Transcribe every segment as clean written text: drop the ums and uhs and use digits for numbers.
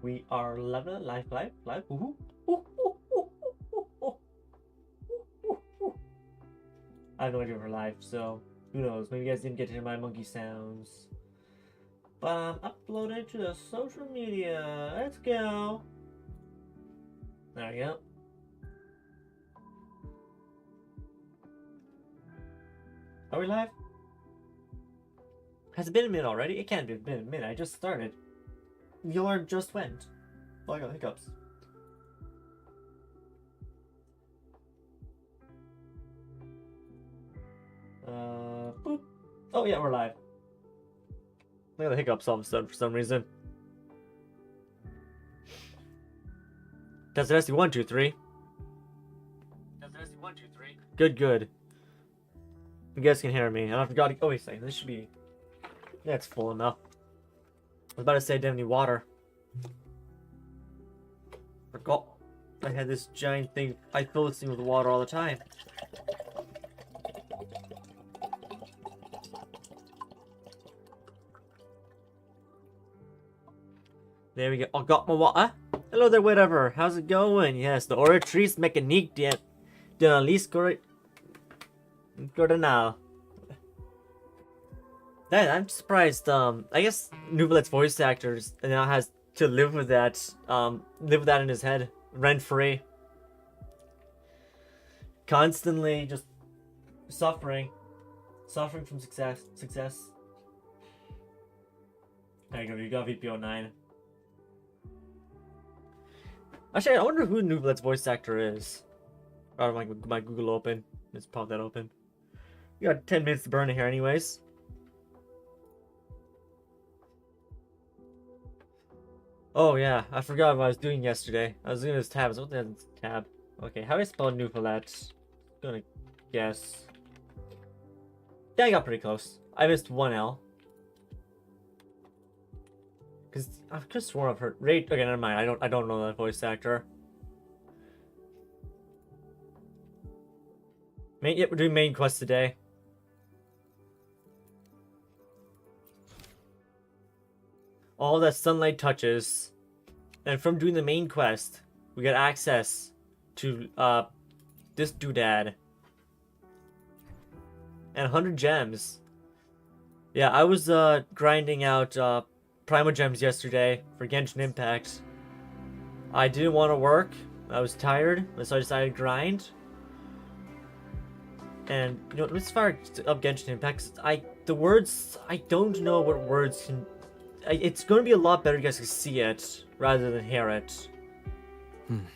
We are live. Woohoo. Ooh, ooh, ooh, ooh, ooh, ooh, ooh. I have no idea if we're live, so who knows? Maybe you guys didn't get to hear my monkey sounds. But I'm uploaded to the social media. Let's go. There we go. Are we live? Has it been a minute already? It can't have been a minute. I just started. The alarm just went. Oh, I got hiccups. Boop. Oh yeah, we're live. I got the hiccups all of a sudden for some reason. Testing 1 2 3. Testing 1 2 3. Good. You guys can hear me. And I forgot. Oh wait a second. This should be. Yeah, it's full enough. I was about to say I didn't have any water. Forgot. I had this giant thing. I fill this thing with water all the time. There we go. I got my water. Hello there, whatever. How's it going? Yes, the oratrice mécanique de l'analyse coordinale. I'm surprised. I guess Nouvelet's voice actors now has to live with that. Live with that in his head, rent free. Constantly just suffering from success. There you go. You got VPO9. Actually, I wonder who Nouvelet's voice actor is. Oh, my Google open. Let's pop that open. We got 10 minutes to burn it here, anyways. Oh yeah, I forgot what I was doing yesterday. I was doing this tab. What the tab? Okay, how do I spell Nouvelet? Gonna guess. Yeah, I got pretty close. I missed one L. Cause I could have sworn I've heard. Okay, never mind. I don't know that voice actor. Yep, we're doing main quest today. All that sunlight touches, and from doing the main quest, we get access to this doodad and 100 gems. Yeah, I was grinding out Primo gems yesterday for Genshin Impact. I didn't want to work. I was tired, so I decided to grind. And you know, let's fire up Genshin Impact. I don't know what words can. It's going to be a lot better if you guys can see it rather than hear it. I'm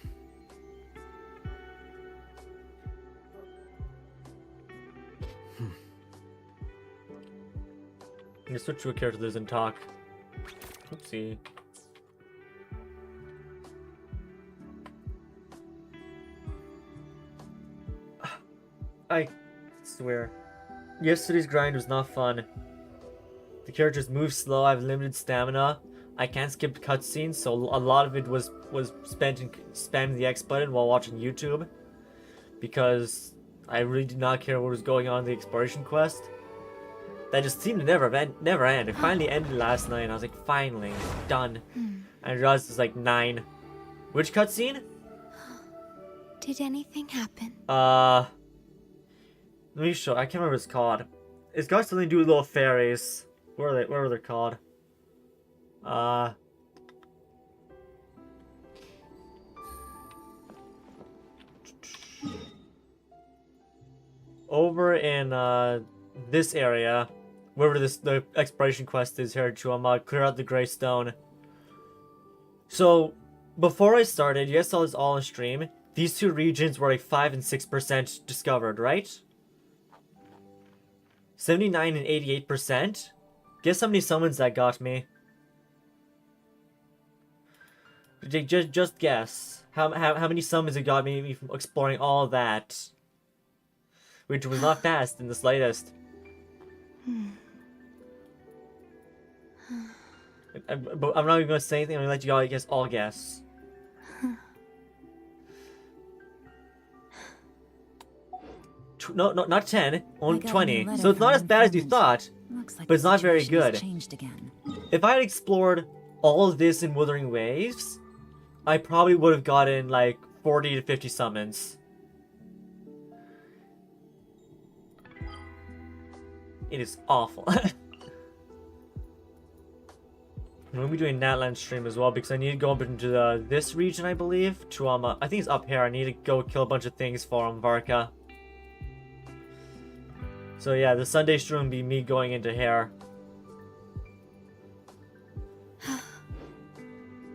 gonna switch to a character that doesn't talk. Oopsie. I swear. Yesterday's grind was not fun. The characters move slow, I have limited stamina. I can't skip cutscenes, so a lot of it was spent in spamming the X button while watching YouTube. Because I really did not care what was going on in the exploration quest. That just seemed to never end. It finally ended last night, and I was like, finally, done. And I realized it was like 9. Which cutscene? Did anything happen? Let me show. I can't remember what it's called. It's got something to do with little fairies. What are they called? Over in this area, wherever the exploration quest is here to clear out the gray stone. So before I started, you guys saw this all on stream. These two regions were like 5 and 6% discovered, right? 79 and 88%. Guess how many summons that got me? Just guess. How many summons it got me from exploring all that? Which was not fast in the slightest. But I'm not even gonna say anything. I'm gonna let you all guess. No, not 10. Only 20. So it's not as bad as you thought. Looks like But it's not very good. changed again. If I had explored all of this in Wuthering Waves, I probably would have gotten like 40 to 50 summons. It is awful. I'm gonna be doing Natland stream as well because I need to go up into this region, I believe. To I think it's up here. I need to go kill a bunch of things for Varka. So yeah, the Sunday stream will be me going into here.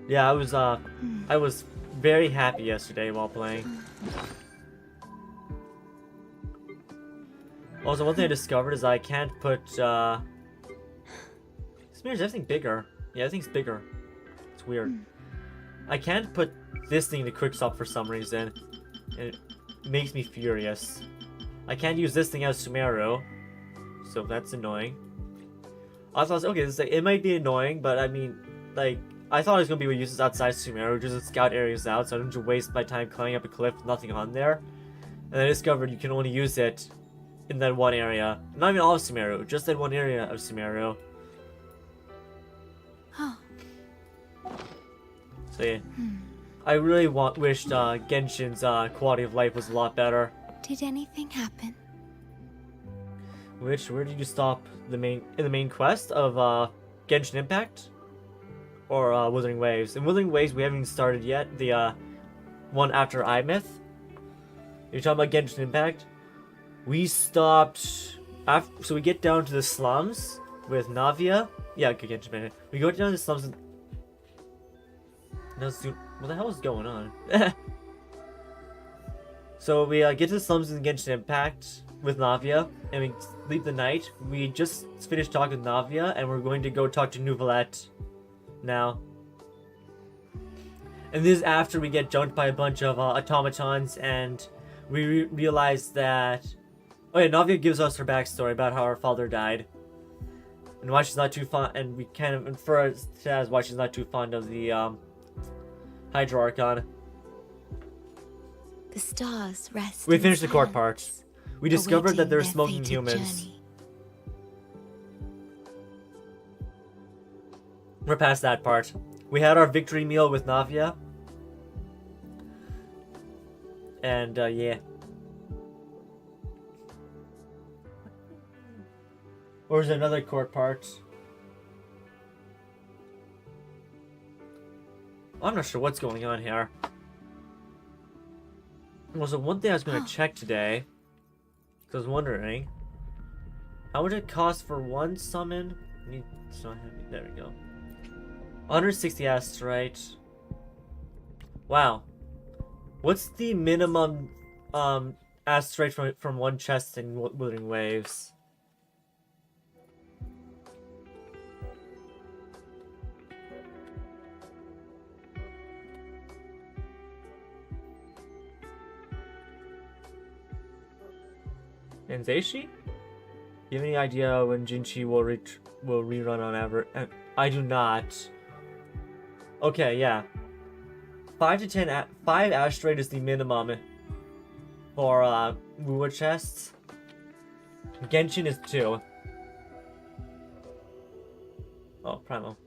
Yeah, I was very happy yesterday while playing. Also, one thing I discovered is I can't put this mirror's everything bigger. Yeah, everything's bigger. It's weird. I can't put this thing to quickstop for some reason. And it makes me furious. I can't use this thing as Sumeru, so that's annoying. I thought, okay, it might be annoying, but I mean, like, I thought it was gonna be able to use this outside Sumeru, just to scout areas out, so I don't have to waste my time climbing up a cliff with nothing on there. And I discovered you can only use it in that one area. Not even all of Sumeru, just that one area of Sumeru. So yeah, I really wished Genshin's quality of life was a lot better. Did anything happen? Where did you stop in the main quest of Genshin Impact? Or Wuthering Waves? In Wuthering Waves we haven't even started yet, the one after Aemeath. You're talking about Genshin Impact? We stopped after, so we get down to the slums with Navia. Yeah, okay, Genshin Impact. We go down to the slums with... What the hell is going on? So we get to the slums in Genshin Impact with Navia, and we leave the night. We just finished talking with Navia, and we're going to go talk to Nouvellette now. And this is after we get jumped by a bunch of automatons, and we realize that... Oh yeah, Navia gives us her backstory about how her father died. And why she's not too fond... And we kind of infer as why she's not too fond of the Hydro Archon. The stars rest. We finished the court part. We discovered that they're smoking humans. Journey. We're past that part. We had our victory meal with Navia. And, yeah. Or is there another court part? I'm not sure what's going on here. Well, so one thing I was going to check today, because I was wondering, how much it costs for one summon? It's not heavy. There we go. 160 astrite. Wow. What's the minimum astrite from one chest in Wuthering Waves? And Zeishi? You have any idea when Jinchi will rerun on average? I do not. Okay, yeah. 5 to 10, 5 astrate is the minimum for Wuwa chests. Genshin is 2. Oh, Primal.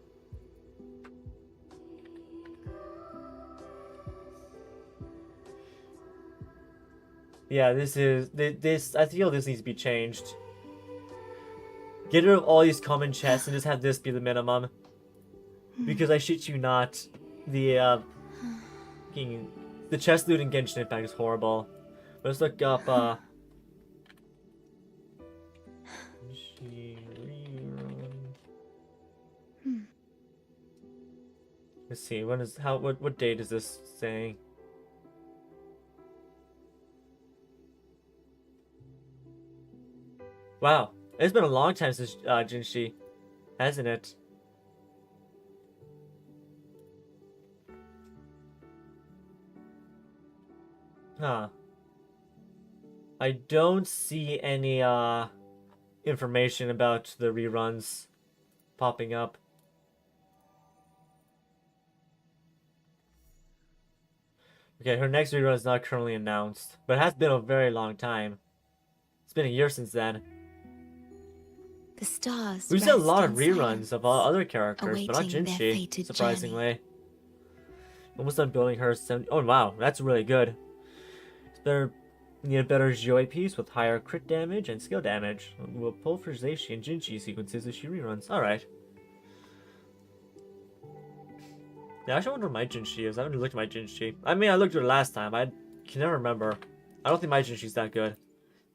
Yeah, this. I feel this needs to be changed. Get rid of all these common chests and just have this be the minimum. Because I shit you not, the chest loot in Genshin Impact is horrible. Let's look up let's see, what date is this saying? Wow, it's been a long time since Jinshi, hasn't it? Huh. I don't see any information about the reruns popping up. Okay, her next rerun is not currently announced, but it has been a very long time. It's been a year since then. The stars. We've seen a rest lot of in reruns silence, of other characters, but not awaiting their Jinshi, fated surprisingly. Almost done building her 70. Oh wow, that's really good. It's better. Need a better Joy piece with higher crit damage and skill damage. We'll pull for Zeishi and Jinshi sequences as she reruns. Alright. Yeah, I actually wonder what my Jinshi is. I haven't looked at my Jinshi. I mean, I looked at it last time. I can never remember. I don't think my Jinshi's that good.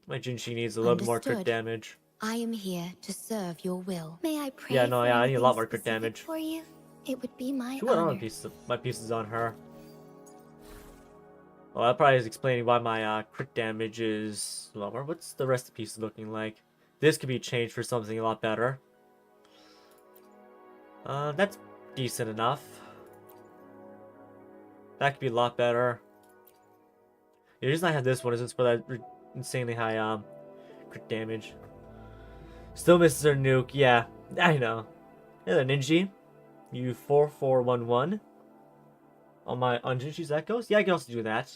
My Jinshi needs a little bit more crit Understood. damage. I am here to serve your will. May I pray? Yeah, no, for yeah, I need a lot anything more crit specific damage. for you. It would be my Who went honor. on my pieces on her? Well, that probably is explaining why my crit damage is lower. What's the rest of the pieces looking like? This could be changed for something a lot better. That's decent enough. That could be a lot better. The reason I have this one is it's for that insanely high crit damage. Still misses her nuke. Yeah, I know. Yeah, the Ninja. You 4411. On my Jinshi's that goes? Yeah, I can also do that.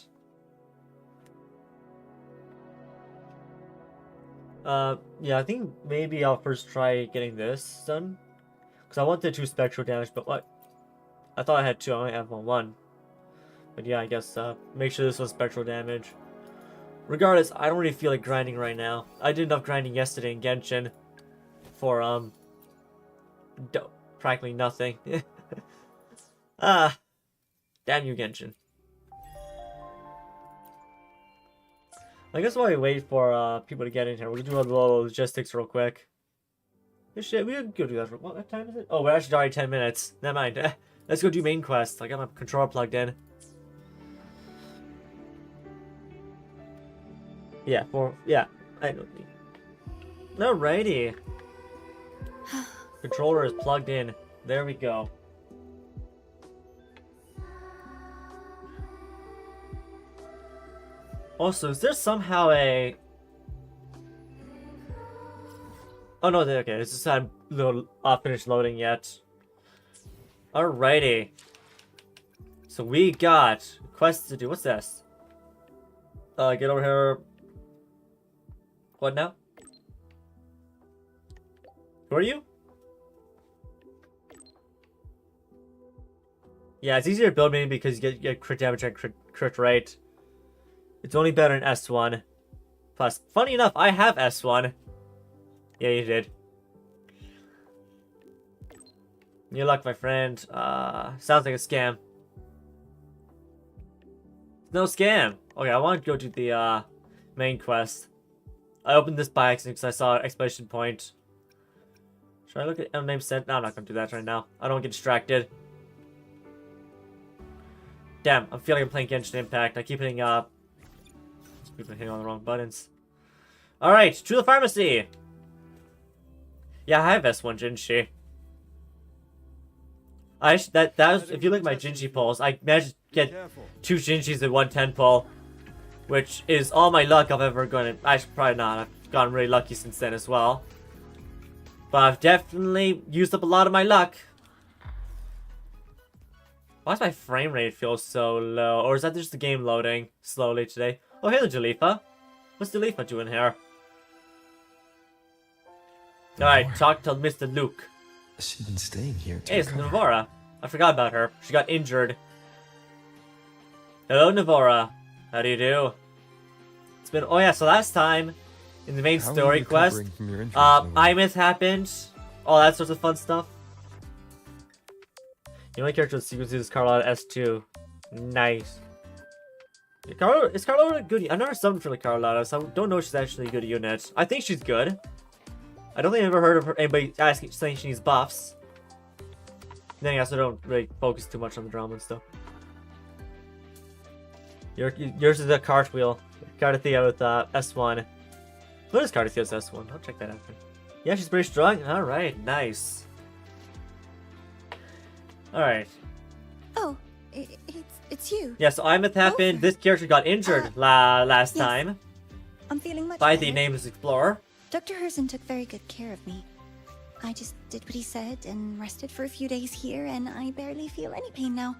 Yeah, I think maybe I'll first try getting this done. Because I wanted 2 spectral damage, but what? I thought I had 2, I only have 1. But yeah, I guess, make sure this was spectral damage. Regardless, I don't really feel like grinding right now. I did enough grinding yesterday in Genshin. For, practically nothing. Damn you, Genshin. I guess while we wait for people to get in here, we'll do a little logistics real quick. Shit, we can go do that for what time is it? Oh, we're actually already 10 minutes. Never mind. Let's go do main quest. I got my controller plugged in. Yeah, I don't need. Alrighty. Controller is plugged in. There we go. Also, is there somehow a... Oh no, okay, it's just had a little finished loading yet. Alrighty. So we got quests to do. What's this? Get over here. What now? Who are you? Yeah, it's easier to build mainly because you get crit damage and crit rate. It's only better in S1. Plus, funny enough, I have S1. Yeah, you did. Your luck, my friend. Sounds like a scam. No scam. Okay, I want to go to the main quest. I opened this by accident because I saw an exclamation point. Should I look at unnamed sent? No, I'm not gonna do that right now. I don't get distracted. Damn, I'm feeling I'm playing Genshin Impact. I keep hitting all the wrong buttons. Alright, to the pharmacy! Yeah, I have S1 Jinshi. That was, if you look at my Jinshi pulls, I managed to get 2 Jinshis in 1 10 pull. Which is all my luck I've ever gone. Actually, probably not. I've gotten really lucky since then as well. But I've definitely used up a lot of my luck. Why does my frame rate feel so low? Or is that just the game loading slowly today? Oh, hey, Jalifa. What's Jalifa doing here? Alright, talk to Mr. Luuk. She's been staying here too. Hey, it's Navora. I forgot about her. She got injured. Hello, Navora. How do you do? It's been... Oh yeah, so last time, in the main story quest, Aemeath happened. All that sorts of fun stuff. The only character with sequences is Carlotta S2. Nice. Is Carlotta a good... I've never summoned for the Carlotta, so I don't know if she's actually a good unit. I think she's good. I don't think I've ever heard of anybody saying she needs buffs. Then I also don't really focus too much on the drama and stuff. Yours is a cartwheel. Cardathea with S1. What is Cardathea's S1? I'll check that out. Yeah, she's pretty strong. Alright, nice. Alright. Oh, it's you. Yeah, so Aemeath happened. This character got injured last yes. time. I'm feeling much By better. the nameless explorer. Dr. Herzen took very good care of me. I just did what he said and rested for a few days here, and I barely feel any pain now.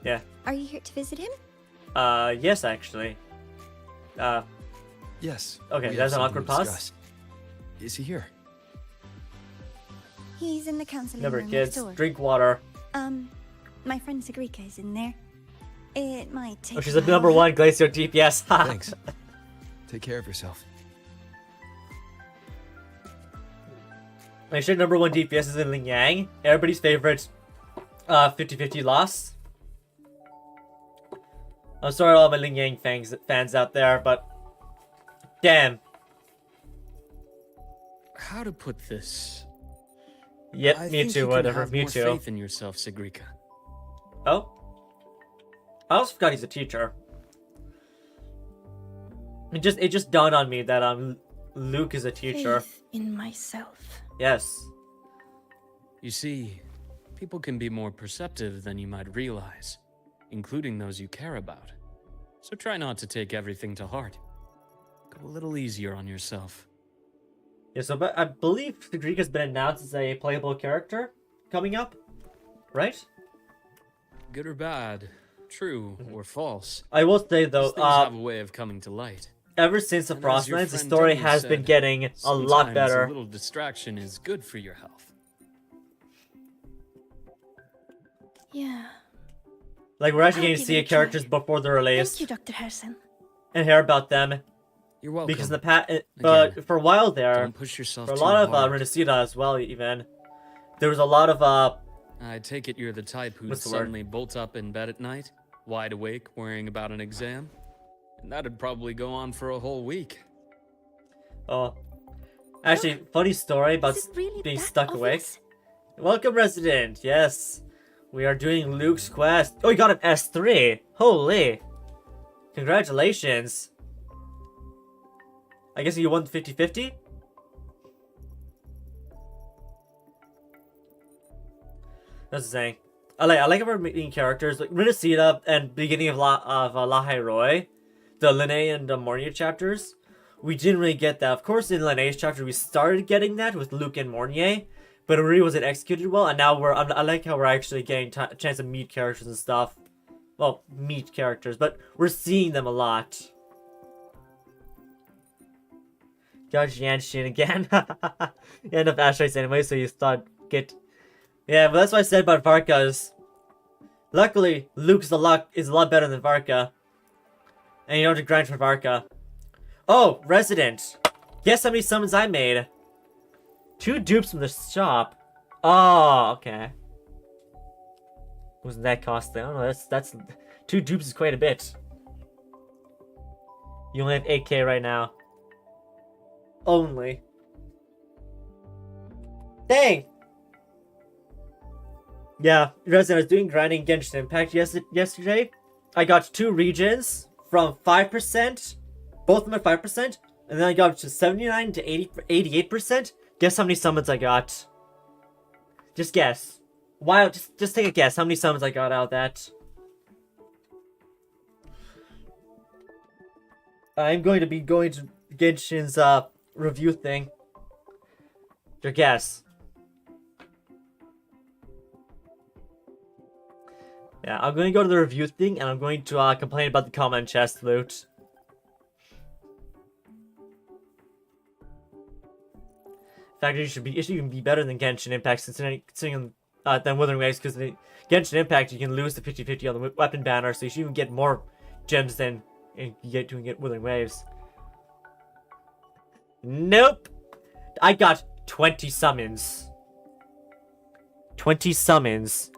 Yeah. Are you here to visit him? Yes, actually. Yes. Okay, we that's have an something awkward to pause. discuss. Is he here? He's in the counseling Never room kids. next door. Drink water. My friend Sagrika is in there. It might take Oh, she's a a number while. 1 glacier DPS. Thanks. Take care of yourself. I sure number 1 DPS is in Ling Yang. Everybody's favorite 50-50 loss. I'm sorry to all my Ling Yang fans out there, but damn. How to put this? Yep, I me think too, you can whatever, have me more too. faith in yourself, Sagrika. Oh? I also forgot he's a teacher. It just dawned on me that Luke is a teacher. Faith in myself. Yes. You see, people can be more perceptive than you might realize, including those you care about. So try not to take everything to heart. Go a little easier on yourself. Yeah, so but I believe the Greek has been announced as a playable character coming up, right? Good or bad, true or false, I will say these though, things have a way of coming to light. ever since the And as your Frostlands, the friend story Daniel has been said, getting a lot sometimes better. A little distraction is good for your health. Yeah. Like we're actually I'll getting to give see it a characters try. before they're released Thank you, Dr. Harrison. and hear about them. You're welcome. Because in the past, but for a while there, Don't push yourself for a too lot of hard. Renacida as well, even there was a lot of I take it you're the type who'd What's the word? suddenly bolt up in bed at night, wide awake, worrying about an exam. And that'd probably go on for a whole week. actually funny story about Is it really being that stuck awake. obvious? Welcome, resident. Yes, we are doing Luke's quest. Oh, you got an S3. Holy! Congratulations. I guess you won the 50-50? That's the saying. I like how we're meeting characters like Renacida and beginning of La Roy, the Linnae and the Mornia chapters. We didn't really get that. Of course, in Linnae's chapter, we started getting that with Luke and Mornier, but it really wasn't executed well. And now I like how we're actually getting a chance to meet characters and stuff. Well, meet characters, but we're seeing them a lot. Judge Yanshin again. You end up Ashtrays anyway, so you thought get. Yeah, but that's what I said about Varka's. Luckily, Luke is a lot better than Varka. And you don't have to grind for Varka. Oh, resident. Guess how many summons I made? 2 dupes from the shop. Oh, okay. Wasn't that costly? I don't know. That's 2 dupes is quite a bit. You only have 8k right now. Only. Dang. Yeah, resident. I was doing grinding Genshin Impact yesterday. I got 2 regions from 5%. Both of them at 5%, and then I got up to 79 to 88%. Guess how many summons I got? Just guess. Wow, just take a guess. How many summons I got out of that? I'm going to be going to Genshin's review thing. Your guess. Yeah, I'm going to go to the review thing, and I'm going to complain about the common chest loot. In fact, it should even be better than Genshin Impact, considering than Wuthering Waves, because the Genshin Impact you can lose the 50-50 on the weapon banner, so you should even get more gems than you get Wuthering Waves. Nope! I got 20 summons. 20 summons.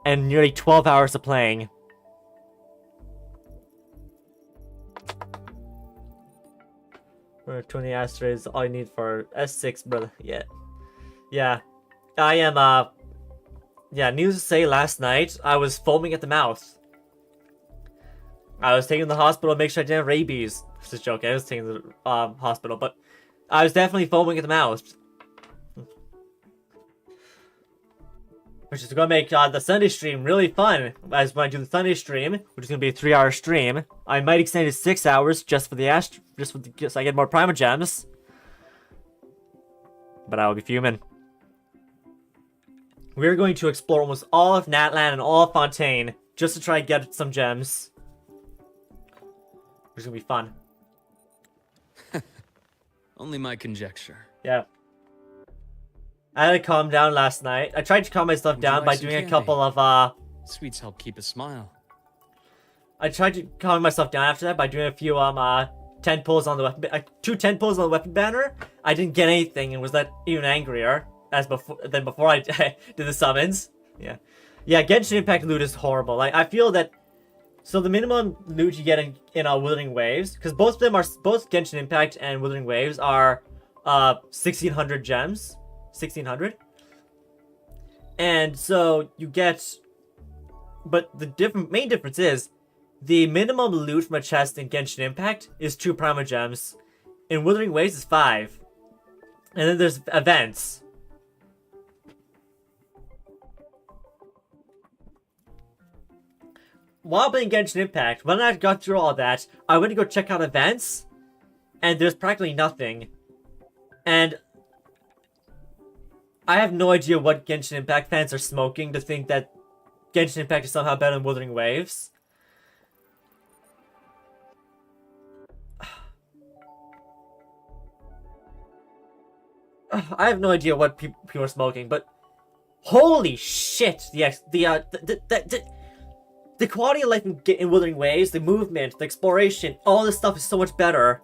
And nearly 12 hours of playing. Or 20 asteroids, all you need for S6, brother. Yeah. I am, yeah, needless to say, last night, I was foaming at the mouth. I was taken to the hospital to make sure I didn't have rabies. It's just joking, I was taken to the hospital, but I was definitely foaming at the mouth. Which is going to make the Sunday stream really fun. As when I do the Sunday stream, which is going to be a 3-hour stream, I might extend it to 6 hours just for so I get more Prima Gems. But I will be fuming. We're going to explore almost all of Natlan and all of Fontaine just to try and get some gems. Which is going to be fun. Only my conjecture. Yeah. I had to calm down last night. I tried to calm myself Would you down like by some doing a candy? couple of Sweets help keep a smile. I tried to calm myself down after that by doing a few 10 pulls on the weapon, 2 10 pulls on the weapon banner. I didn't get anything and was that even angrier as before I did the summons. Yeah, Genshin Impact loot is horrible. Like I feel that. So the minimum loot you get in Wuthering Waves, because both Genshin Impact and Wuthering Waves are 1600 gems, 1600, and so you get. But the main difference is the minimum loot from a chest in Genshin Impact is 2 Prima Gems. In Wuthering Waves is 5. And then there's events. While playing Genshin Impact, when I got through all that, I went to go check out events, and there's practically nothing. And I have no idea what Genshin Impact fans are smoking to think that Genshin Impact is somehow better than Wuthering Waves. I have no idea what people are smoking, but holy shit! The quality of life in Wuthering Waves, the movement, the exploration, all this stuff is so much better.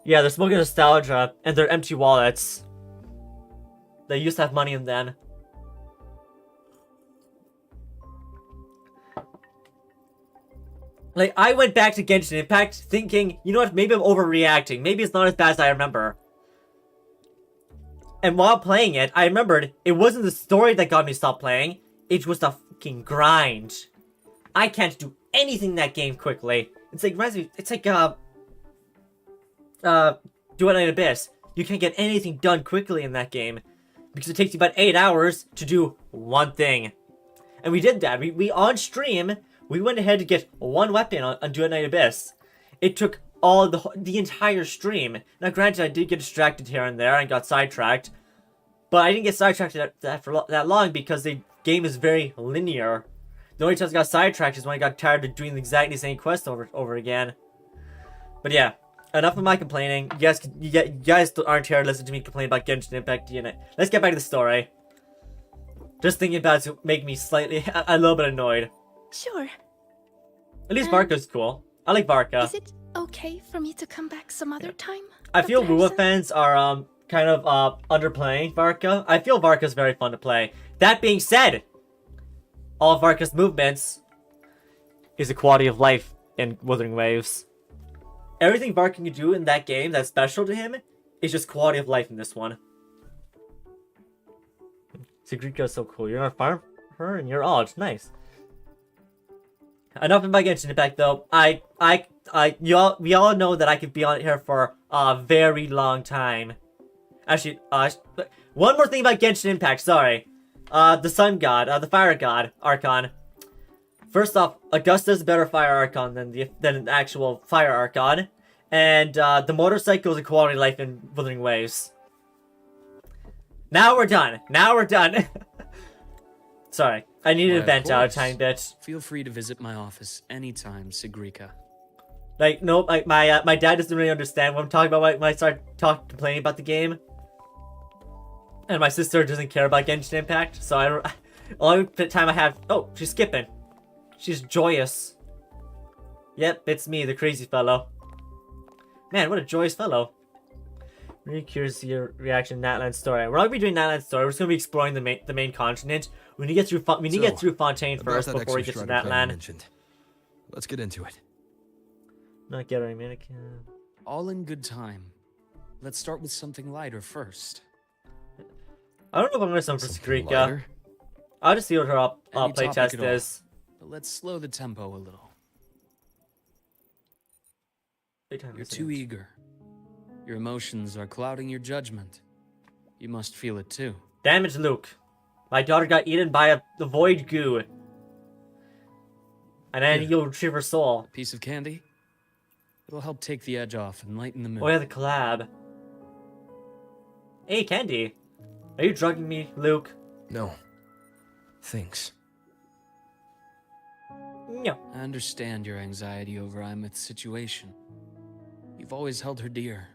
Yeah, they're smoking nostalgia and their empty wallets. They used to have money in them. Like, I went back to Genshin Impact thinking, you know what, maybe I'm overreacting. Maybe it's not as bad as I remember. And while playing it, I remembered it wasn't the story that got me to stop playing. It was the fucking grind. I can't do anything in that game quickly. It's like, Duet Night Abyss. You can't get anything done quickly in that game. Because it takes you about 8 hours to do one thing. And we did that. We on stream, we went ahead to get one weapon on Duet Night Abyss. It took all the entire stream. Now granted, I did get distracted here and there and got sidetracked. But I didn't get sidetracked for that long because the game is very linear. The only time I got sidetracked is when I got tired of doing the exactly same quest over again. But yeah, enough of my complaining. You guys aren't here to listen to me complain about Genshin Impact DNA. Let's get back to the story. Just thinking about it make me slightly, a little bit annoyed. Sure. At least Varka's cool. I like Varka. Is it okay for me to come back some other time? I feel Dr. Wuwa Harrison? fans are kind of underplaying Varka. I feel Varka's very fun to play. That being said, all of Varka's movements is a quality of life in Wuthering Waves. Everything Varka can do in that game that's special to him is just quality of life in this one. Sigrika is so cool. You're gonna farm her and you're all it's nice. Enough about Genshin Impact though. We all know that I could be on here for a very long time. Actually, one more thing about Genshin Impact. Sorry, the Sun God, the Fire God Archon. First off, Augusta's a better Fire Archon than an actual Fire Archon, and the motorcycle is a quality of life in Wuthering Waves. Now we're done. Sorry, I needed to vent out a tiny bit. Feel free to visit my office anytime, Sigrika. Like, nope, my dad doesn't really understand what I'm talking about when I start complaining about the game. And my sister doesn't care about Genshin Impact, so only time I have... Oh, she's skipping. She's joyous. Yep, it's me, the crazy fellow. Man, what a joyous fellow. Really curious to see your reaction to Natlan's story. We're not gonna be doing Natlan's story. We're just gonna be exploring the main continent. We need to get through Fontaine first before we get to Natlan. Let's get into it. Not get our mannequin. All in good time. Let's start with something lighter first. I don't know if I'm gonna summon for Something Sigrika. lighter? I'll just see what her Any topic playtest at all. is. But let's slow the tempo a little. Playtime You're is too it. eager. Your emotions are clouding your judgment. You must feel it too. Damage, Luke. My daughter got eaten by the void goo. And then Here. you'll retrieve her soul. Piece of candy? It'll help take the edge off and lighten the mood. Oh yeah, the collab. Hey, Candy. Are you drugging me, Luke? No. Thanks. No. I understand your anxiety over Aemeath's situation. You've always held her dear,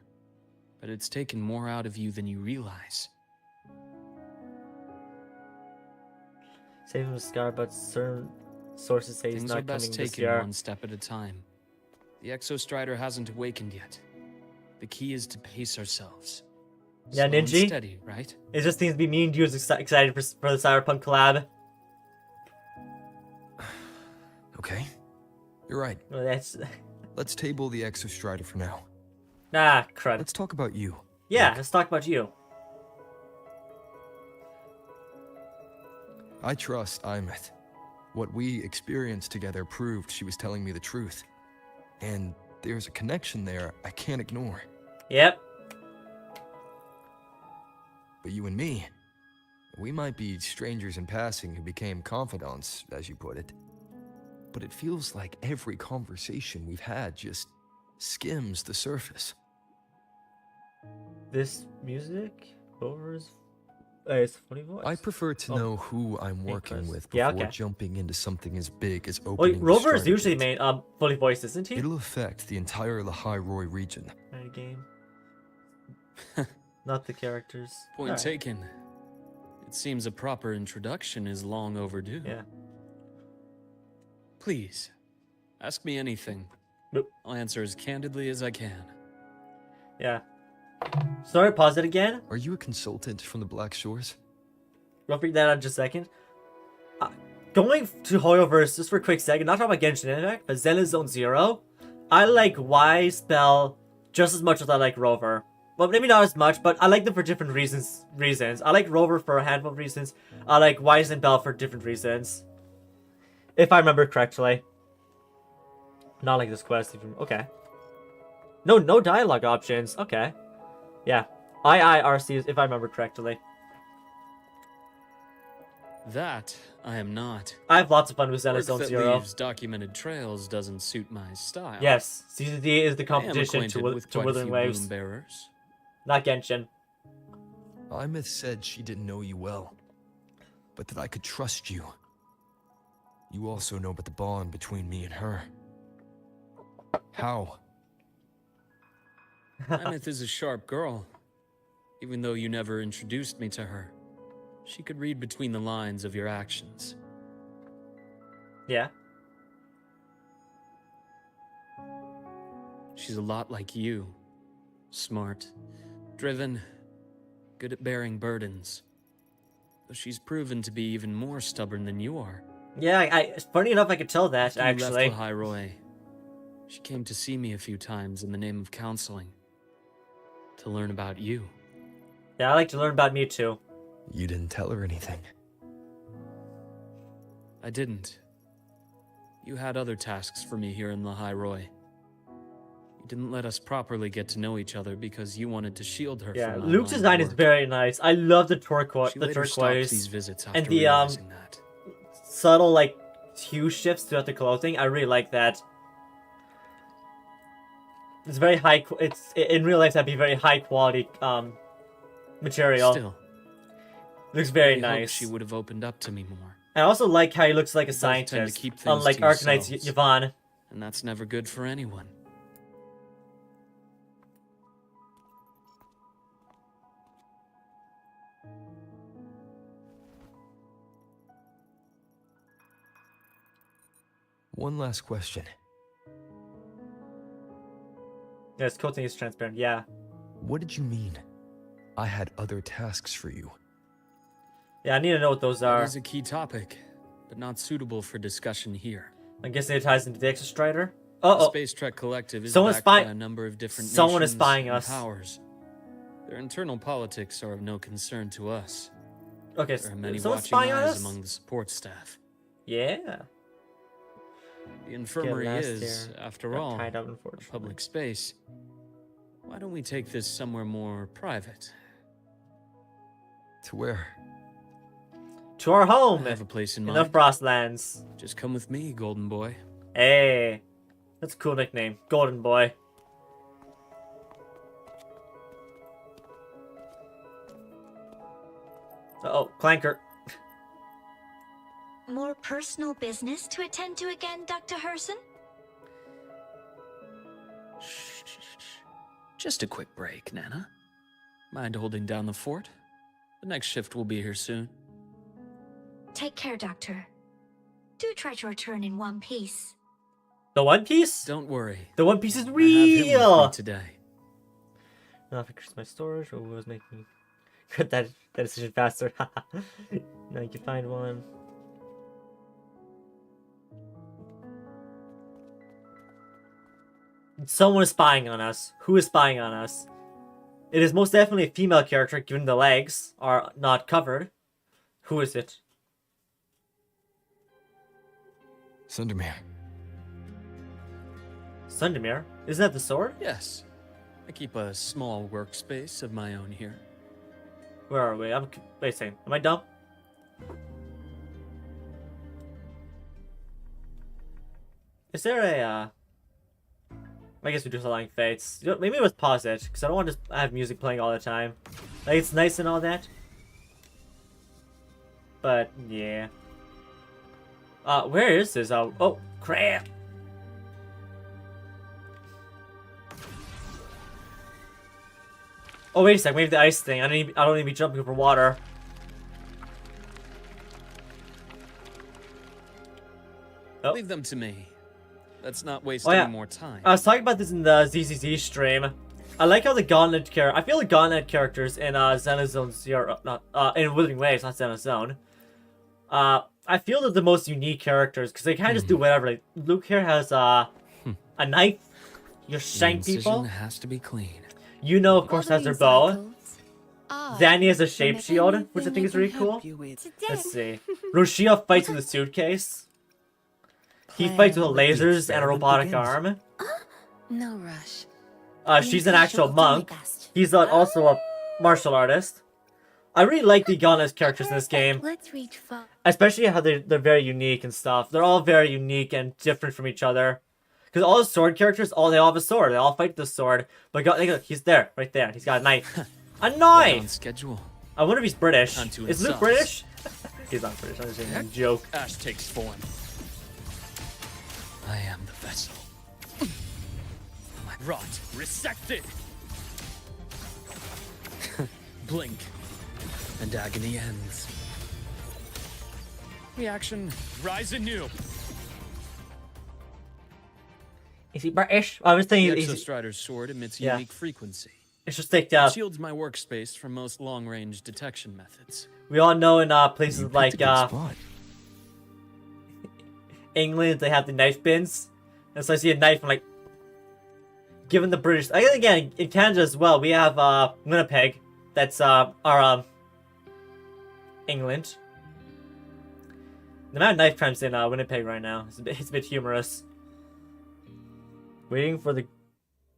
but it's taken more out of you than you realize. Save him a scar, but certain sources say he's Things are not best coming this taken year. one step at a time. The Exostrider hasn't awakened yet. The key is to pace ourselves. Yeah, Slow and Ninja? steady, right? It just seems to be me and you is excited for the Cyberpunk collab. Okay. You're right. Well, that's... Let's table the Exostrider for now. Ah, crud. Let's talk about you. Yeah, Luuk. let's talk about you. I trust Aemeath. What we experienced together proved she was telling me the truth. And there's a connection there I can't ignore. Yep. But you and me, we might be strangers in passing who became confidants, as you put it. But it feels like every conversation we've had just skims the surface. This music over his it's a funny voice. I prefer to know who I'm working Chris. with Yeah, before okay. jumping into something as big as Well, opening the Rover is Strider usually Gate. fully voiced, isn't he? It'll affect the entire Roy region. Right, game. Not the characters. Point Alright. taken. It seems a proper introduction is long overdue. Yeah. Please, ask me anything. Nope. I'll answer as candidly as I can. Yeah. Sorry, pause it again. Are you a consultant from the Black Shores? We'll read that in just a second. Going to Hoyoverse just for a quick second, not talking about Genshin Impact, but Zenless Zone Zero. I like Y Spell just as much as I like Rover. Well, maybe not as much, but I like them for different reasons. I like Rover for a handful of reasons. I like Wise and Bell for different reasons. If I remember correctly. Not like this quest. Even okay. No dialogue options. Okay. Yeah. IIRC, if I remember correctly. That I am not. I have lots of fun with Zenless Work Zone that Zero. leaves documented trails doesn't suit my style. Yes, CCD is the I am competition acquainted to with quite a Wuthering few Waves. bloom bearers. Not Genshin. Aemeath said she didn't know you well, but that I could trust you. You also know about the bond between me and her. How? Aemeath is a sharp girl. Even though you never introduced me to her, she could read between the lines of your actions. Yeah. She's a lot like you. Smart, driven, good at bearing burdens. Though she's proven to be even more stubborn than you are. Yeah, funny enough, I could tell that, After you left actually. the High Roy, she came to see me a few times in the name of counseling. To learn about you. Yeah, I like to learn about me too. You didn't tell her anything. I didn't. You had other tasks for me here in the High Roy. You didn't let us properly get to know each other because you wanted to shield her Yeah, from my Luke's line of design is work. very nice. I love the turquoise, She later stopped these visits after and the realizing that. subtle like hue shifts throughout the clothing. I really like that. It's very high. It's in real life that'd be very high quality material. Still, Looks very I hoped nice. she would have opened up to me more, I also like how he looks like a You both tend to scientist, keep things unlike to Arcanite's yourselves. Yvonne. and that's never good for anyone. One last question. Yeah, his coating is transparent. Yeah. What did you mean? I had other tasks for you. Yeah, I need to know what those That are. is a key topic, but not suitable for discussion here. I guess it ties into the Exostrider. The Uh-oh. Space Trek Collective is Someone's backed by spying- a number of different Someone is nations spying and us. powers. Their internal politics are of no concern to us. Okay, There are many someone's watching spying on eyes us? among the support staff. Yeah. The infirmary last is, year. after Got all, tied up, a unfortunately. public space. Why don't we take this somewhere more private? To where? To our I home have a place in in the mind. Frostlands. Just come with me, golden boy. Hey. That's a cool nickname. Golden Boy. Uh-oh, Clanker. More personal business to attend to again, Dr. Herson? Just a quick break, Nana. Mind holding down the fort? The next shift will be here soon. Take care, Doctor. Do try to return in one piece. The One Piece? Don't worry. The One Piece is I have him with real! me today. Now if I increase my storage, or was making that decision faster. Now you can find one. Someone is spying on us. Who is spying on us? It is most definitely a female character, given the legs are not covered. Who is it? Sundermere. Sundemir? Isn't that the sword? Yes. I keep a small workspace of my own here. Where are we? Wait a second. Am I dumb? Is there a, I guess we do Aligning Fates. You know, maybe let's pause it, because I don't want to just have music playing all the time. Like, it's nice and all that. But, yeah. Where is this? Oh, crap! Oh, wait a sec. Maybe the ice thing. I don't need to be jumping for water. Oh. Leave them to me. Let's not waste Oh, yeah. any more time. I was talking about this in the ZZZ stream. I like how the Gauntlet character. I feel the Gauntlet characters in Xenozone Zero, in Wuthering Waves, not Xenozone. I feel they're the most unique characters because they kind of just do whatever. Like Luuk here has a knife. You The shank people. incision has to be clean. You know, of course, has their bow. Ah, Zanny has a shape shield, which I think is really cool. Let's see. Roshia fights with a suitcase. He fights with lasers and a robotic arm. no rush. She's an actual monk. He's also a martial artist. I really like the Gauntlet characters in this game, Let's reach far. especially how they're very unique and stuff. They're all very unique and different from each other. Because all the sword characters, they all have a sword. They all fight with the sword. But look, he's there, right there. He's got a knife. A Right on knife! schedule. I wonder if he's British. Onto Is Luke himself. British? He's not British. I'm just saying a joke. Ash takes form. I am the vessel. My rot resected. Blink, and agony ends. Reaction, rise anew. Is he British? I was The thinking Exostrider's sword emits Yeah. unique frequency. it's just like It shields my workspace from most long-range detection methods. we all know in places You picked like a good spot. England, they have the knife bins. And so I see a knife, I'm like, given the British, I guess again, in Canada as well, we have Winnipeg. That's our England. The amount of knife crimes in Winnipeg right now, it's a bit humorous. Waiting for the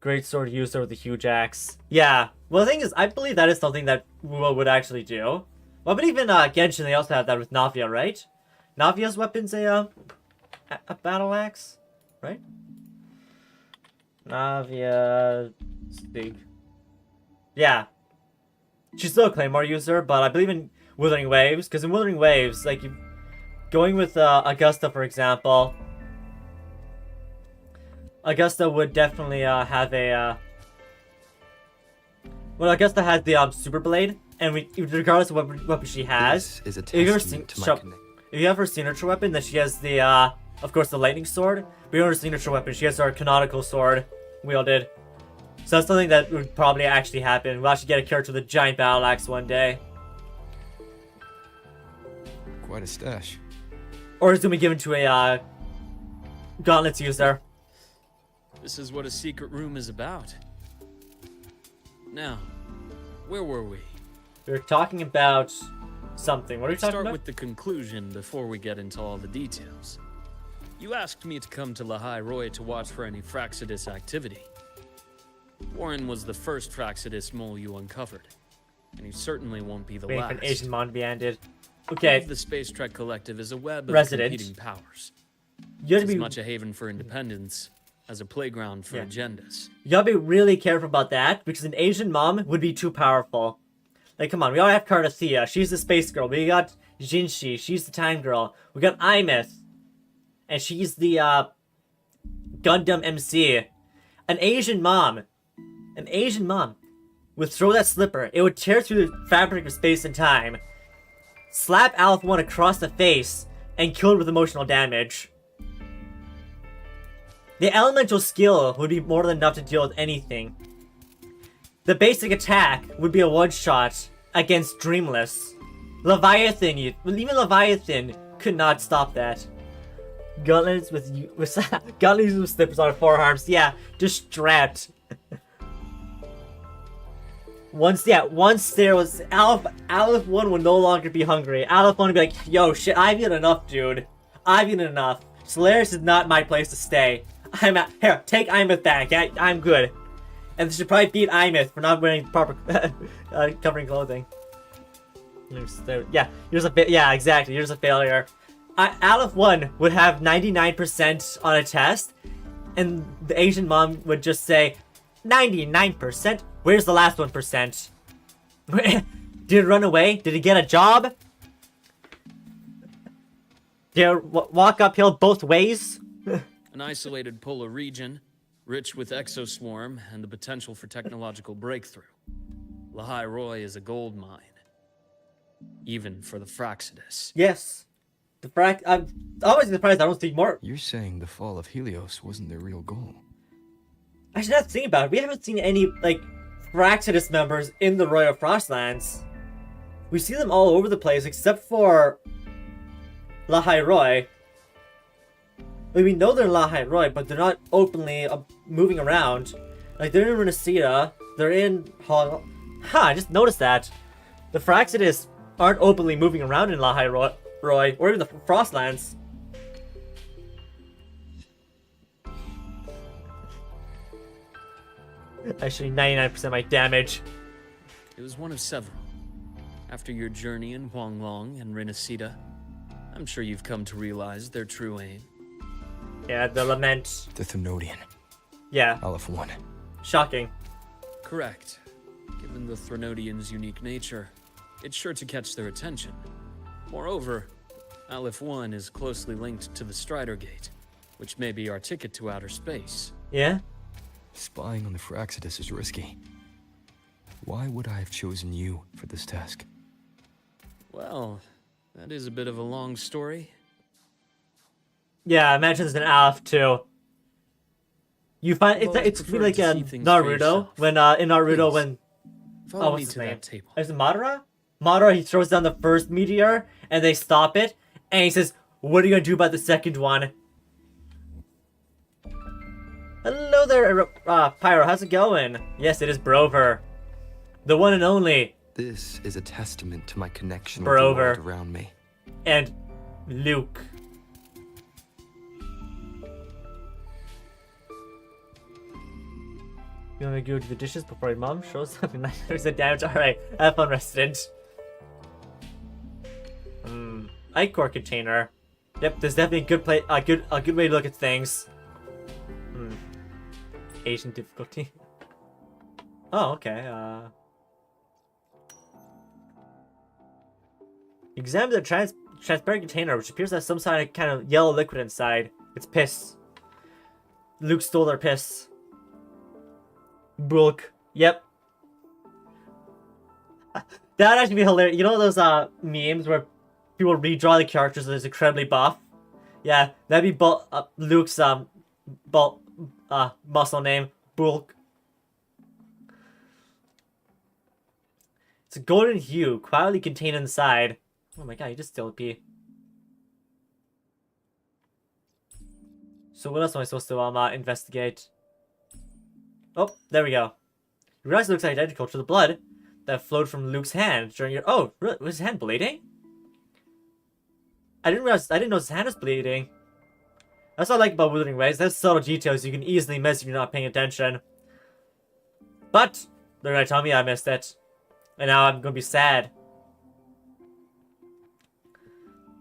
great sword user with the huge axe. Yeah, well the thing is, I believe that is something that Wuo would actually do. Well, but even Genshin, they also have that with Navia, right? Navia's weapon's a battle axe, right? Navia Stig. Yeah. She's still a Claymore user, but I believe in Wuthering Waves, because in Wuthering Waves, like, going with Augusta, for example, Augusta would definitely have a, well, Augusta has the Super Blade, and regardless of what weapon she has, This is a if you've ever testament to my seen, connect. if you have her signature weapon, then she has the, of course, the lightning sword. But you know her signature weapon, she has her canonical sword wielded. So that's something that would probably actually happen. We'll actually get a character with a giant battle axe one day. Quite a stash. Or it's gonna be given to a, Gauntlets user. This is what a secret room is about. Now, where were we? We were talking about something. What are we Let's talking start about? with the conclusion before we get into all the details. You asked me to come to Lahai Roy to watch for any Fraxidus activity. Warren was the first Fraxidus mole you uncovered, and he certainly won't be the Waiting for last. an Asian mon to be ended. Think Okay, of the Space Trek Collective as a web of Resident. competing powers. you have to As be much a haven for independence as a playground for Yeah. agendas. You gotta be really careful about that, because an Asian mom would be too powerful. Like, come on, we all have Cardathea, she's the space girl. We got Jinshi, she's the time girl. We got Aemeath, and she's the, Gundam MC. An Asian mom would throw that slipper. It would tear through the fabric of space and time. slap Aleph 1 across the face, and kill it with emotional damage. The elemental skill would be more than enough to deal with anything. The basic attack would be a one-shot against Dreamless. Leviathan, even Leviathan could not stop that. Gauntlets with gauntlets with slippers on forearms, yeah, just strapped. Once there was Aleph 1 would no longer be hungry. Aleph 1 would be like, yo, shit, I've eaten enough, dude. I've eaten enough. Solaris is not my place to stay. Here, take Aemeath back. I'm good. And they should probably beat Aemeath for not wearing proper covering clothing. Yeah, yeah, exactly. You're just a failure. Aleph 1 would have 99% on a test, and the Asian mom would just say, 99%? Where's the last 1%? Did it run away? Did it get a job? Did it walk uphill both ways? An isolated polar region, rich with exoswarm and the potential for technological breakthrough. Lahai Roy is a gold mine. Even for the Fraxidus. Yes. I'm always surprised I don't see more. You're saying the fall of Helios wasn't their real goal? I should not think about it. We haven't seen any, like, Fraxidus members in the Royal Frostlands. We see them all over the place except for Lahai Roy. Like, we know they're Lahai Roy, but they're not openly moving around. Like, they're in Renacida, they're in Hall. I just noticed that. The Fraxidus aren't openly moving around in Lahai Roy, or even the Frostlands. Actually, 99% my damage. It was one of several. After your journey in Huanglong and Renacida, I'm sure you've come to realize their true aim. Yeah, the lament. The Thenodian. Yeah. Aleph 1. Shocking. Correct. Given the Thenodian's unique nature, it's sure to catch their attention. Moreover, Aleph 1 is closely linked to the Strider Gate, which may be our ticket to outer space. Yeah? Spying on the Fraxidus is risky. Why would I have chosen you for this task? Well, that is a bit of a long story. Yeah, I imagine there's an Aleph too. You find it's prefer like to see things for Naruto yourself. when in Naruto Please, when Follow what's me his to name? that table. Is it Madara? Madara, he throws down the first meteor and they stop it, and he says, "What are you gonna do about the second one?" Hello there, Pyro. How's it going? Yes, it is Brover, the one and only, This is a testament to my connection Brover. with the world around me. and Luke. You wanna go do the dishes before your mom shows up and there's a damage? Alright, have fun, resident. Ichor container. Yep, there's definitely a good way to look at things. Asian difficulty. Oh, okay, examine the transparent container, which appears to have some kind of yellow liquid inside. It's piss. Luke stole their piss. Bulk. Yep. That would actually be hilarious. You know those memes where people redraw the characters as incredibly buff? Yeah, that'd be Luke's muscle name. Bulk. It's a golden hue, quietly contained inside. Oh my god, you just stole a pee. So what else am I supposed to investigate? Oh, there we go. You realize it looks identical to the blood that flowed from Luke's hand during your... Oh, really? Was his hand bleeding? I didn't know his hand was bleeding. That's what I like about Wuthering Waves. There's subtle details you can easily miss if you're not paying attention. But they're gonna tell me I missed it. And now I'm gonna be sad.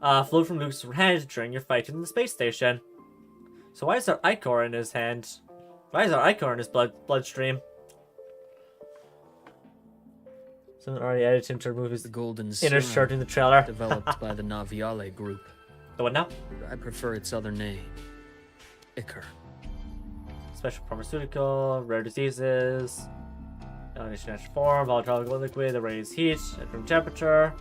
Flowed from Luke's hand during your fight in the space station. So why is there ichor in his hand? Why is there ichor in his bloodstream? Someone already edited him to remove his The golden inner serum shirt in the trailer. developed by the Naviale group. The what now? I prefer its other name. Ichor. Special pharmaceutical, rare diseases, natural form, volatile liquid that raises heat at room temperature.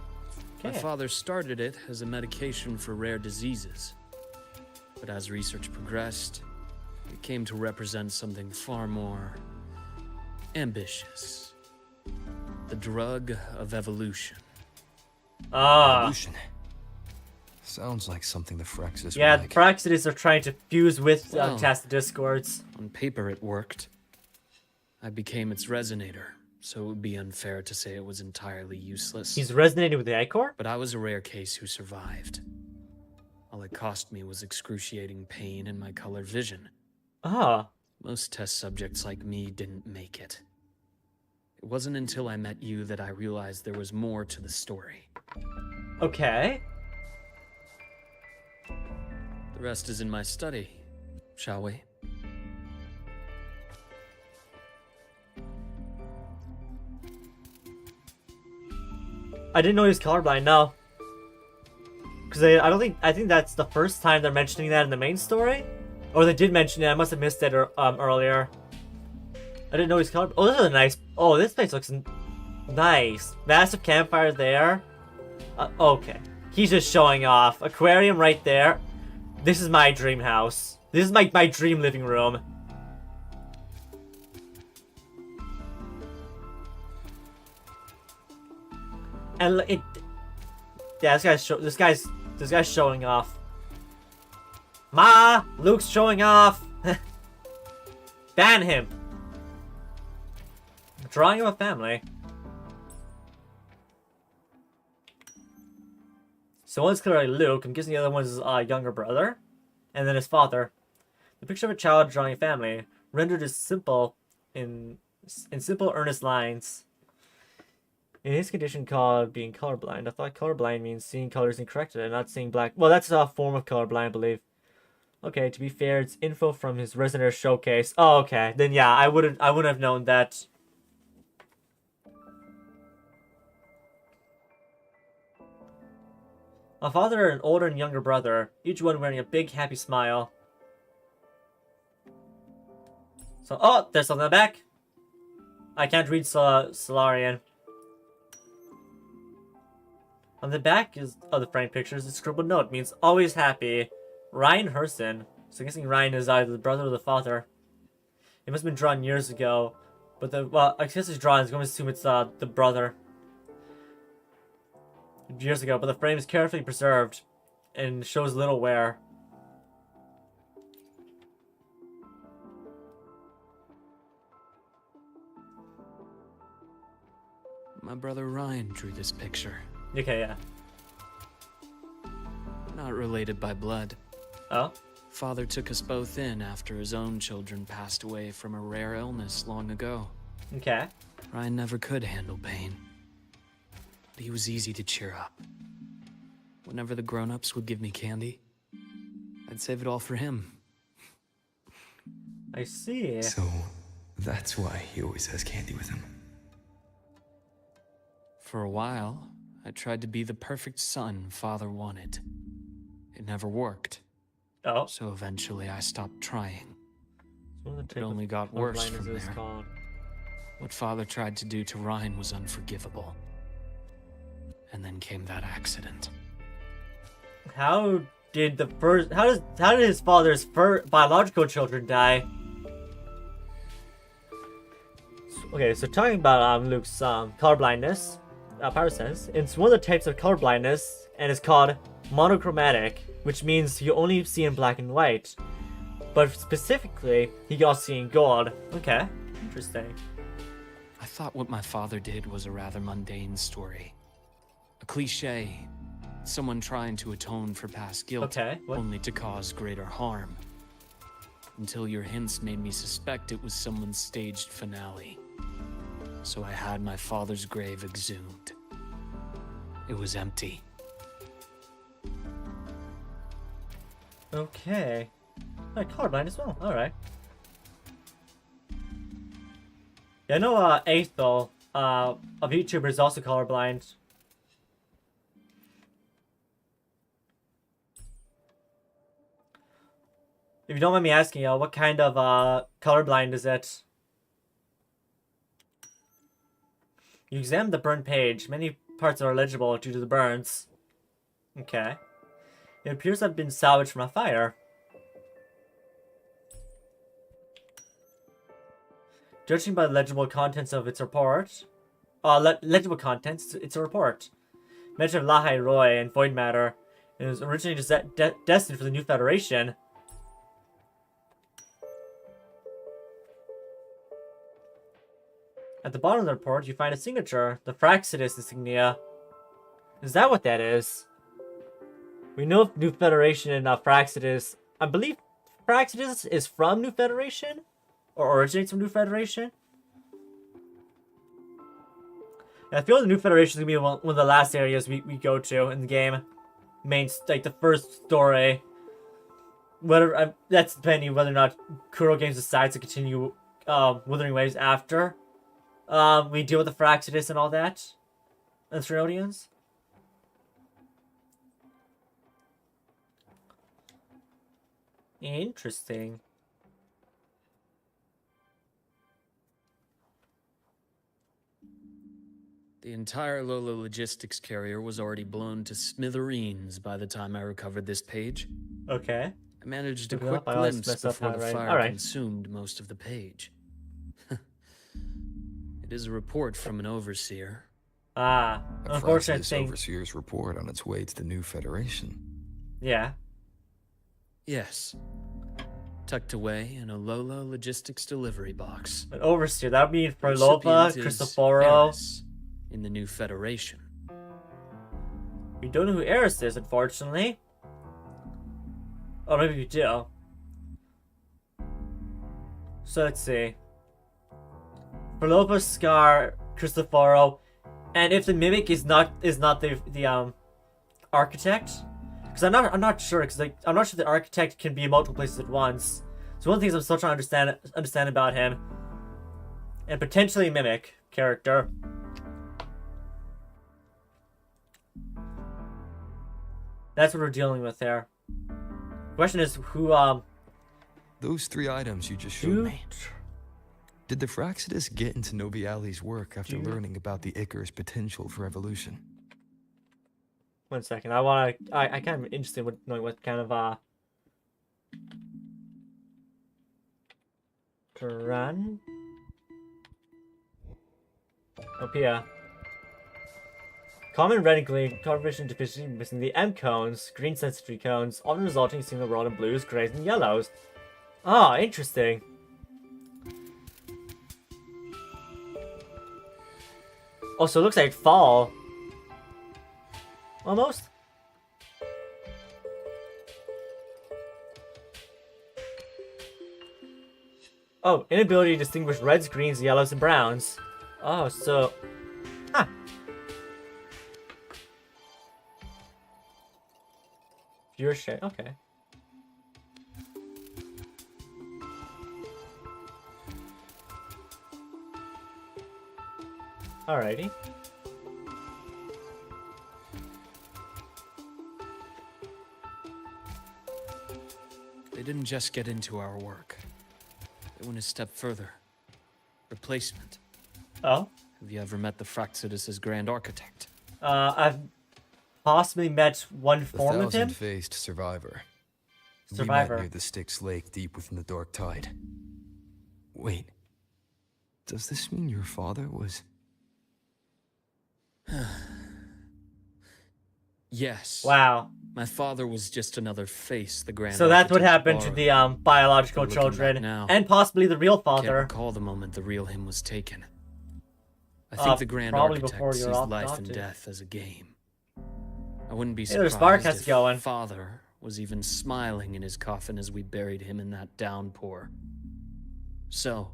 My Okay. father started it as a medication for rare diseases. But as research progressed, it came to represent something far more ambitious. The drug of evolution. Ah. Evolution. Sounds like something the Phyrexis Yeah, would the like. Praxidus are trying to fuse with Well. Tacit Discords. On paper, it worked. I became its resonator, so it would be unfair to say it was entirely useless. He's resonating with the Ichor? But I was a rare case who survived. All it cost me was excruciating pain and my color vision. Ah. Most test subjects like me didn't make it. It wasn't until I met you that I realized there was more to the story. Okay. The rest is in my study, shall we? I didn't know he was colorblind, no. Because I think that's the first time they're mentioning that in the main story. Or they did mention it, I must have missed it earlier. I didn't know he's colorblind. Oh, this is a nice, oh, this place looks nice. Massive campfire there. Okay. He's just showing off. Aquarium right there. This is my dream house. This is my dream living room. And it, yeah, this guy's showing off. Ma, Luke's showing off. Ban him. Drawing of a family. So one's clearly Luke. I'm guessing the other one's his younger brother, and then his father. The picture of a child drawing a family, rendered as simple in simple, earnest lines. In his condition called being colorblind, I thought colorblind means seeing colors incorrectly and not seeing black. Well, that's a form of colorblind, I believe. Okay, to be fair, it's info from his Resonator showcase. Oh, okay. Then yeah, I wouldn't have known that. A father, an older and younger brother, each one wearing a big happy smile. So, oh, there's something on the back. I can't read Solarian. On the back of the framed pictures, a scribbled note. It means always happy. Ryan Herson. So I'm guessing Ryan is either the brother or the father. It must have been drawn years ago. But I guess it's drawn. I'm going to assume it's the brother. Years ago, but the frame is carefully preserved and shows little wear. My brother Ryan drew this picture. Okay, yeah. Not related by blood. Oh? Father took us both in after his own children passed away from a rare illness long ago. Okay. Ryan never could handle pain. But he was easy to cheer up. Whenever the grown-ups would give me candy, I'd save it all for him. I see. So, that's why he always has candy with him. For a while, I tried to be the perfect son Father wanted. It never worked. Oh. So eventually I stopped trying. It only got worse from there. What Father tried to do to Ryan was unforgivable. And then came that accident. How did his father's biological children die? Okay, so talking about Luke's colorblindness, power sense, it's one of the types of colorblindness, and it's called monochromatic, which means you only see in black and white. But specifically, he can also see in gold. Okay, interesting. I thought what my father did was a rather mundane story. A cliche. Someone trying to atone for past guilt, only to cause greater harm. Until your hints made me suspect it was someone's staged finale. So I had my father's grave exhumed. It was empty. Okay. Colorblind as well. Alright. Yeah, I know Aemeath, a VTuber, is also colorblind. If you don't mind me asking, what kind of colorblind is it? You examine the burned page. Many parts are illegible due to the burns. Okay. It appears to have been salvaged from a fire. Judging by the legible contents of its report... legible contents, it's a report. Mention of Lahai Roy and void matter. It was originally just destined for the new Federation. At the bottom of the report, you find a signature, the Fraxidus insignia. Is that what that is? We know New Federation and Fraxidus. I believe Fraxidus is from New Federation? Or originates from New Federation? I feel the New Federation is going to be one of the last areas we go to in the game. Like the first story. Whether that's depending whether or not Kuro Games decides to continue Wuthering Waves after we deal with the Fraxidus and all that. And Trinodians. Interesting. The entire Lola logistics carrier was already blown to smithereens by the time I recovered this page. Okay. I managed a Look it quick up. I always glimpse mess up before the handwriting. fire Alright. consumed most of the page. It is a report from an overseer. Ah, A unfortunate Fraxidus thing. Overseer's report on its way to the new Federation. Yeah. Yes. Tucked away in a Lola logistics delivery box. An overseer. That would mean for Recipient Lopa, is Cristoforo. Eris in the new Federation. We don't know who Eris is, unfortunately. Oh, maybe we do. So let's see. For Lopa, Scar, Cristoforo, and if the mimic is not the architect, because I'm not sure, because like I'm not sure the architect can be in multiple places at once. So one of the things I'm still trying to understand about him, and potentially mimic character. That's what we're dealing with there. Question is who Those 3 items you just showed who me. Did the Fraxidus get into Noviali's work after Dude. learning about the Icar's potential for evolution? 1 second. I kind of interested in knowing what kind of Turan? Up here. Common red and green color vision deficiency missing the M cones, green sensitivity cones, often resulting in seeing the world in blues, grays, and yellows. Ah, interesting. Oh, so it looks like fall. Almost. Oh, inability to distinguish reds, greens, yellows, and browns. Oh, so... Huh. Viewer share. Okay. Alrighty. They didn't just get into our work. They went a step further. Replacement. Oh? Have you ever met the Fraxidus's Grand Architect? I've possibly met one The form of him. thousand-faced survivor. Survivor. We met near the Styx Lake deep within the Dark Tide. Wait. Does this mean your father was... Yes. Wow. My father was just another face the Grand So that's what Architect happened to borrowed. the biological But looking back children, now, and possibly the real Can't father. recall the moment the real him was taken. I think the Grand probably Architect before sees you were life and adopted. death as a game. I wouldn't be Hey, there's surprised Sparkcast if going. father was even smiling in his coffin as we buried him in that downpour. So,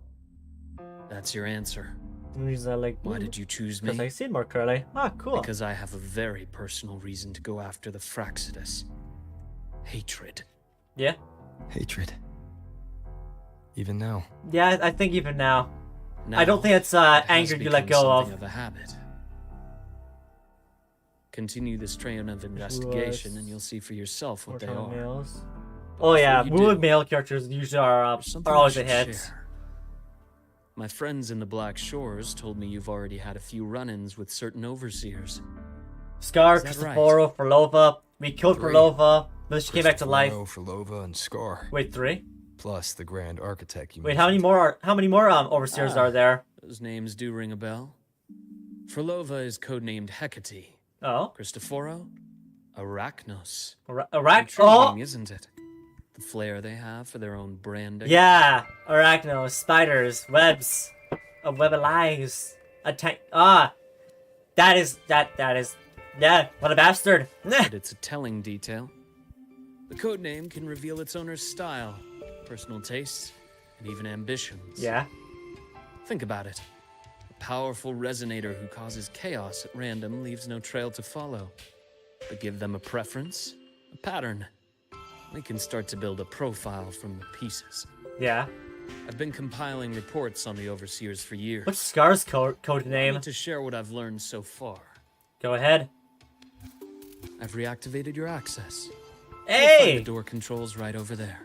that's your answer. The reason I like Why did you choose Because I me? see more curly. Ah, cool. Because I have a very personal reason to go after the Fraxidus. Hatred. Yeah. hatred? Even now. Yeah, I think even now. Now, I don't think it's it has anger you let become go something of. a habit. Continue this train of investigation, and you'll see for yourself what they are. Males. But Oh yeah, before you Wuthering do, male characters usually are there's something I always a should hit. share. My friends in the Black Shores told me you've already had a few run-ins with certain overseers. Scar, Is that right? Cristoforo, Frolova. We killed 3. Frolova, but she came back to life. Cristoforo, Frolova, and Scar. Wait, 3? Plus the Grand Architect you Wait, how many mentioned. more overseers are there? Those names do ring a bell. Frolova is codenamed Hecate. Oh, Cristoforo? Arachnos. Arach. Intriguing, Oh, isn't it? The flair they have for their own branding. yeah, arachnos, spiders, webs, a web of lies, a tank. That is. Yeah, what a bastard. But it's a telling detail. The codename can reveal its owner's style, personal tastes, and even ambitions. Yeah. Think about it. A powerful resonator who causes chaos at random leaves no trail to follow. But give them a preference, a pattern. We can start to build a profile from the pieces. Yeah. I've been compiling reports on the Overseers for years. What's Scar's code I name? need to share what I've learned so far. Go ahead. I've reactivated your access. You'll find Hey! the door controls right over there.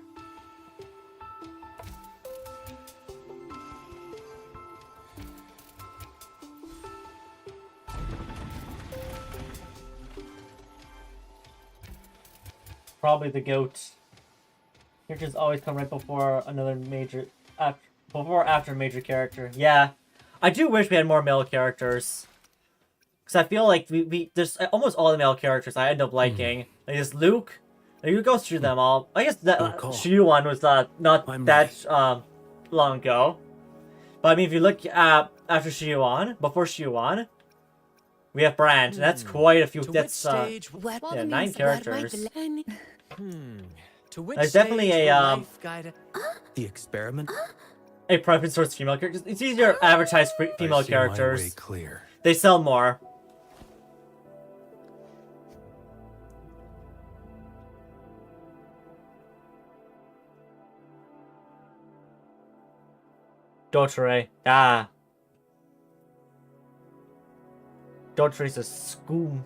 Probably the goat. Characters always come right before another major, before or after a major character. Yeah, I do wish we had more male characters, because I feel like we there's almost all the male characters I end up liking. Like this Luke, like, you go through them all. I guess that Good call. Shiyu one was not I'm that long ago, but I mean if you look after Shiyu before Shiyu we have Brand, and that's quite a few. To That's which stage? yeah, 9 characters. To which There's definitely stage a, will life guide the experiment? A preference towards female characters. It's easier to advertise female I see my way characters. clear. They sell more. Dotore. Ah. Dotore's a school.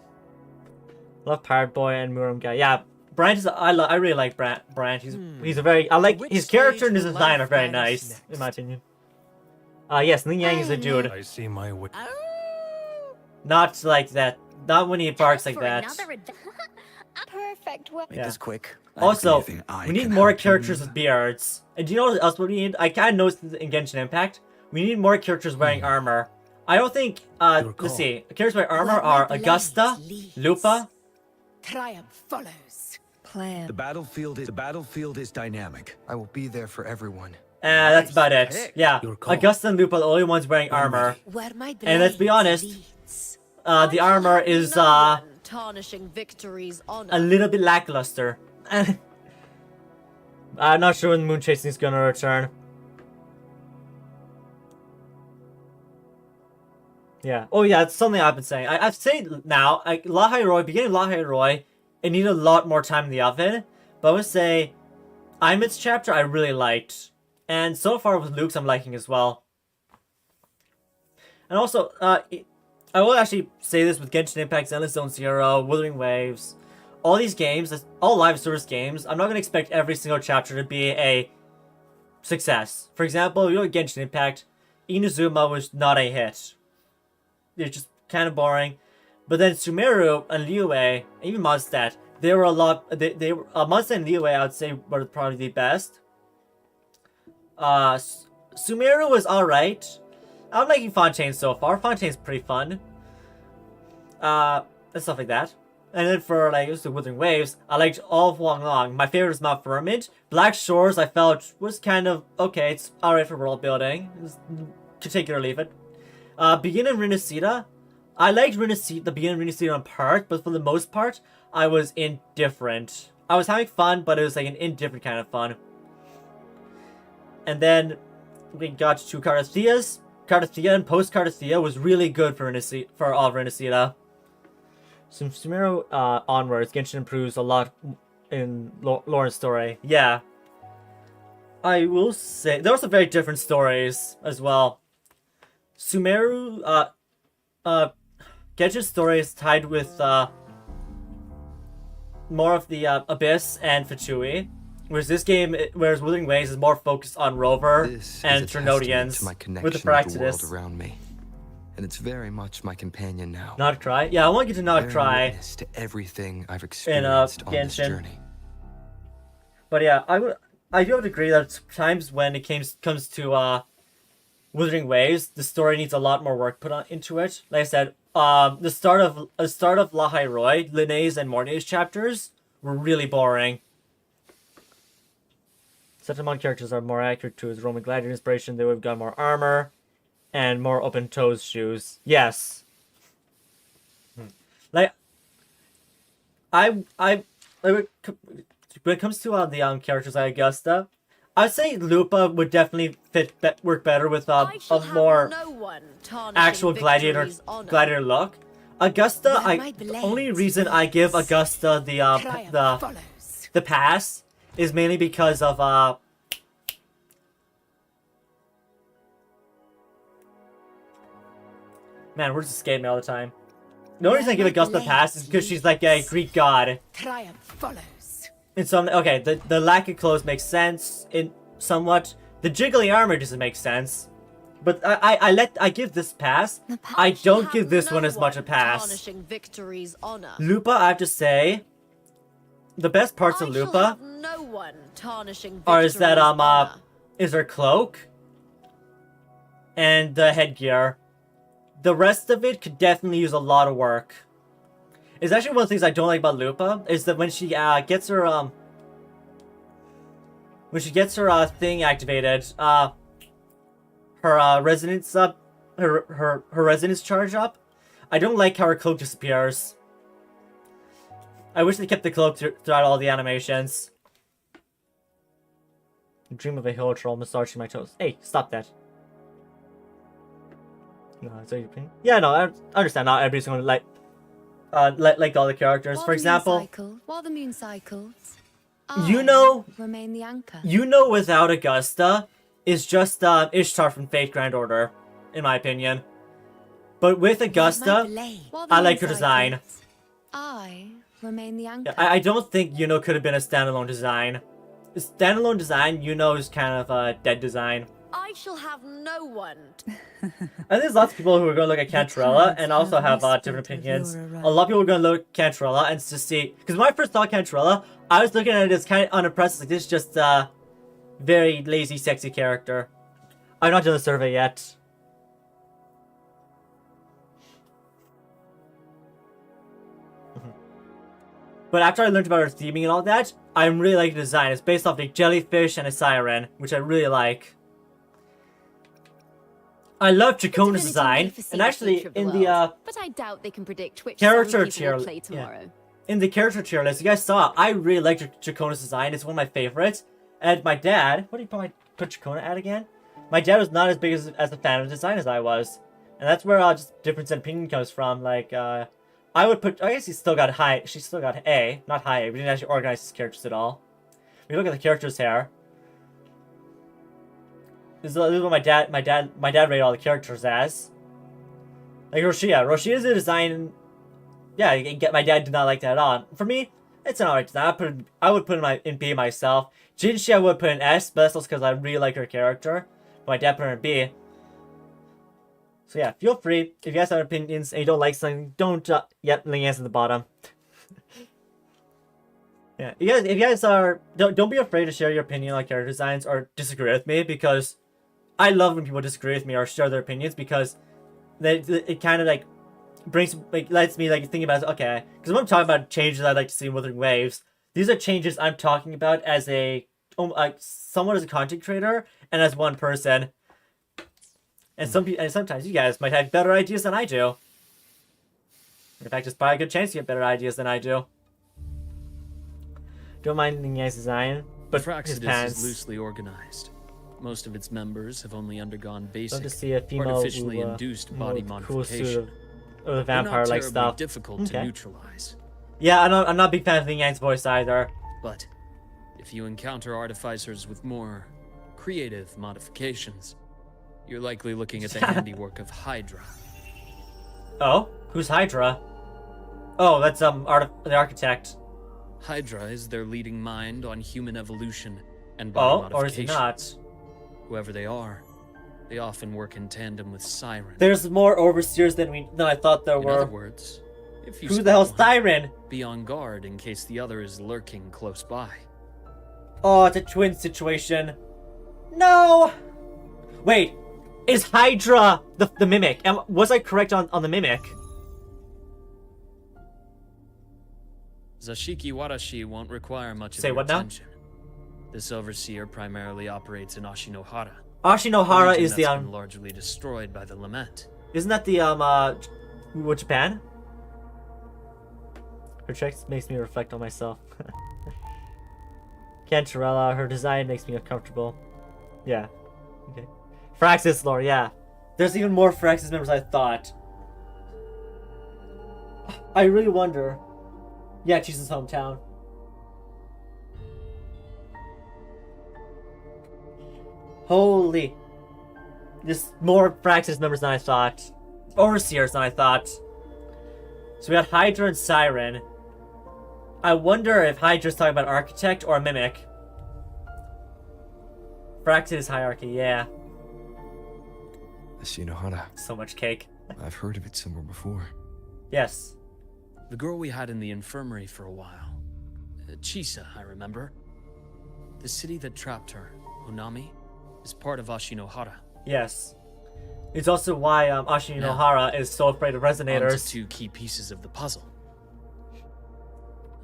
Love Pirate Boy and Muram guy. Yeah, Brand is. I really like Brand. He's a very. I like Which his character stage and his will design are life very guide us nice, in my next? opinion. Yes, Ling Yang is a dude. I see my way. Not like that. Not when he barks like For that. another Perfect. Well, Yeah. This quick. Also, Anything I we need can more help you characters with? with beards. And do you know what else we need? I kind of noticed in Genshin Impact. We need more characters wearing armor. I don't think. Your call. Let's see. Characters wearing armor Where my are blade Augusta, leads. Lupa. Triumph follows. The battlefield is dynamic. I will be there for everyone. That's about it. pick. Yeah, Your call. Augusta and Lupa are the only ones wearing armor. Where my And let's be blade honest, leads. The armor is Tarnishing victories on a little bit lackluster. I'm not sure when Moon Chasing is gonna return. Yeah. Oh yeah, it's something I've been saying. I've said now, Lahai Roy, beginning of Lahai Roy, it needed a lot more time in the oven. But I would say, Aemeath's chapter I really liked. And so far with Luke's I'm liking as well. And also, I will actually say this with Genshin Impact, Endless Zone Zero, Wuthering Waves. All these games, all live service games, I'm not going to expect every single chapter to be a success. For example, you know Genshin Impact, Inazuma was not a hit. It's just kind of boring. But then Sumeru and Liyue, even Mondstadt, they were a lot. They were Mondstadt and Liyue, I would say, were probably the best. Sumeru was alright. I'm liking Fontaine so far. Fontaine's pretty fun. And stuff like that. And then for like the Wuthering Waves, I liked all of Wong Long. My favorite is Mount Vermint. Black Shores I felt was kind of okay. It's alright for world building. To take it or leave it. Beginning of Renacida, I liked the beginning of Renacida in part, but for the most part, I was indifferent. I was having fun, but it was like an indifferent kind of fun. And then we got to Cardathea's. Cardathea and post Cardathea was really good for all of Renacida. From Sumeru onwards, Genshin improves a lot in lore and story. Yeah. I will say, there were some very different stories as well. Sumeru, Genshin's story is tied with more of the Abyss and Fatui. Whereas Wuthering Waves is more focused on Rover This and is a testament Trinodians to my connection with the with the world Praxidus. around me, and it's very much my companion now. Not cry? Yeah, I want you to not Bearing cry. witness to everything I've In experienced on this Genshin. journey. But yeah, I do have to agree that sometimes when it comes to Wuthering Waves, the story needs a lot more work put into it. Like I said, the start of Lahai Roy, Linnea's and Mornay's chapters were really boring. Such among characters are more accurate to his Roman gladiator inspiration. They would have got more armor and more open toes shoes. Yes. Like when it comes to the characters like Augusta, I'd say Lupa would definitely work better with a more actual gladiator look. Augusta, the only reason I give Augusta the pass is mainly because of man, words escape me all the time. The only reason I give Augusta the pass is because she's like a Greek god. Triumph follows. And so, okay, the lack of clothes makes sense in somewhat. The jiggly armor doesn't make sense. But I give this pass. I don't give this one as much a pass. Lupa, I have to say, the best parts of Lupa is her cloak and the headgear. The rest of it could definitely use a lot of work. It's actually one of the things I don't like about Lupa is that when she gets her thing activated, her resonance up, her resonance charge up, I don't like how her cloak disappears. I wish they kept the cloak throughout all the animations. Dream of a hill troll massaging my toes. Hey, stop that. No, is that your opinion? Yeah, no, I understand. Not everybody's gonna like all the characters. For example, while the moon cycles, remain the anchor. Without Augusta is just Ishtar from Fate Grand Order, in my opinion. But with Augusta, I like her design. I remain the anchor. I don't think Yuno could have been a standalone design. A standalone design, Yuno is kind of a dead design. I shall have no one. And there's lots of people who are going to look at Cantrella and also have different opinions. A lot of people are going to look at Cantrella and to see... Because when I first saw Cantrella, I was looking at it as kind of unimpressive. Like, this is just a very lazy, sexy character. I've not done the survey yet. But after I learned about her theming and all that, I really like the design. It's based off a jellyfish and a siren, which I really like. I love Chacona's design, and actually in the but I doubt they can predict which character tier play tomorrow. Yeah. In the character tier list, you guys saw, I really like Chacona's design. It's one of my favorites. And my dad, what do you put Chacona at again? My dad was not as big as a fan of design as I was, and that's where just difference in opinion comes from. Like I guess he's still got high. She still got A, not high A. We didn't actually organize his characters at all. We look at the characters here. This is what my dad rated all the characters as. Like Roshia. Roshia's a design. Yeah, my dad did not like that at all. For me, it's an alright design. I would put it in B myself. Jinshi I would put in S, but that's also because I really like her character. But my dad put her in B. So yeah, feel free. If you guys have opinions and you don't like something, don't link us in the bottom. Yeah, if you guys are don't be afraid to share your opinion on character designs or disagree with me, because I love when people disagree with me or share their opinions, because it kind of lets me think about it, okay, because when I'm talking about changes I'd like to see in Wuthering Waves, these are changes I'm talking about as somewhat as a content creator and as one person. And sometimes you guys might have better ideas than I do. In fact, it's probably a good chance you get better ideas than I do. Don't mind the guy's design, but his pants. Is loosely organized. Most of its members have only undergone basic, to see a female artificially induced body modification. Cool of vampire-like stuff. Difficult to neutralize. Yeah, I'm not a big fan of the Yang's voice either. But if you encounter artificers with more creative modifications, you're likely looking at the handiwork of Hydra. Oh? Who's Hydra? Oh, that's the architect. Hydra is their leading mind on human evolution and Oh, body or is he modification. not? Whoever they are, they often work in tandem with Siren. There's more overseers than I thought there In were. other words, if you Who the spot hell's one, Siren? be on guard in case the other is lurking close by. Oh, it's a twin situation. No! Wait, is Hydra the Mimic? Was I correct on the Mimic? Zashiki Warashi won't require much of Say your what now? attention. This overseer primarily operates in Ashinohara. Ashinohara a region is the that's been largely destroyed by the Lament. Isn't that the what, Japan? Her text makes me reflect on myself. Cantarella, her design makes me uncomfortable. Yeah. Okay. Fraxis lore, yeah. There's even more Fraxis members I thought. I really wonder. Yeah, she's his hometown. Holy. There's more Fraxis members than I thought. Overseers than I thought. So we got Hydra and Siren. I wonder if Hydra's talking about Architect or Mimic. Fraxis hierarchy, yeah. Ashinohara. So much cake. I've heard of it somewhere before. Yes. The girl we had in the infirmary for a while. Chisa, I remember. The city that trapped her, Onami, is part of Ashinohara. Yes. It's also why Ashinohara is so afraid of On to resonators. two key pieces of the puzzle.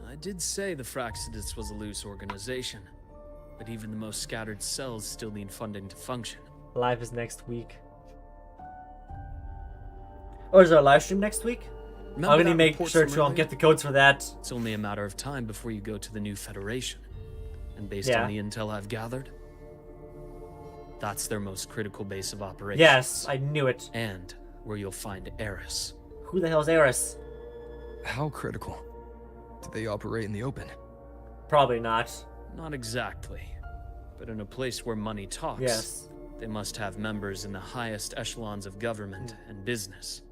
I did say the Fraxidus was a loose organization, but even the most scattered cells still need funding to function. Live is next week. Or is there a live stream next week? Remember I'm gonna that make report sure from to earlier? get the codes for that. It's only a matter of time before you go to the new Federation. And based Yeah. on the intel I've gathered, that's their most critical base of operations. Yes, I knew it. And where you'll find Eris. Who the hell's Eris? How critical? Do they operate in the open? Probably not. Not exactly. But in a place where money talks, Yes. they must have members in the highest echelons of government and business.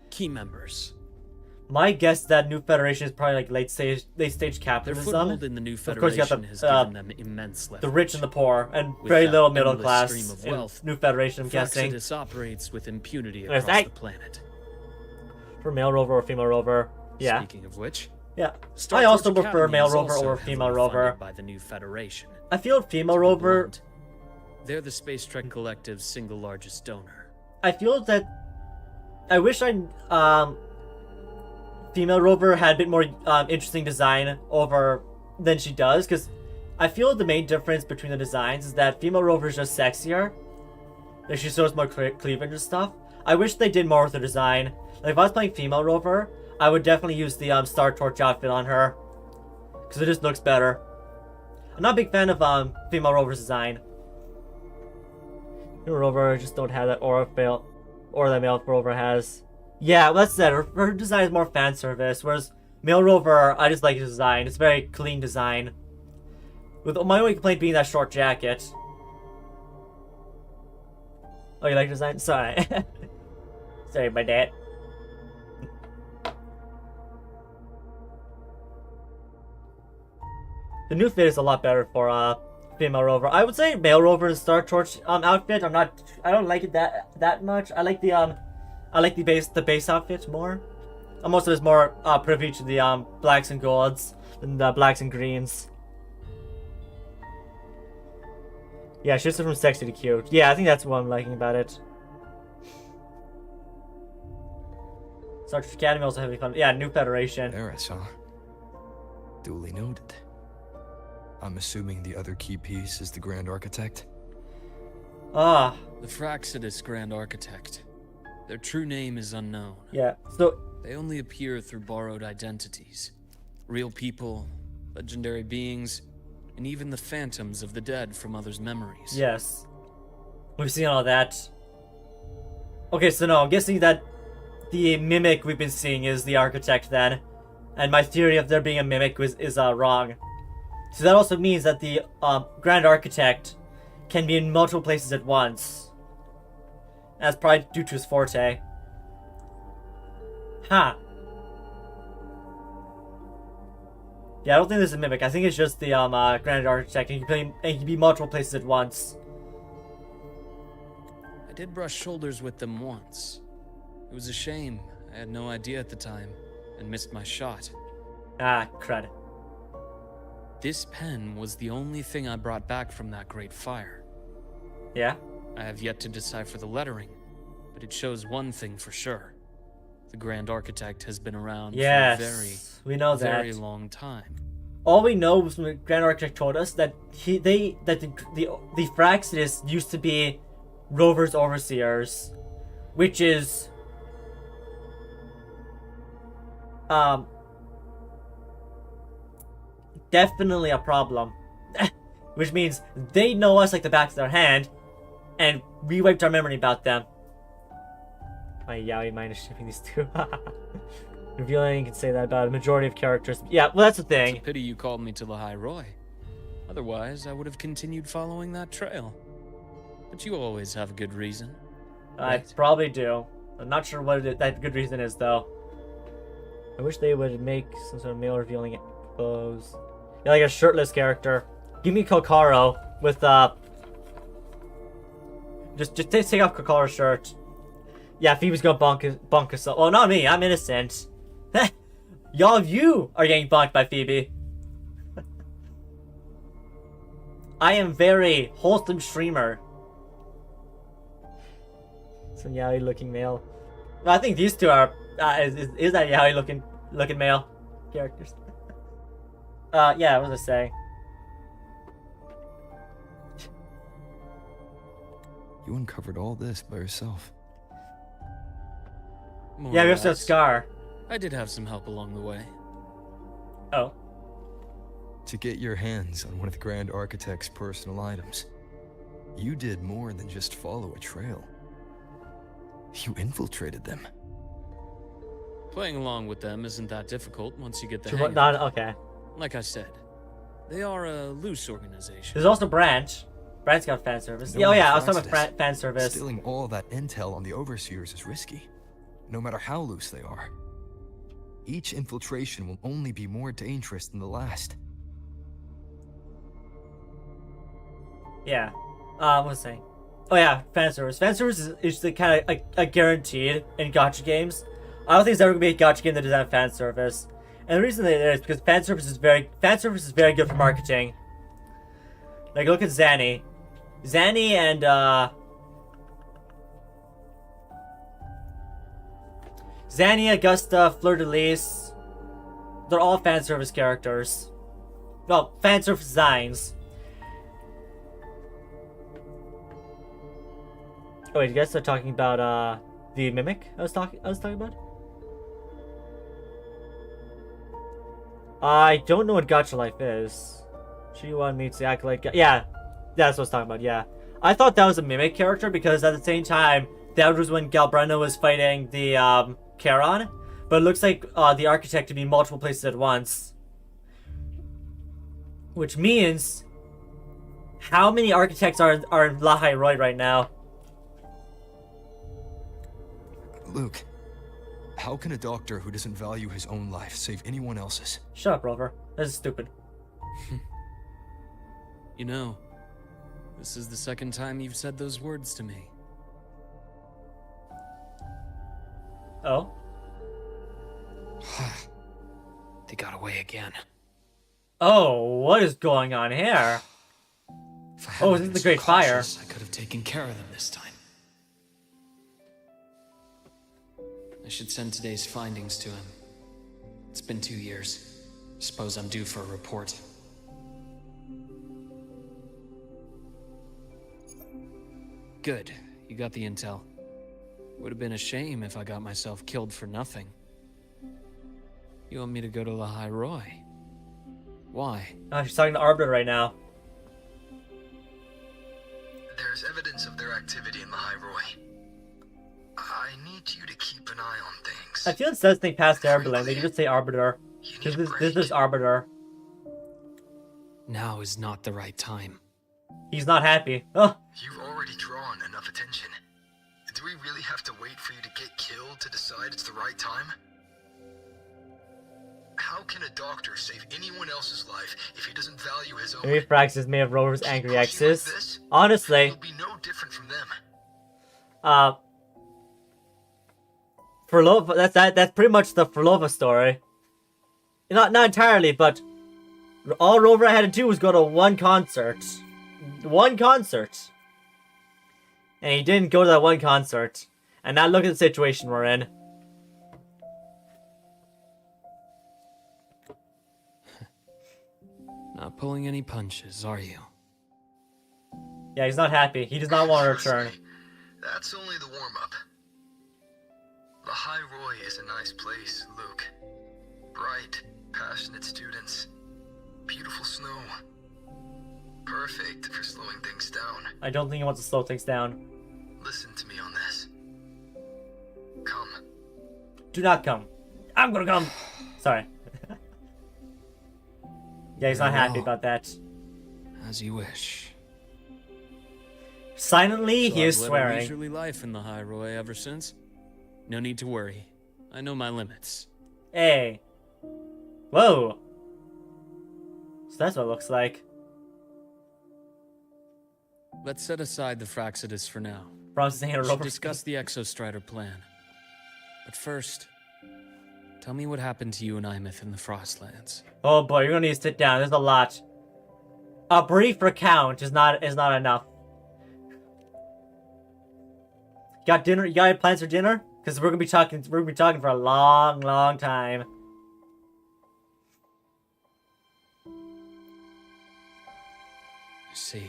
Key members. My guess is that New Federation is probably like late stage Their capitalism. foothold in the new Of course, you got Federation has given them immense leverage. the rich and the poor, and With very that little middle endless class stream of in wealth, New Federation, I'm guessing. Fraxidus operates with impunity There's across that. the planet. For male rover or female rover. Yeah. Speaking of which, Yeah. Star I also Torch prefer Academy male is rover also or heavily female funded rover. by the new Federation. I feel female To be rover. blunt, they're the Space Trek Collective's single largest donor. I feel that I wish female rover had a bit more interesting design over than she does, because I feel the main difference between the designs is that female rover is just sexier. Like she shows more cleavage and stuff. I wish they did more with the design. Like if I was playing female rover, I would definitely use the Star Torch outfit on her, because it just looks better. I'm not a big fan of female rover's design. Female rover just don't have that aura that male rover has. Yeah, well, that's it. Her design is more fan service, whereas male rover, I just like his design. It's a very clean design. With my only complaint being that short jacket. Oh, you like the design? Sorry. Sorry, my dad. The new fit is a lot better for female rover. I would say male rover's Star Torch outfit. I don't like it that much. I like the base outfit more. I'm also just more privy to the blacks and golds than the blacks and greens. Yeah, shifts it from sexy to cute. Yeah, I think that's what I'm liking about it. Star Trek Academy also having fun. Yeah, New Federation. There I saw. Duly noted. I'm assuming the other key piece is the Grand Architect? Ah. The Fraxidus Grand Architect. Their true name is unknown. Yeah, so... They only appear through borrowed identities. Real people, legendary beings, and even the phantoms of the dead from others' memories. Yes. We've seen all that. Okay, so no, I'm guessing that the mimic we've been seeing is the architect then. And my theory of there being a mimic is wrong. So that also means that the Grand Architect can be in multiple places at once. That's probably due to his forte. Huh. Yeah, I don't think this is a mimic. I think it's just the Grand Architect, and he can be multiple places at once. I did brush shoulders with them once. It was a shame. I had no idea at the time, and missed my shot. Ah, crud. This pen was the only thing I brought back from that great fire. Yeah? I have yet to decipher the lettering, but it shows one thing for sure. The Grand Architect has been around for a we know that. very long time. All we know was when the Grand Architect told us that the Fraxidus used to be Rover's overseers, which is definitely a problem. Which means they know us like the back of their hand, and we wiped our memory about them. My yaoi mind is shipping these two. Revealing, you can say that about a majority of characters. Yeah, well, that's the thing. It's a pity you called me to the High Roy. Otherwise, I would have continued following that trail. But you always have a good reason. I probably do. I'm not sure what that good reason is, though. I wish they would make some sort of male revealing clothes. Yeah, like a shirtless character. Give me Kokoro with, Just take off Kokoro's shirt. Yeah, Phoebe's gonna bonk us up. Well, not me. I'm innocent. Y'all of you are getting bonked by Phoebe. I am very wholesome streamer. Some yaoi looking male. Well, I think these two are is that yaoi looking male characters. Yeah, what was I saying? You uncovered all this by yourself. More Yeah, or we also have less. Scar. I did have some help along the way. Oh. To get your hands on one of the Grand Architect's personal items, you did more than just follow a trail. You infiltrated them. Playing along with them isn't that difficult once you get the Sure, hang of not it. okay. Like I said, they are a loose organization. There's also Branch. Branch got fan service. No Yeah, oh one yeah, I was talking Fraxidus. about fan service. Stealing all that intel on the Overseers is risky, no matter how loose they are. Each infiltration will only be more dangerous than the last. Yeah. What was I saying? Oh yeah, fan service. Fan service is the kind of like guaranteed in gacha games. I don't think there's ever gonna be a gacha game that doesn't have fan service. And the reason that it is because fan service is very good for marketing. Like look at Zanny. Zanny and Zanny, Augusta, Fleur-de-Lis. They're all fan service characters. Well, fan service designs. Oh wait, you guys are talking about the mimic I was talking about? I don't know what gacha life is. She wanted me to act like yeah, that's what I was talking about, yeah. I thought that was a mimic character because at the same time that was when Galbreno was fighting the Charon, but it looks like the architect to be multiple places at once. Which means how many architects are in La Roy right now? Luke, how can a doctor who doesn't value his own life save anyone else's? Shut up, Rover. This is stupid. You know, this is the second time you've said those words to me. Oh? They got away again. Oh, what is going on here? Oh, this is the Great Fire. I could have taken care of them this time. I should send today's findings to him. It's been 2 years. Suppose I'm due for a report. Good. You got the intel. Would have been a shame if I got myself killed for nothing. You want me to go to the High Roy? Why? Oh, she's talking to Arbiter right now. There's evidence of their activity in the High Roy. I need you to keep an eye on things. I feel it says thing past Arbiter. They can just say Arbiter. This is Arbiter. Now is not the right time. He's not happy. Oh. You've already drawn enough attention. Do we really have to wait for you to get killed to decide it's the right time? How can a doctor save anyone else's life if he doesn't value his own? Maybe Fraxis may have Rover's Keep angry pushing like exes. this, Honestly, you'll be no different from them. Furlova, that's pretty much the Furlova story. Not entirely, but all Rover had to do was go to one concert. One concert. And he didn't go to that one concert. And now look at the situation we're in. Not pulling any punches, are you? Yeah, he's not happy. He does not want to return. That's only the warm-up. The High Roy is a nice place, Luke. Bright, passionate students. Beautiful snow. Perfect for slowing things down. I don't think he wants to slow things down. Listen to me on this. Come. Do not come. I'm gonna come. Sorry. Yeah, he's not happy about that. As you wish. Silently, So he is I've led a swearing. leisurely life in the High Roy ever since. No need to worry. I know my limits. Hey. Whoa. So that's what it looks like. Let's set aside the Fraxidus for now. Bronze's hand We should over. discuss the Exostrider plan. But first, tell me what happened to you and Aemeath in the Frostlands. Oh boy, you're gonna need to sit down. There's a lot. A brief recount is not enough. Got dinner? You got any plans for dinner? Because we're gonna be talking. We're gonna be talking for a long, long time. I see.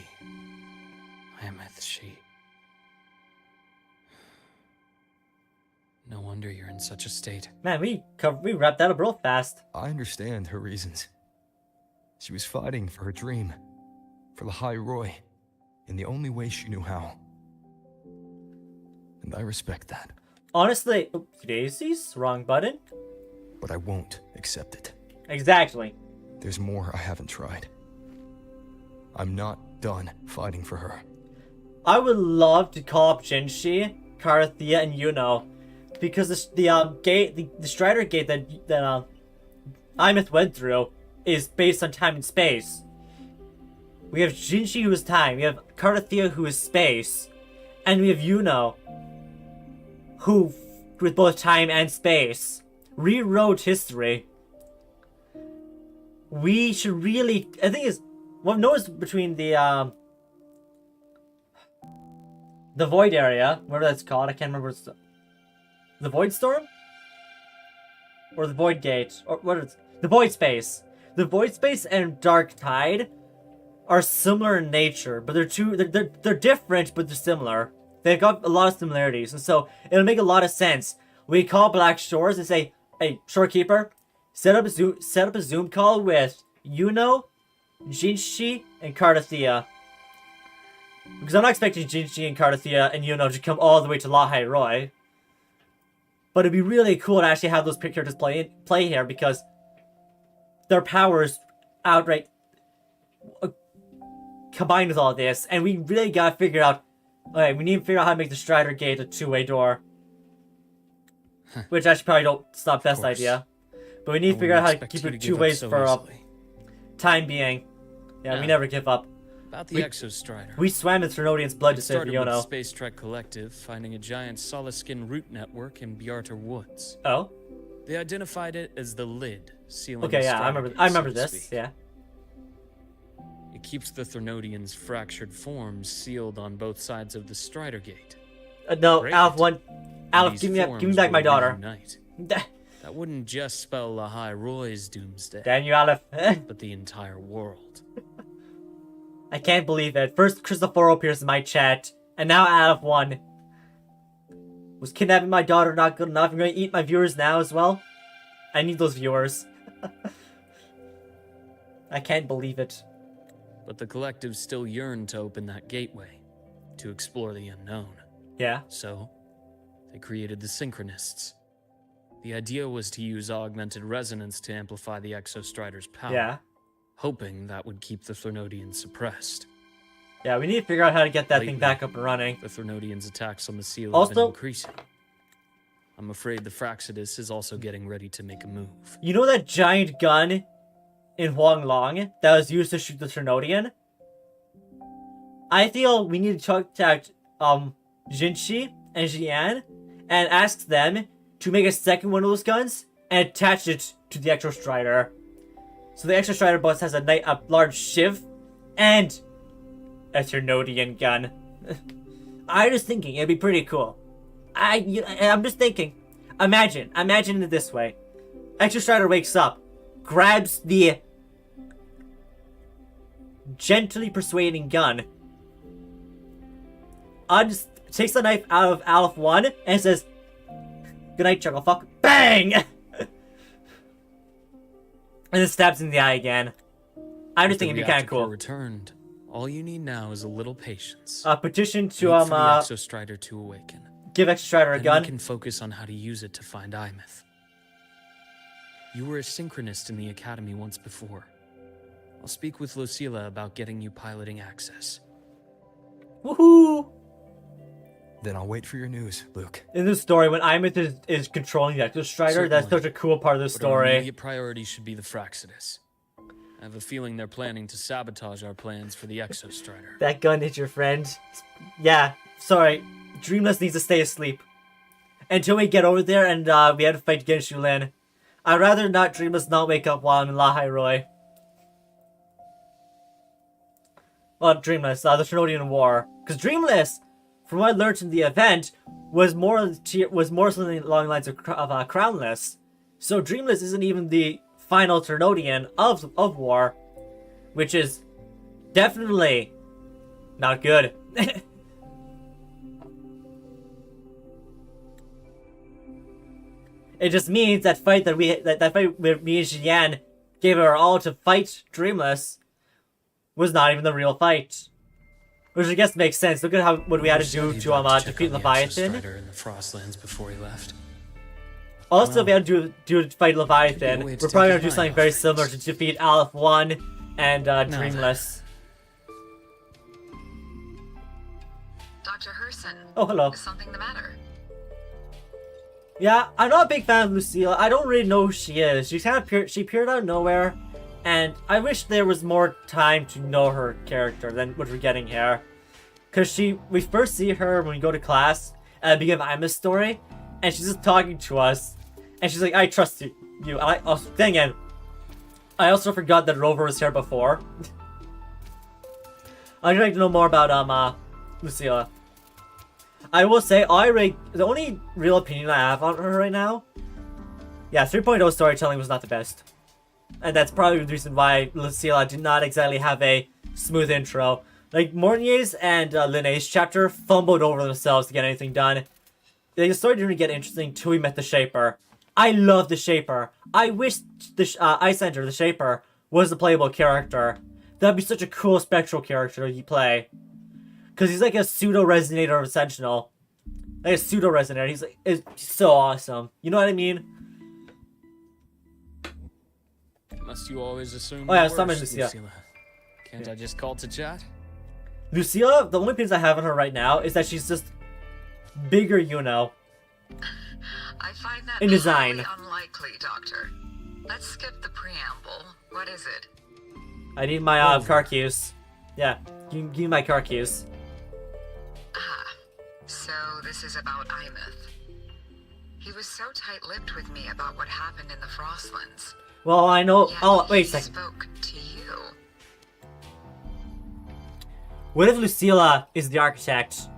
Aemeath, she... No wonder you're in such a state. Man, we wrapped that up real fast. I understand her reasons. She was fighting for her dream. For the High Roy. In the only way she knew how. And I respect that. Honestly, daisies, wrong button. But I won't accept it. Exactly. There's more I haven't tried. I'm not done fighting for her. I would love to call up Jinshi, Karathea, and Yuno, because the Strider Gate that Aemeath went through is based on time and space. We have Jinshi, who is time. We have Karathea, who is space, and we have Yuno, who, with both time and space, rewrote history. We should really, I think, is what I've noticed between the Void area, whatever that's called, I can't remember. What's the Void Storm, or the Void Gate, or what is the Void Space? The Void Space and Dark Tide are similar in nature, but they're different, but they're similar. They've got a lot of similarities, and so it'll make a lot of sense. We call Black Shores and say, "Hey, Shorekeeper, set up a Zoom call with Yuno, Jinshi, and Karathea." Because I'm not expecting Jinshi and Karathea and Yuno to come all the way to Lahai Roy. But it'd be really cool to actually have those characters play here, because their powers outright combined with all this, and we really gotta figure out. Okay, we need to figure out how to make the Strider Gate a two-way door. Which actually probably it's not best idea. But we need to figure out how to keep it two ways for time being. Yeah, we never give up. About the Exostrider. We swam in Trinodian's blood to save started with Yono. the Space Trek Collective finding a giant Solaskin root network in Bjarter Woods. Oh? They identified it as the lid, sealing Okay, the yeah, Strider Gate, I remember so to this, speak. yeah. It keeps the Thrunodians' fractured forms sealed on both sides of the Strider Gate. No, Great. Alf, give me back my daughter. Reunite. That wouldn't just spell Lahai Roy's doomsday, Damn you, Aleph. but the entire world. I can't believe it. First, Christopher appears in my chat, and now Aleph 1. Was kidnapping my daughter not good enough? I'm going to eat my viewers now as well? I need those viewers. I can't believe it. But the Collective still yearned to open that gateway, to explore the unknown. Yeah. So, they created the Synchronists. The idea was to use augmented resonance to amplify the Exostrider's power. Yeah. Hoping that would keep the Thrunodians suppressed. Yeah, we need to figure out how to get that Lately, thing back up and running. The Thrunodians' attacks on the seal have Also, been increasing. I'm afraid the Fraxidus is also getting ready to make a move. You know that giant gun in Huanglong that was used to shoot the Trinodian? I feel we need to contact Jinshi and Jian and ask them to make a second one of those guns and attach it to the Exo Strider. So the Exo Strider bus has a large shiv and a Trinodian gun. I'm just thinking it'd be pretty cool. I'm just thinking. Imagine it this way. Exo Strider wakes up, grabs the gently persuading gun, takes the knife out of Aleph 1 and says, "Good night, Chuckle Fuck." Bang! And then stabs in the eye again. I'm just thinking it'd be kind of cool. Returned. All you need now is a little patience. Petition to Wait for the Exo Strider to awaken. Give Exo Strider a gun. We can focus on how to use it to find Aemeath. You were a synchronist in the academy once before. I'll speak with Lucilla about getting you piloting access. Woohoo! Then I'll wait for your news, Luke. In this story, when Aemeath is controlling the Exo Strider, that's such a cool part of the story. Our immediate priority should be the Fraxidus. I have a feeling they're planning to sabotage our plans for the Exo Strider. That gun is your friend. Yeah, sorry. Dreamless needs to stay asleep. Until we get over there and we have to fight Genshu Lin. I'd rather not Dreamless not wake up while I'm in Lahai Roi. Well, Dreamless, the Trinodian War. Because Dreamless, from what I learned in the event, was more something along the lines of Crownless. So Dreamless isn't even the final Trinodian of War, which is definitely not good. It just means that fight where me and Jian gave our all to fight Dreamless was not even the real fight. Which I guess makes sense. Look at what we had to do to defeat Leviathan. In the Frostlands before he left. Also, if we had to fight Leviathan, we're probably going to do something very similar to defeat Aleph 1 and Dreamless. Dr. Herson. Oh, hello. Is something the matter? Yeah, I'm not a big fan of Lucille. I don't really know who she is. She appeared out of nowhere, and I wish there was more time to know her character than what we're getting here. Because we first see her when we go to class at the beginning of Aemeath's story, and she's just talking to us, and she's like, "I trust you." And I also, dang it, I also forgot that Rover was here before. I'd like to know more about Lucilla. I will say, the only real opinion I have on her right now, yeah, 3.0 storytelling was not the best. And that's probably the reason why Lucilla did not exactly have a smooth intro. Like, Mornier's and Linnea's chapter fumbled over themselves to get anything done. The story didn't get interesting until we met the Shaper. I love the Shaper. I wish the Icelander, the Shaper, was a playable character. That'd be such a cool spectral character you play. Because he's like a pseudo-resonator of a Sentinel. Like a pseudo-resonator. He's so awesome. You know what I mean? Must you always assume oh yeah, the summon worst, Lucilla. Can't I just call to chat? Lucilla, the only opinions I have on her right now is that she's just bigger, you know. I find that in design. highly unlikely, Doctor. Let's skip the preamble. What is it? I need my car keys. Yeah, give me my car keys. Ah, so this is about Aemeath. He was so tight-lipped with me about what happened in the Frostlands. Well, I know. Yet Oh, wait a he second. spoke to you. What if Lucilla is the architect?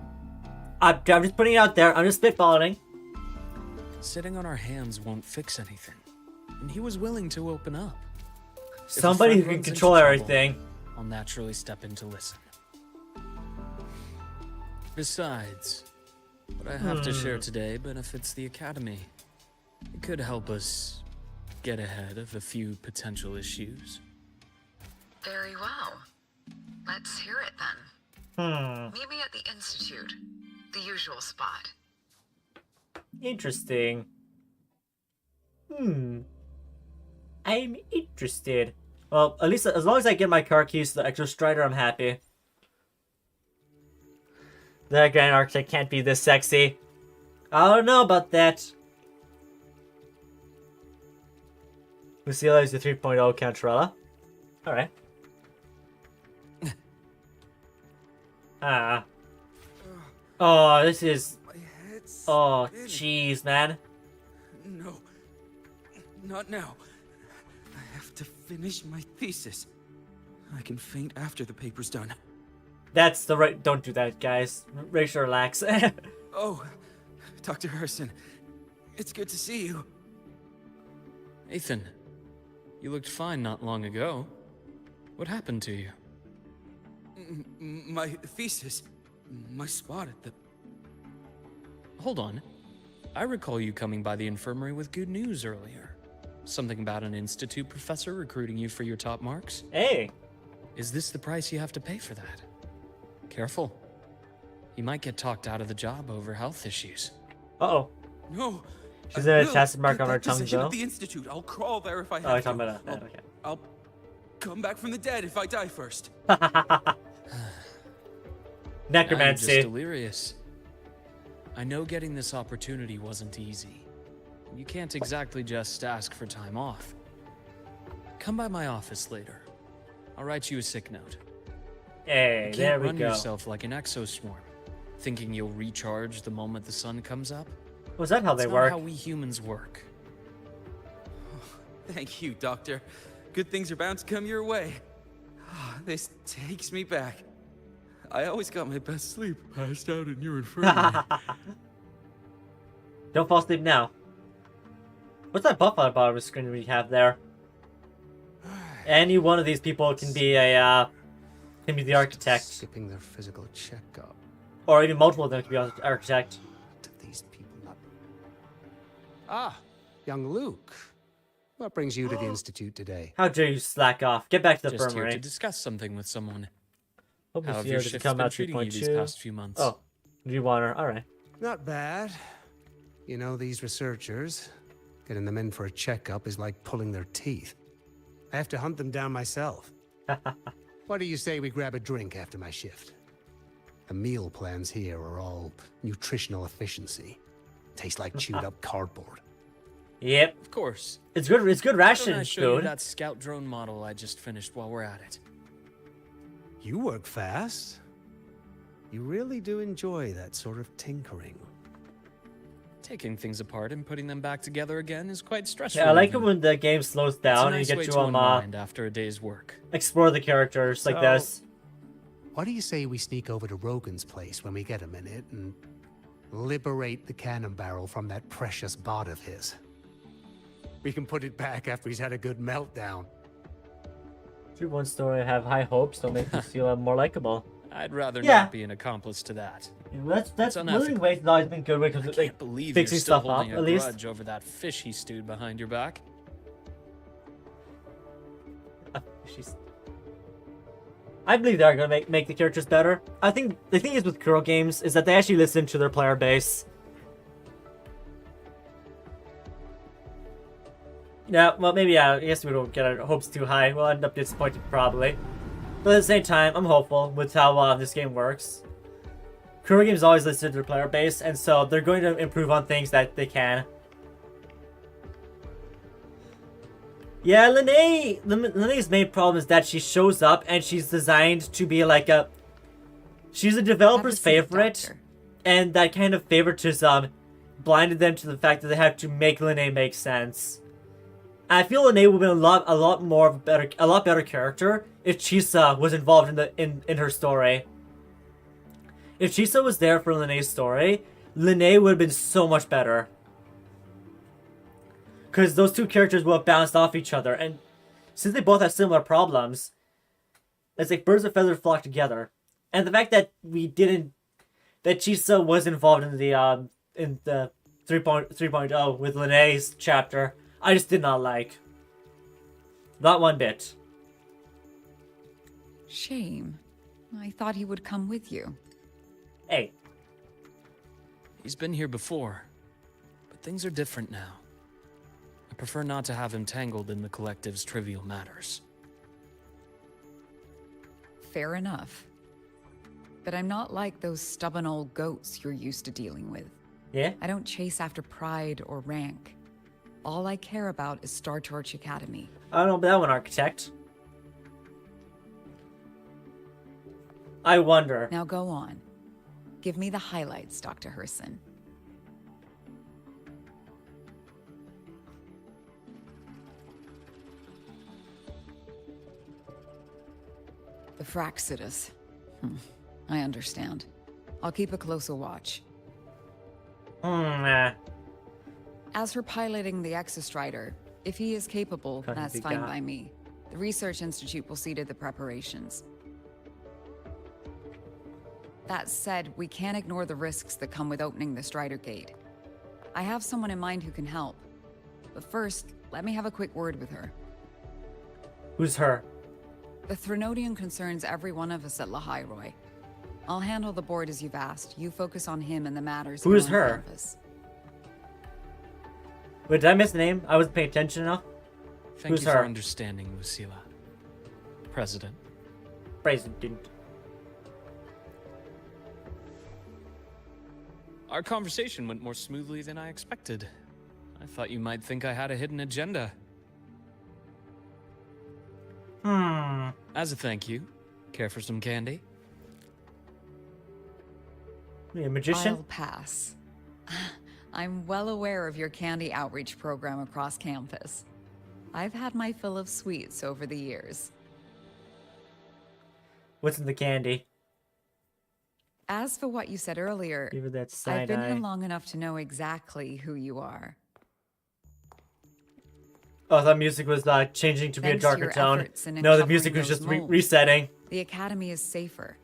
I'm just putting it out there. I'm just spitballing. Sitting on our hands won't fix anything. And he was willing to open up. Somebody who can control everything. I'll naturally step in to listen. Besides, what I have to share today benefits the Academy. It could help us get ahead of a few potential issues. Very well. Let's hear it then. Meet me at the Institute. The usual spot. Interesting. I'm interested. Well, at least as long as I get my car keys to the Exo Strider, I'm happy. The Grand Architect can't be this sexy. I don't know about that. Lucilla is the 3.0 Cantrella. Alright. Ah. Oh, this is... Oh, jeez, man. No. Not now. I have to finish my thesis. I can faint after the paper's done. That's the right... Don't do that, guys. Racial relax. Oh, Dr. Harrison. It's good to see you. Ethan, you looked fine not long ago. What happened to you? My thesis. My spot at the... Hold on. I recall you coming by the infirmary with good news earlier. Something about an institute professor recruiting you for your top marks? Hey. Is this the price you have to pay for that? Careful. You might get talked out of the job over health issues. Uh-oh. No. She's a chassis mark on her tongue, position though. at the institute. I'll crawl there if I have Oh, you're to. talking about that. Okay. I'll come back from the dead if I die first. Now you're Necromancy. just delirious. I know getting this opportunity wasn't easy. You can't exactly just ask for time off. Come by my office later. I'll write you a sick note. Hey, You there can't we run go. yourself like an exoswarm, thinking you'll recharge the moment the sun comes up. Was that how they That's work? not how we humans work. Thank you, Doctor. Good things are bound to come your way. This takes me back. I always got my best sleep passed out in your infirmary. Don't fall asleep now. What's that buff on the bottom of the screen we have there? Any one of these people can be a can be the architect, Skipping their physical checkup. or even multiple of them can be the architect. To these people not... Ah, young Luke. What brings you to the institute today? How dare you slack off? Get back to the Just here to infirmary. discuss something with someone. Hope How you have see your her to shift's come been out treating you these 3.2. past few months? Oh, you want her? All right. Not bad. You know, these researchers, getting them in for a checkup is like pulling their teeth. I have to hunt them down myself. What do you say we grab a drink after my shift? The meal plans here are all nutritional efficiency. Taste like chewed up cardboard. Yep. Of course. It's good. It's good Why don't I ration show you food. that scout drone model I just finished while we're at it? You work fast. You really do enjoy that sort of tinkering. Taking things apart and putting them back together again is quite stressful. Yeah, I like it even. when the game slows It's a down and nice you way get to to unwind after a day's work. explore the characters like So- this. What do you say we sneak over to Rogan's place when we get a minute and liberate the cannon barrel from that precious bot of his? We can put it back after he's had a good meltdown. Through one story, I have high hopes. Don't make me feel more likable. I'd rather Yeah. not be an accomplice to that. That's It's Wuthering unethical. Waves has always been good when it I comes to can't like believe fixing you're still stuff up. holding a At least grudge over that fish he stewed behind your back. I believe they are going to make the characters better. I think the thing is with Kuro games is that they actually listen to their player base. Yeah, well, maybe, yeah, I guess we don't get our hopes too high. We'll end up disappointed, probably. But at the same time, I'm hopeful with how this game works. Kuro games always listen to their player base, and so they're going to improve on things that they can. Yeah, Linnea's main problem is that she shows up and she's designed to be like a... She's a developer's favorite, and that kind of favoritism blinded them to the fact that they have to make Linnea make sense. I feel Linnea would have been a lot more of a lot better character if Chisa was involved in her story. If Chisa was there for Linnea's story, Linnea would have been so much better. Because those two characters will have bounced off each other, and since they both have similar problems, it's like birds of feather flock together. And the fact that that Chisa was involved in the 3.0 with Linnea's chapter, I just did not like. Not one bit. Shame. I thought he would come with you. Hey. He's been here before, but things are different now. I prefer not to have him tangled in the collective's trivial matters. Fair enough. But I'm not like those stubborn old goats you're used to dealing with. Yeah? I don't chase after pride or rank. all I care about is Star Torch Academy. I don't know about that one, Architect. I wonder. Now go on. Give me the highlights, Dr. Herson. The Fraxidus. I understand. I'll keep a closer watch. Nah. As for piloting the Exostrider, if he is capable, Couldn't that's be fine got. by me. The Research Institute will see to the preparations. That said, we can't ignore the risks that come with opening the Strider Gate. I have someone in mind who can help. But first, let me have a quick word with her. Who's her? The Threnodian concerns every one of us at Lahairoi. I'll handle the board as you've asked. You focus on him and the matters. Who is here on her? campus. Wait, did I miss the name? I wasn't paying attention enough. Thank Who's you her? for understanding, Lucilla. President. President. Our conversation went more smoothly than I expected. I thought you might think I had a hidden agenda. As a thank you, care for some candy? You a magician? I'll pass. I'm well aware of your candy outreach program across campus. I've had my fill of sweets over the years. What's in the candy? As for what you said earlier, Give her that I've side been eye. here long enough to know exactly who you are. Oh, that music was changing to be a Thanks to darker your tone. efforts in No, the uncovering music was those just molds, resetting. The Academy is safer,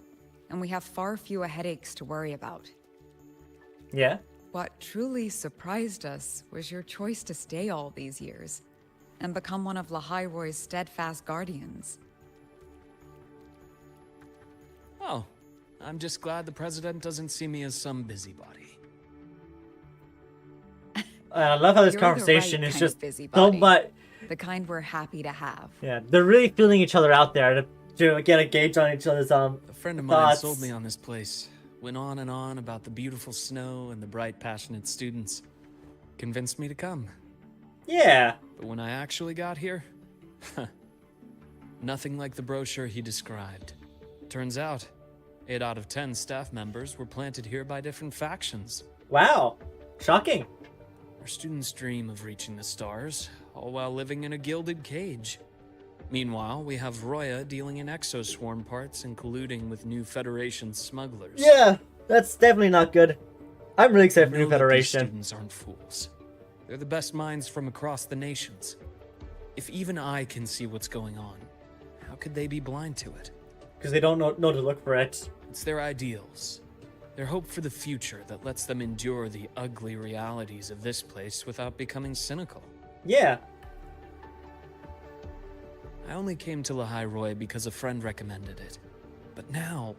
and we have far fewer headaches to worry about. Yeah? What truly surprised us was your choice to stay all these years and become one of Lahairoi's steadfast guardians. Oh, I'm just glad the president doesn't see me as some busybody. I love how this You're the conversation right is kind just of so busybody. much. The kind we're happy to have. Yeah, they're really feeling each other out there to get a gauge on each other's A friend of mine thoughts. sold me on this place. Went on and on about the beautiful snow and the bright, passionate students. Convinced me to come. Yeah. But when I actually got here, nothing like the brochure he described. Turns out, 8 out of 10 staff members were planted here by different factions. Wow. Shocking. Our students dream of reaching the stars, all while living in a gilded cage. Meanwhile, we have Roya dealing in exoswarm parts and colluding with new Federation smugglers. Yeah, that's definitely not good. I'm really excited for New Know that these Federation. students aren't fools. They're the best minds from across the nations. If even I can see what's going on, how could they be blind to it? Because they don't know to look for it. It's their ideals, their hope for the future that lets them endure the ugly realities of this place without becoming cynical. Yeah. I only came to Lahairoi because a friend recommended it. But now...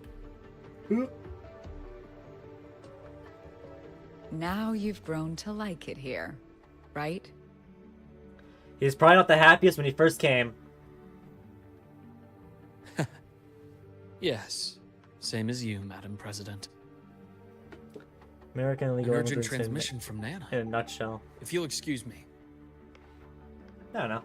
Now you've grown to like it here, right? He's probably not the happiest when he first came. Yes, same as you, Madam President. American An illegal urgent immigrants in- transmission from Nana. in a nutshell. If you'll excuse me. I don't know.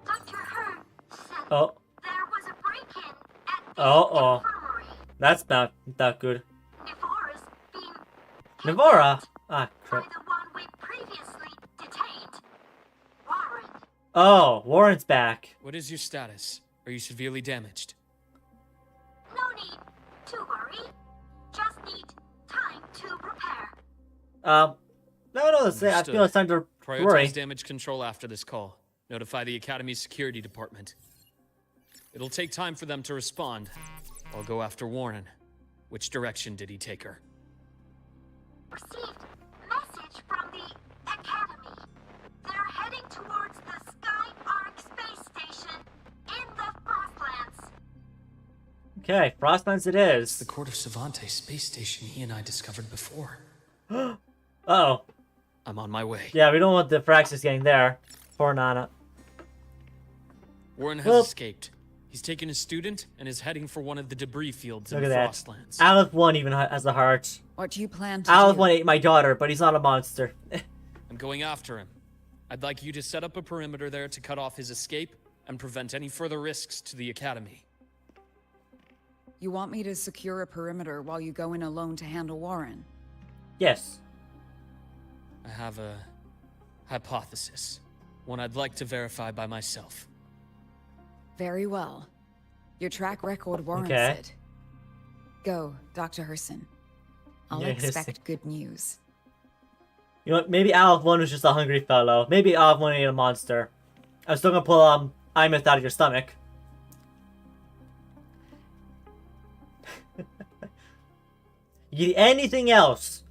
Dr. Hurd said Oh. there was a break-in at the Oh. infirmary. That's not good. Navora's been Navora? Ah, by crap. the one we previously detained. Warren. Oh, Warren's back. What is your status? Are you severely damaged? No need to worry. Just need time to prepare. No, I feel it's time to worry. Prioritize damage control after this call. Notify the Academy's security department. It'll take time for them to respond. I'll go after Warren. Which direction did he take her? Received message from the Academy. They're heading towards the Sky Arc space station in the Frostlands. Okay, Frostlands it is. The Court of Savante space station he and I discovered before. Uh-oh. I'm on my way. Yeah, we don't want the Fraxis getting there. Poor Nana. Warren has Well- escaped. He's taken a student and is heading for one of the debris fields Look in at that. Frostlands. Aleph 1 even has a heart. What do you plan to Aleph do? 1 ate my daughter, but he's not a monster. I'm going after him. I'd like you to set up a perimeter there to cut off his escape and prevent any further risks to the Academy. You want me to secure a perimeter while you go in alone to handle Warren? Yes. I have a hypothesis. One I'd like to verify by myself. Very well. Your track record warrants Okay. it. Go, Dr. Herson. I'll Yes. expect good news. You know what? Maybe Alf 1 was just a hungry fellow. Maybe Alf 1 ate a monster. I'm still gonna pull Aemeath out of your stomach. You eat anything else,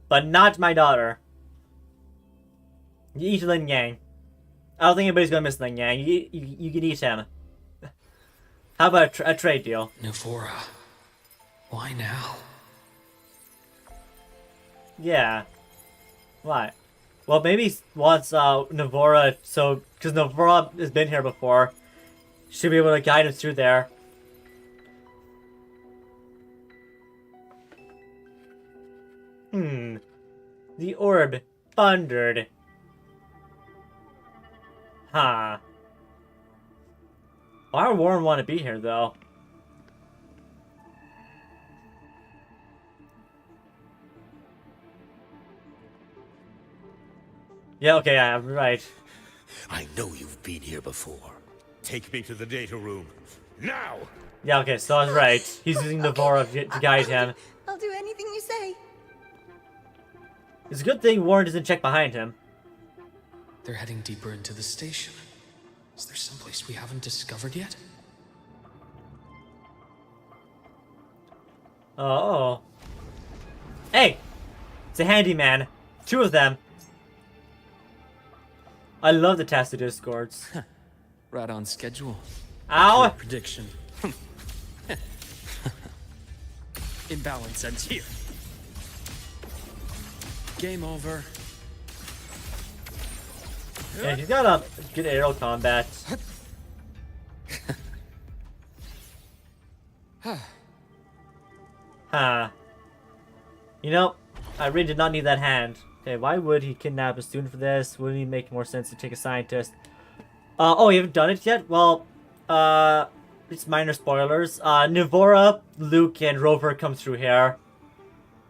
but not my daughter. You eat Lin Yang. I don't think anybody's gonna miss Lin Yang. You can eat him. How about a trade deal? Navora. Why now? Yeah. Why? Well, maybe he wants Navora, so because Navora has been here before, should be able to guide him through there. The orb thundered. Huh. Why would Warren want to be here, though? Yeah, okay, I'm right. I know you've been here before. Take me to the data room. Now! Yeah, okay, so I was right. He's using Navora to guide him. I'll do anything you say. It's a good thing Warren doesn't check behind him. They're heading deeper into the station. Is there someplace we haven't discovered yet? Oh. Hey! It's a handyman. 2 of them. I love the Tacitus discords. Right on schedule. Ow! Accurate prediction. Imbalance ends here. Game over. Yeah, he's got a good aerial combat. Huh. You know, I really did not need that hand. Okay, why would he kidnap a student for this? Wouldn't it make more sense to take a scientist? Oh, you haven't done it yet? Well, it's minor spoilers. Navora, Luuk, and Rover come through here.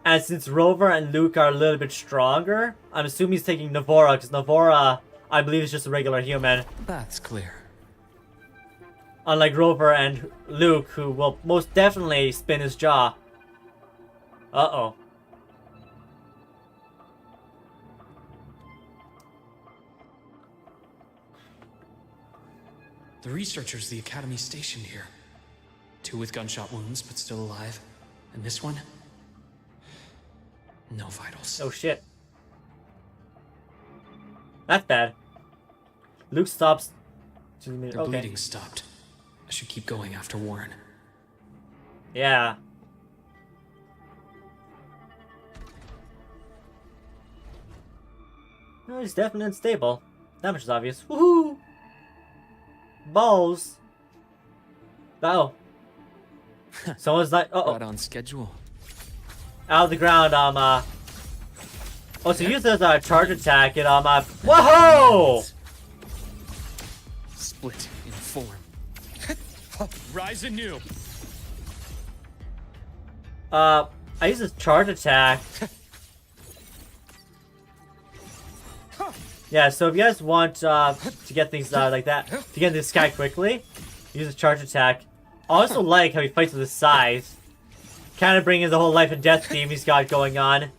And since Rover and Luuk are a little bit stronger, I'm assuming he's taking Navora, because Navora, I believe, is just a regular human. That's clear. Unlike Rover and Luuk, who will most definitely spin his jaw. Uh-oh. The researchers the Academy stationed here. 2 with gunshot wounds, but still alive. And this one? No vitals. Oh shit. That's bad. Luke stops. The bleeding stopped. I should keep going after Warren. Yeah. No, he's definitely unstable. That much is obvious. Woohoo! Balls. Oh. Someone's like, uh-oh. Right on schedule. Out of the ground, oh, so use this charge attack and whoa! Split in form. Rise anew. I use this charge attack. Yeah, so if you guys want to get things like that, to get into the sky quickly, use a charge attack. I also like how he fights with his size. Kind of bringing the whole life and death theme he's got going on.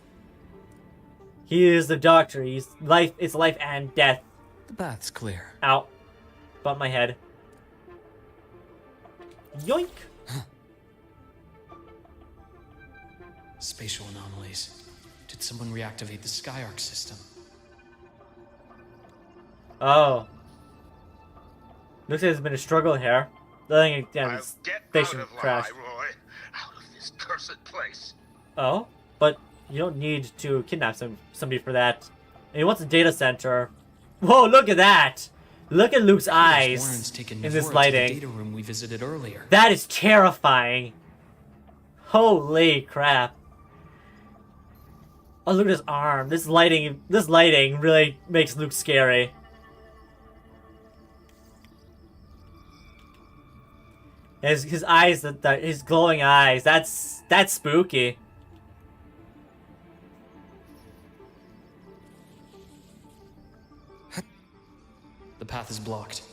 He is the doctor. He's life. It's life and death. The path's clear. Ow. Bumped my head. Yoink. Spatial anomalies. Did someone reactivate the Skyarc system? Oh. Looks like there's been a struggle here. The station crashed. Out of this cursed place. Oh, but you don't need to kidnap somebody for that. And he wants a data center. Whoa, look at that! Look at Luke's eyes in this lighting. The data room we visited earlier. That is terrifying. Holy crap. Oh, look at his arm. This lighting really makes Luke scary. His eyes, his glowing eyes. That's spooky. The path is blocked.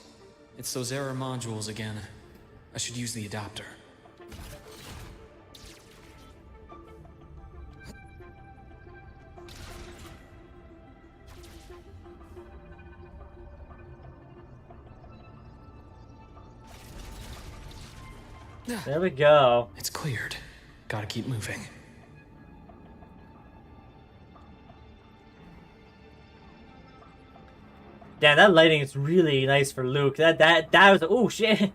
It's those error modules again. I should use the adapter. There we go. It's cleared. Gotta keep moving. Damn, that lighting is really nice for Luke. That was, oh shit.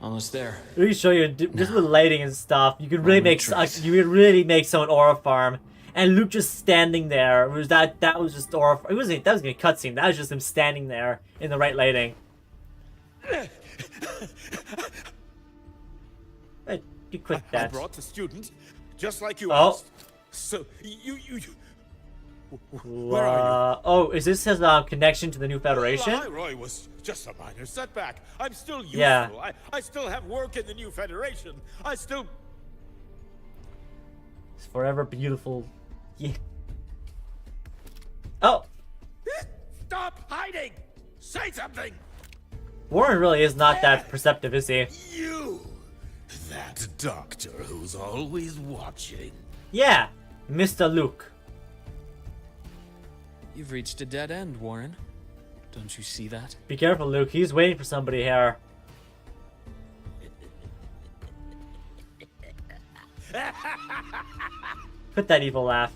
Almost there. Let me show you just with lighting and stuff. You could really make someone aura farm. And Luke just standing there. That was just aura. That was a cutscene. That was just him standing there in the right lighting. Hey, you quit that. I brought the student, just like you Oh. asked. So you. Where are you? Oh, is this his connection to the new Federation? Roy was just a minor setback. I'm still useful. Yeah. I still have work in the new Federation. I still. It's forever beautiful. Yeah. Oh, Stop hiding! Say something! Warren really is not that perceptive, is he? You! That doctor who's always watching. Yeah, Mr. Luke. You've reached a dead end, Warren. Don't you see that? Be careful, Luke. He's waiting for somebody here. Put that evil laugh.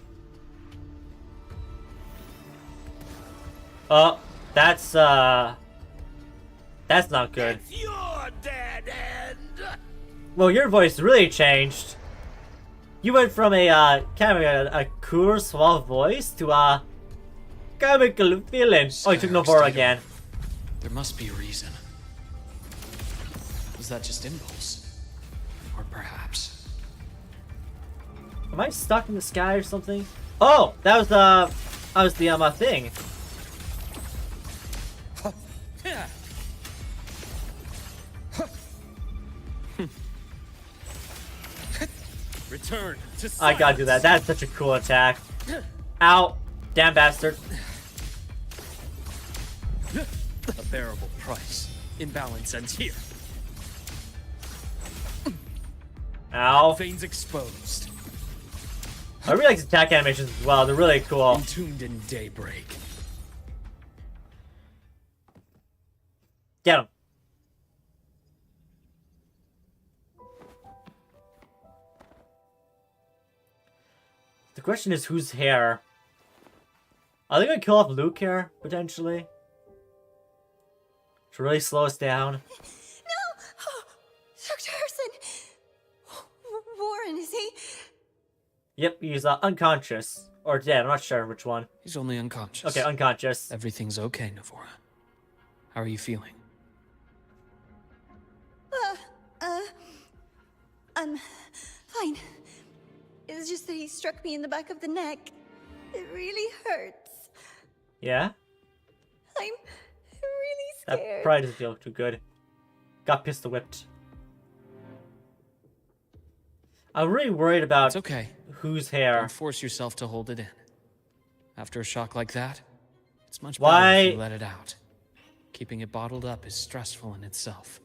Oh, that's not good. It's your dead end! Well, your voice really changed. You went from a kind of a cooler, suave voice to a comical villain. Oh, you took Novora again. There must be a reason. Was that just impulse? Or perhaps... Am I stuck in the sky or something? Oh, that was the thing. Return to silence. I gotta do that. That's such a cool attack. Ow. Damn bastard. A bearable price. Imbalance ends here. Ow. Veins exposed. I really like his attack animations as well. They're really cool. Entombed in daybreak. Get him. The question is whose hair? Are they gonna kill off Luke here, potentially? To really slow us down? No! Oh, Dr. Herson! Warren, is he? Yep, he's unconscious. Or dead, I'm not sure which one. He's only unconscious. Okay, unconscious. Everything's okay, Novora. How are you feeling? I'm fine. It's just that he struck me in the back of the neck. It really hurts. Yeah? I'm really That scared. probably doesn't feel too good. Got pistol whipped. I'm really worried about It's okay. whose hair. Don't force yourself to hold it in. After a shock like that, it's much better Why? if you let it out. Keeping it bottled up is stressful in itself.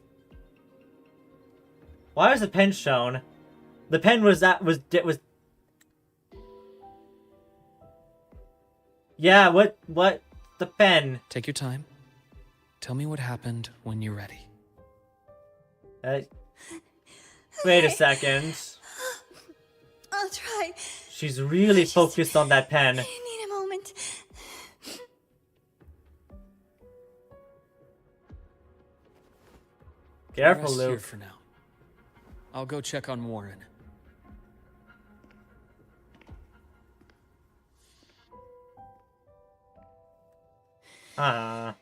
Why was the pen shown? The pen was. Yeah, what? The pen. Take your time. Tell me what happened when you're ready. Wait a second. I'll try. She's really focused on that pen. I need a moment. Careful, Rest here Luke. for now. I'll go check on Warren. I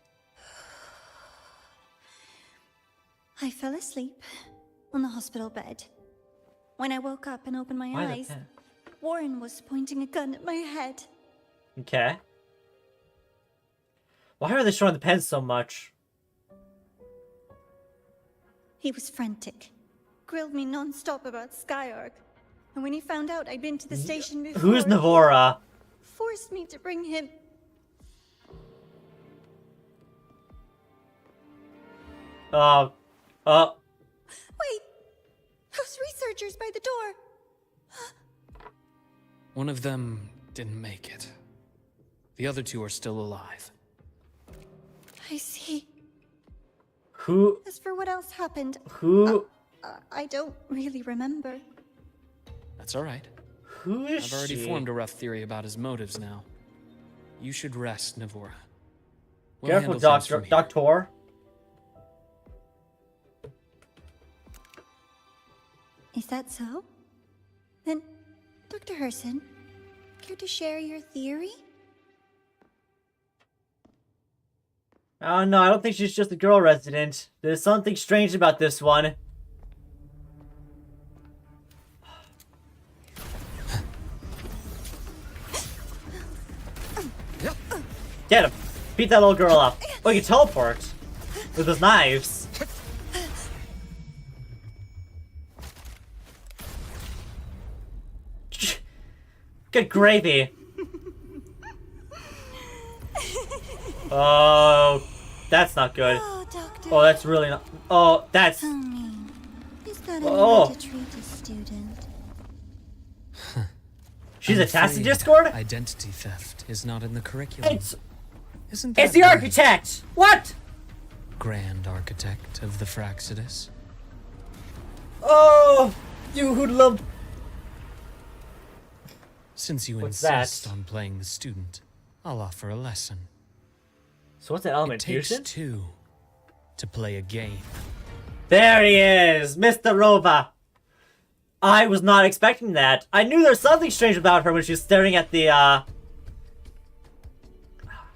fell asleep on the hospital bed. When I woke up and opened my Why the eyes, pen? Warren was pointing a gun at my head. Okay. Why are they showing the pen so much? He was frantic. Grilled me non-stop about Skyark. And when he found out I'd been to the station before... Who's Navora? ...forced me to bring him... Wait! Those researchers by the door! One of them didn't make it. The other two are still alive. I see. Who? As for what else happened... Who? I don't really remember. That's alright. Who is I've already she? formed a rough theory about his motives now. You should rest, Navora. We'll Careful, handle things from here. Doctor. Is that so? Then, Dr. Herson, care to share your theory? Oh no, I don't think she's just a girl resident. There's something strange about this one. Get him! Beat that little girl up. Oh, you can teleport with his knives. Good gravy. Oh, that's not good. Oh, Doctor. Oh, that's really not. Oh, that's. Tell me, is that any Oh. way to treat a student? She's I'm a task in afraid Discord? Identity theft is not in the curriculum. It's Isn't that the right, architect! What? Grand Architect of the Fraxidus? Oh, you hoodlum. Since you What's insist that? on playing the student, I'll offer a lesson. So what's that element? It takes Fusion? two to play a game. There he is, Mr. Rova. I was not expecting that. I knew there's something strange about her when she was staring at the,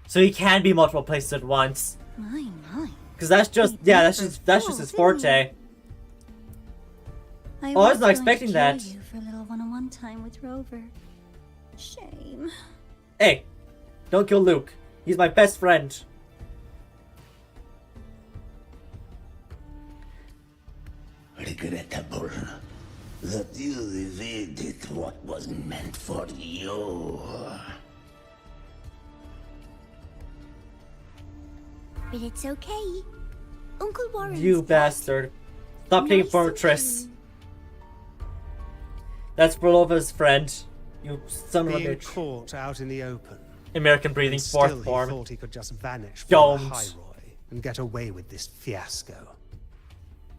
So he can be multiple places at once. My. Because that's just, yeah, that's just his forte. I Oh, I was not going expecting to that. kill you for a little one-on-one time with Rover. Shame. Hey, don't kill Luke. He's my best friend. Regrettable that you evaded what was meant for you. But it's okay. Uncle Warren's You pet. bastard. Stop taking Nice Fortress. and That's Berlova's friend. You son of a Being bitch. caught out in the open. American breathing And still fourth he form. thought he could just vanish from Don't. the High Roy and get away with this fiasco.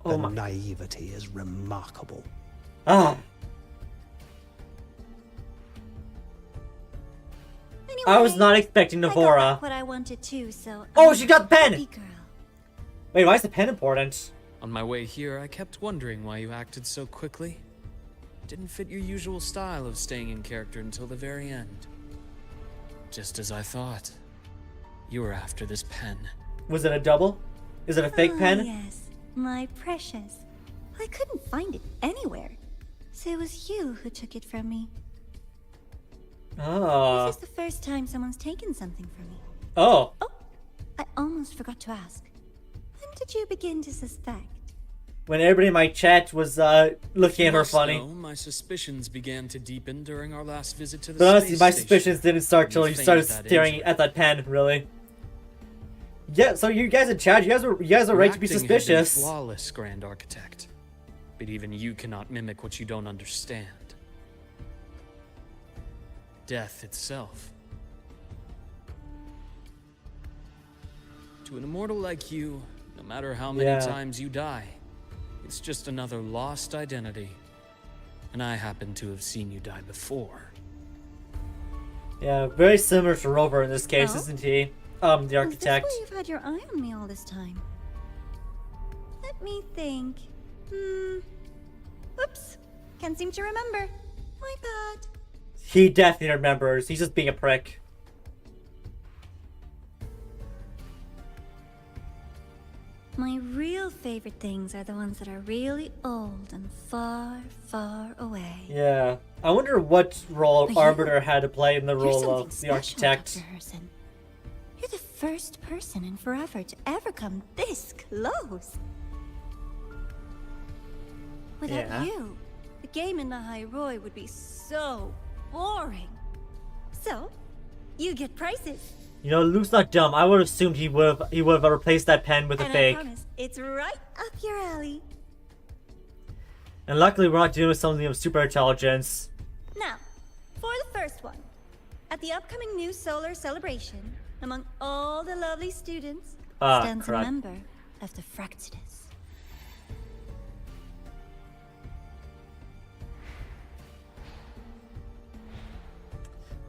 Oh The my. naivety is remarkable. Ah. Anyway, I was not expecting I got Navora. what I wanted too, so Oh, I'm she got the a pen! happy girl. Wait, why is the pen important? On my way here, I kept wondering why you acted so quickly. Didn't fit your usual style of staying in character until the very end. Just as I thought. You were after this pen. Was it a double? Is it a fake pen? Yes, my precious. I couldn't find it anywhere. So it was you who took it from me. Oh. This is the first time someone's taken something from me. Oh. Oh, I almost forgot to ask. When did you begin to suspect? When everybody in my chat was looking at her Must funny. know, my suspicions began to deepen during our last visit to the But honestly, space my station. suspicions didn't start till you feigned started that staring injury. at that pen, really. Yeah, so you guys in chat, you guys are Your right to be acting had been suspicious. flawless, Grand Architect. But even you cannot mimic what you don't understand. Death itself. To an immortal like you, no matter how many Yeah. times you die, it's just another lost identity. And I happen to have seen you die before. Yeah, very similar to Rover in this case, Oh? isn't he? The architect. Is this why you've had your eye on me all this time? Let me think. Oops. Can't seem to remember. My bad. He definitely remembers. He's just being a prick. My real favorite things are the ones that are really old and far, far away. Yeah. I wonder what role But Arbiter had to play in the You're role something of the special, architect. Dr. Herson. You're the first person in forever to ever come this close. Without Yeah. you, the game in the High Roy would be so boring. So, you get prizes. You know, Luke's not dumb. I would have assumed he would have replaced that pen with a And fake. I promise, it's right up your alley. And luckily, we're not dealing with something of super intelligence. Now, for the first one. At the upcoming new solar celebration, among all the lovely students, stands crap. a member of the Fractidus.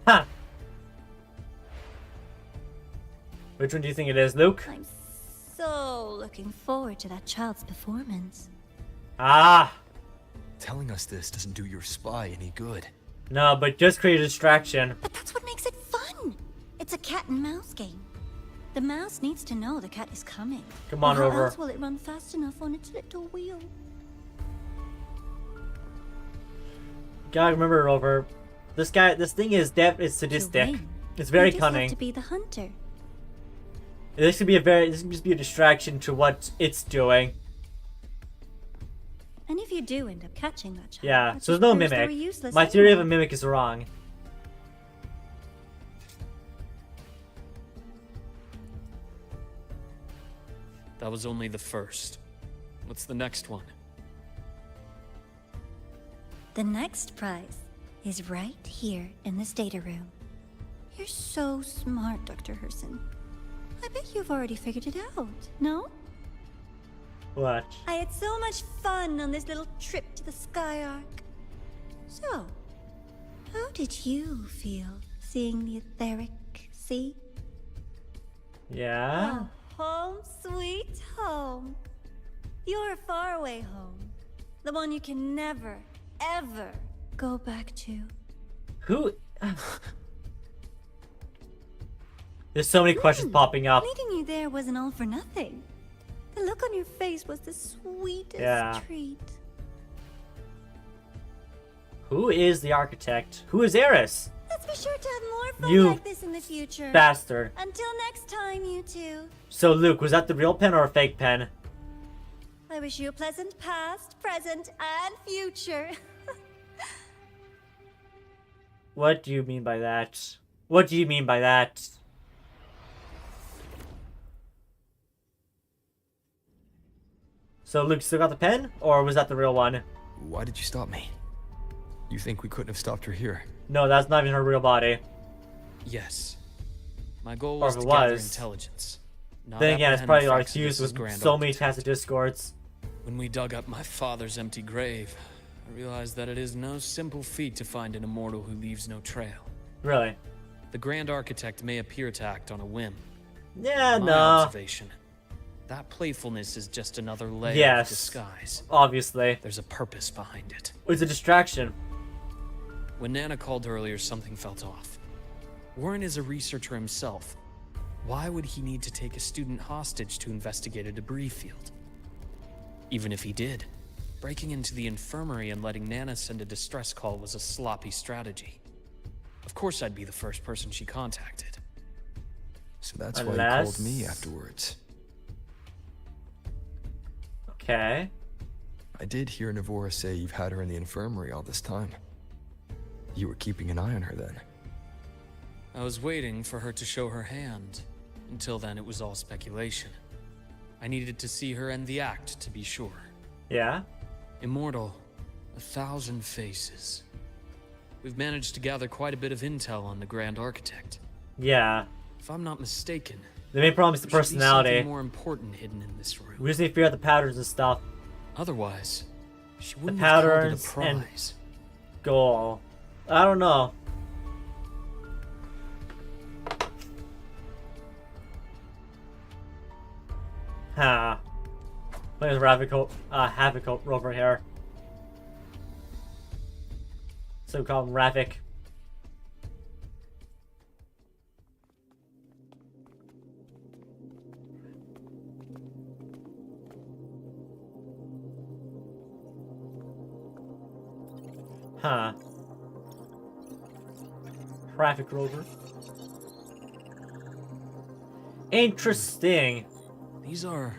Ha! Which one do you think it is, Luke? I'm so looking forward to that child's performance. Ah! Telling us this doesn't do your spy any good. No, but just create a distraction. But that's what makes it fun. It's a cat and mouse game. The mouse needs to know the cat is coming. Come on, Or how Rover. else will it run fast enough on its little wheel? Gotta remember, Rover. This thing is sadistic. win, It's very you just have cunning. to be the hunter. This could just be a distraction to what it's doing. And if you do end up catching that child, Yeah, that so there's just no proves they were mimic. useless My theory of a anyway. mimic is wrong. That was only the first. What's the next one? The next prize is right here in this data room. You're so smart, Dr. Herson. I bet you've already figured it out, no? What? I had so much fun on this little trip to the Sky Arc. So, how did you feel seeing the etheric sea? Yeah? Oh, home sweet home. Your faraway home. The one you can never, ever go back to. Who? There's so many questions popping up. Meeting you there wasn't all for nothing. The look on your face was the sweetest Yeah. treat. Who is the architect? Who is Eris? Let's be sure to have more fun You like this in the future. Bastard. Until next time, you two. So, Luke, was that the real pen or a fake pen? I wish you a pleasant past, present, and future. What do you mean by that? What do you mean by that? So Luke still got the pen? Or was that the real one? Why did you stop me? You think we couldn't have stopped her here? No, that's not even her real body. Yes. My goal Or was if to it got was. intelligence. Not Then again, it's apprehend probably like Fractidus's used with grand so many architect. tacit discords. When we dug up my father's empty grave, I realized that it is no simple feat to find an immortal who leaves no trail. Really? The Grand Architect may appear to act on a whim. Yeah, In my no. observation, that playfulness is just another layer Yes. of disguise. Obviously. There's a purpose behind it. It's a distraction. When Nana called earlier, something felt off. Warren is a researcher himself. Why would he need to take a student hostage to investigate a debris field? Even if he did, breaking into the infirmary and letting Nana send a distress call was a sloppy strategy. Of course I'd be the first person she contacted. So that's why Unless- you called me afterwards. Okay. I did hear Navora say you've had her in the infirmary all this time. You were keeping an eye on her then. I was waiting for her to show her hand. Until then, it was all speculation. I needed to see her end the act to be sure. Yeah? Immortal, 1,000 faces. We've managed to gather quite a bit of intel on the Grand Architect. Yeah. If I'm not mistaken, The main problem is the there should be personality. something more important hidden in this room. We just need to figure out the patterns and stuff. Otherwise, she The wouldn't have called it a patterns and prize. goal. I don't know. Huh. Look at Havoc over here. So call him Ravik. Huh. Traffic rover. Interesting. These are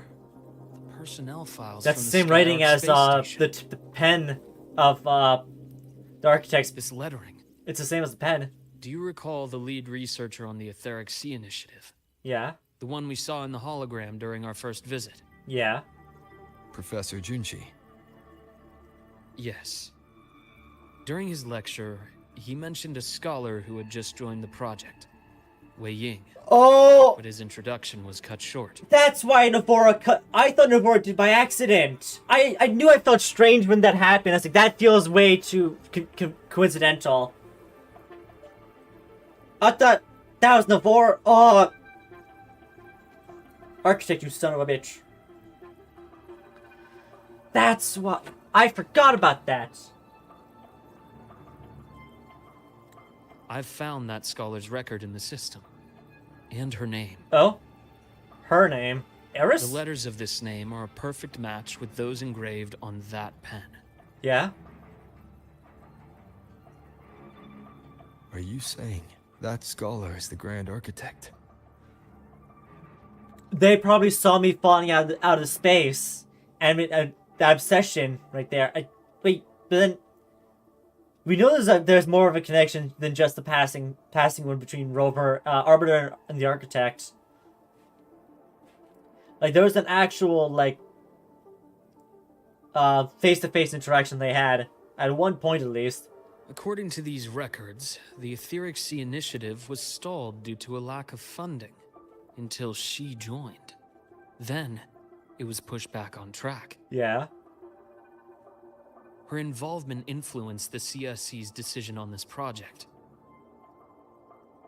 the personnel files. That's from the the same writing Skylark as space station. the pen of the architect's. This lettering. It's the same as the pen. Do you recall the lead researcher on the Etheric Sea Initiative? Yeah. The one we saw in the hologram during our first visit? Yeah. Professor Junchi. Yes. During his lecture, he mentioned a scholar who had just joined the project, Wei Ying. Oh! But his introduction was cut short. That's why Navora cut. I thought Navora did by accident. I knew I felt strange when that happened. I was like, that feels way too coincidental. I thought that was Navora. Oh. Architect, you son of a bitch. That's what. I forgot about that. I've found that scholar's record in the system. And her name. Oh? Her name? Eris? The letters of this name are a perfect match with those engraved on that pen. Yeah? Are you saying that scholar is the Grand Architect? They probably saw me falling out of space. And that obsession right there. Wait, but then... We know there's more of a connection than just the passing one between Arbiter and the Architect. Like, there was an actual, like, face-to-face interaction they had, at one point at least. According to these records, the Etheric Sea Initiative was stalled due to a lack of funding, until she joined. Then, it was pushed back on track. Yeah. Her involvement influenced the CSC's decision on this project.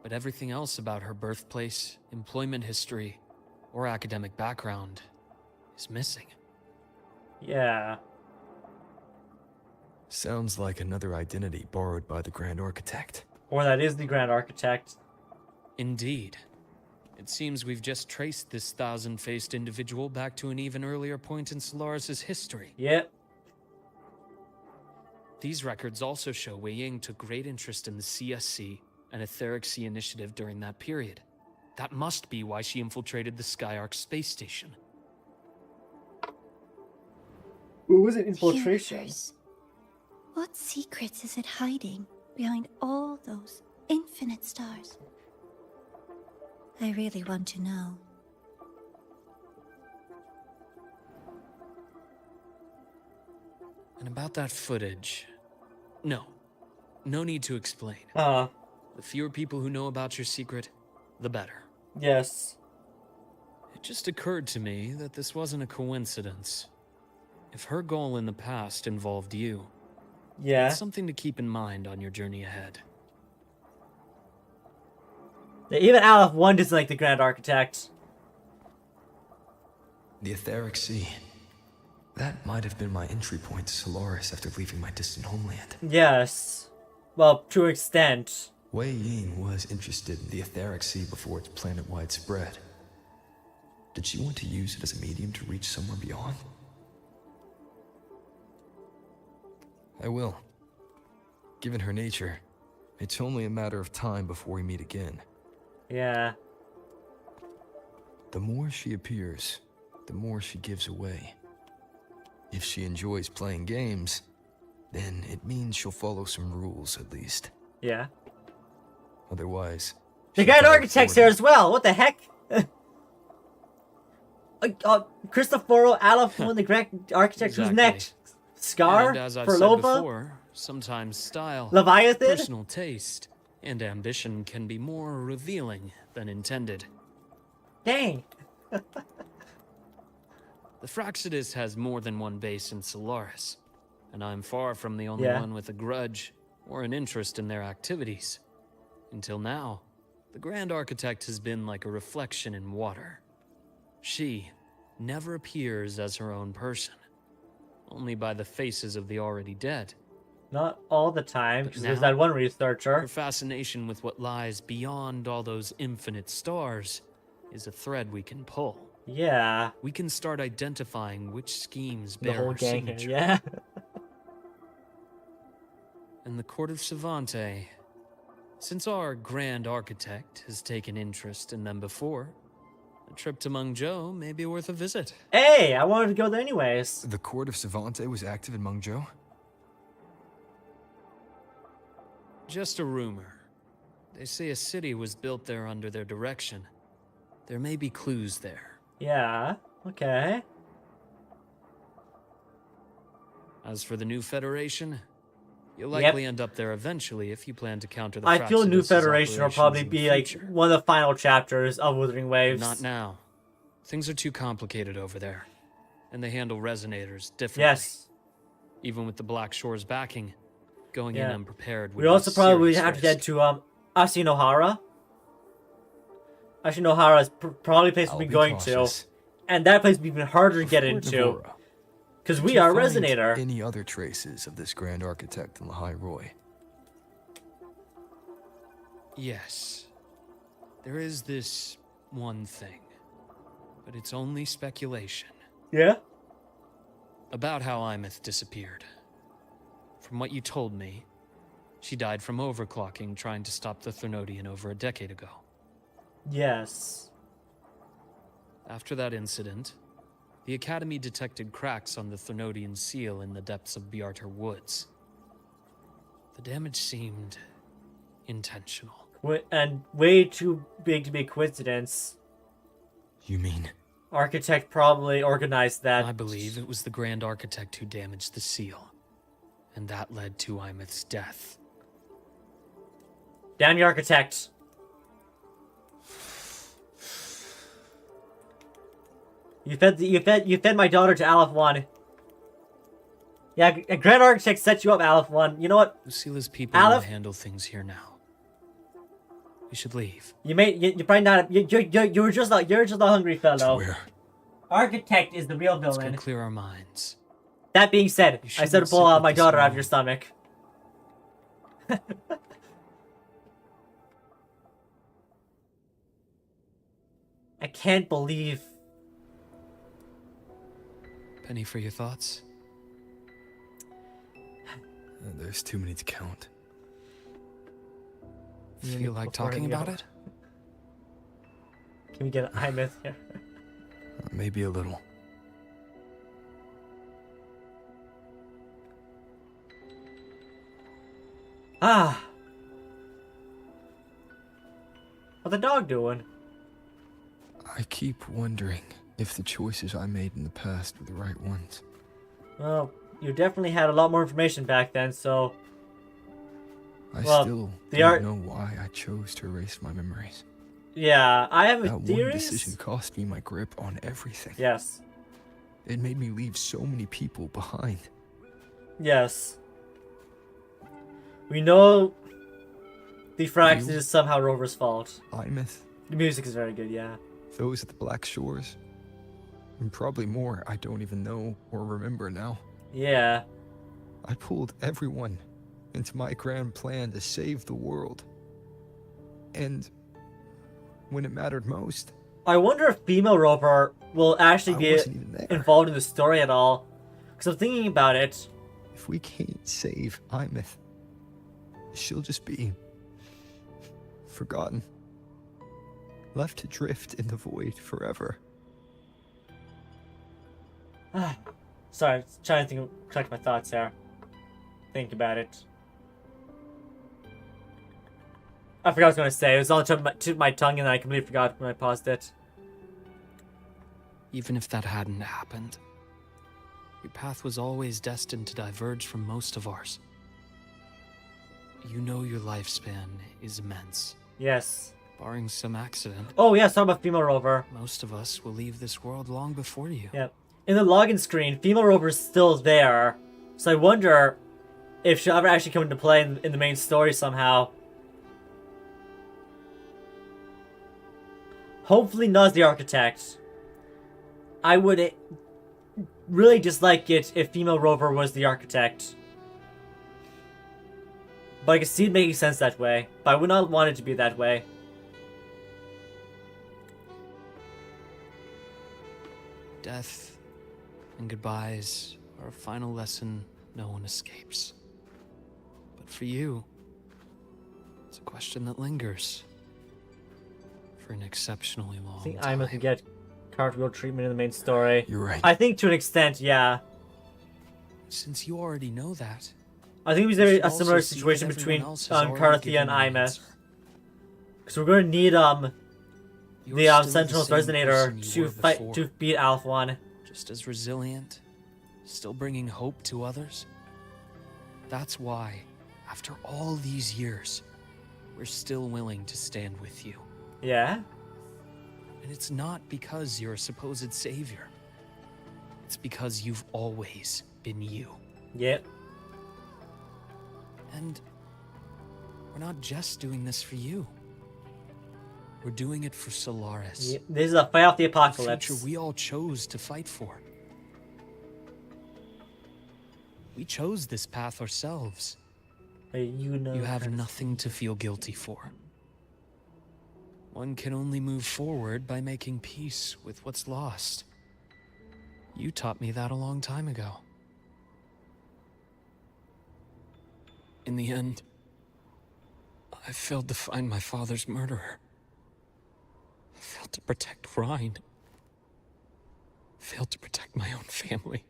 But everything else about her birthplace, employment history, or academic background is missing. Yeah. Sounds like another identity borrowed by the Grand Architect. Or that is the Grand Architect. Indeed. It seems we've just traced this thousand-faced individual back to an even earlier point in Solaris' history. Yep. These records also show Wei Ying took great interest in the CSC and Etheric Sea Initiative during that period. That must be why she infiltrated the Skylark space station. What was it? Infiltration? Universe. What secrets is it hiding behind all those infinite stars? I really want to know. And about that footage... No need to explain. The fewer people who know about your secret, the better. Yes. It just occurred to me that this wasn't a coincidence. If her goal in the past involved you, yeah, it's something to keep in mind on your journey ahead. Yeah, even Aleph 1 doesn't like the Grand Architect. The Etheric Sea. That might have been my entry point to Solaris after leaving my distant homeland. Yes. Well, to an extent. Wei Ying was interested in the Etheric Sea before its planet-wide spread. Did she want to use it as a medium to reach somewhere beyond? I will. Given her nature, it's only a matter of time before we meet again. Yeah. The more she appears, the more she gives away. If she enjoys playing games, then it means she'll follow some rules at least. Yeah. Otherwise... The Grand Architect's here as well! What the heck? Cristoforo, Aleph 1, the Grand Architect, Exactly. Who's next? Scar? And as I've For said Lova? before, sometimes style, Leviathan? personal taste, and ambition can be more revealing than intended. Dang. The Fraxidus has more than one base in Solaris, and I'm far from the only Yeah. one with a grudge or an interest in their activities. Until now, the Grand Architect has been like a reflection in water. She never appears as her own person, only by the faces of the already dead. Not all the time, because there's now, that one researcher. Her fascination with what lies beyond all those infinite stars is a thread we can pull. Yeah. We can start identifying which schemes The bear whole her gang here, signature. yeah. in the court of Savante. Since our Grand Architect has taken interest in them before, a trip to Mengzhou may be worth a visit. Hey, I wanted to go there anyways. The court of Savante was active in Mengzhou? Just a rumor. They say a city was built there under their direction. There may be clues there. Yeah, okay. As for the new Federation, you'll likely end up there eventually if you plan to counter the I feel New Fraxidus' Federation will operations probably in the be like future. one of the final chapters of Wuthering Waves. Not now. Things are too complicated over there, and they handle resonators differently. Yes. Even with the Black Shore's backing, going in unprepared would We also be probably serious have to risk. get to Ashinohara. Ashinohara is probably a place we've been going to, and that place would be even harder to get into because we are Resonator. Any other traces of this Grand Architect in Lahai Roy? Yes. There is this one thing, but it's only speculation. Yeah? About how Aemeath disappeared. From what you told me, she died from overclocking trying to stop the Thernodian over a decade ago. Yes. After that incident, the Academy detected cracks on the Thernodian seal in the depths of Biarter Woods. The damage seemed intentional. And way too big to be a coincidence. You mean? Architect probably organized that. I believe it was the Grand Architect who damaged the seal, and that led to Aemeath's death. Damn the Architect. You fed my daughter to Aleph 1. Yeah, a Grand Architect set you up, Aleph 1. You know what? Lucila's people will handle things here now. We should leave. You probably not. You're just a hungry fellow. Where? Architect is the real Let's villain. go clear our minds. That being said, I said to pull out my daughter out of your stomach. I can't believe. Penny for your thoughts? There's too many to count. Feel like talking about it? Can we get an Aemeath here? Maybe a little. Ah. What's the dog doing? I keep wondering if the choices I made in the past were the right ones. Well, you definitely had a lot more information back then, so... I still don't know why I chose to erase my memories. Yeah, I have That theories. one decision cost me my grip on everything. Yes. It made me leave so many people behind. Yes. We know the Fraxidus is somehow Rover's fault. Aemeath. The music is very good, yeah. Those at the Black Shores. And probably more I don't even know or remember now. Yeah. I pulled everyone into my grand plan to save the world. And when it mattered most, I wonder if female Rover will actually be involved in the story at all. Because I'm thinking about it. if we can't save Aemeath, she'll just be forgotten. Left to drift in the void forever. Sorry, I'm trying to collect my thoughts there. Think about it. I forgot what I was going to say. It was on the tip of my tongue and I completely forgot when I paused it. Even if that hadn't happened, your path was always destined to diverge from most of ours. You know your lifespan is immense. Yes. Barring some accident. Oh yes, talk about female Rover. Most of us will leave this world long before you. Yeah. In the login screen, female Rover's still there. So I wonder if she'll ever actually come into play in the main story somehow. Hopefully not as the architect. I would really dislike it if female Rover was the architect. But I can see it making sense that way. But I would not want it to be that way. Death and goodbyes are a final lesson no one escapes. But for you, it's a question that lingers. For an exceptionally long I think time. Aemeath can get cartwheel treatment in the main story. You're right. I think to an extent, yeah. Since you already know that, I think it was you should a similar also see situation that everyone between else has already Carthia given and an Aemeath. answer. Because we're going to need You're the still Sentinel's same Resonator person you to were fight before. to beat Alpha. Just as resilient, still bringing hope to others. That's why, after all these years, we're still willing to stand with you. Yeah? And it's not because you're a supposed savior. It's because you've always been you. Yep. And we're not just doing this for you. We're doing it for Solaris. Yep. This is a fight off the apocalypse. The future we all chose to fight for. We chose this path ourselves. You know. You have nothing to feel guilty for. One can only move forward by making peace with what's lost. You taught me that a long time ago. In the end, I failed to find my father's murderer. I failed to protect Rhine. Failed to protect my own family.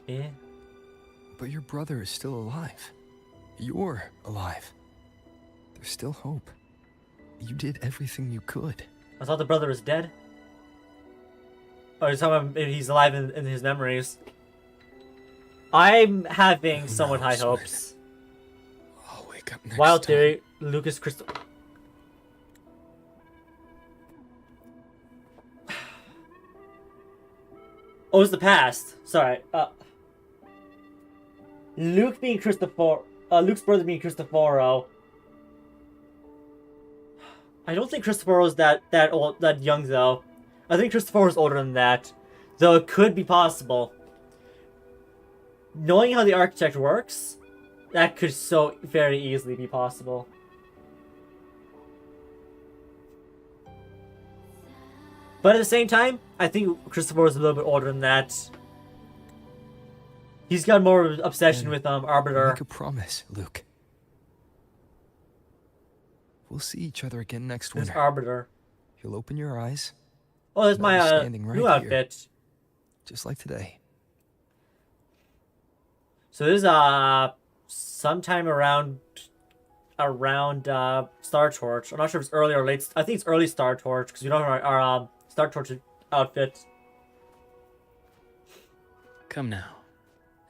Yeah. But your brother is still alive. You're alive. There's still hope. You did everything you could. I thought the brother was dead. Oh, you're talking about maybe he's alive in his memories. I'm having somewhat high hopes. I'll wake up next Wild time. theory, Lucas Crystal. Oh, it's the past. Sorry. Luke being Luke's brother being Cristoforo. I don't think Cristoforo's that old, that young though. I think Cristoforo's older than that, though it could be possible. Knowing how the architect works, that could so very easily be possible. But at the same time, I think Cristoforo's a little bit older than that. He's got more of an obsession with Arbiter. Make a promise, Luke. We'll see each other again next There's winter. Arbiter. You'll open your eyes. Oh, that's and my I'll be standing right new here, outfit. just like today. So this is sometime around Star Torch. I'm not sure if it's early or late. I think it's early Star Torch because we don't have our Star Torch outfit. Come now.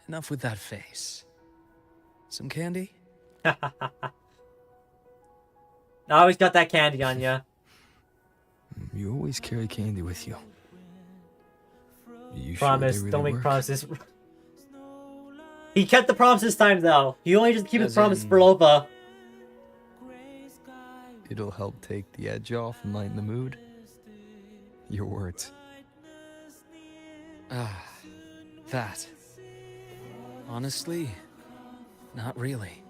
Enough with that face. Some candy? I always got that candy on ya. You always carry candy with you. You Promise. Sure they Don't really make work? promises. He kept the promise this time, though. He only just keep his As promise in- for Lopa. It'll help take the edge off and lighten the mood. Your words. Ah, that. Honestly, not really.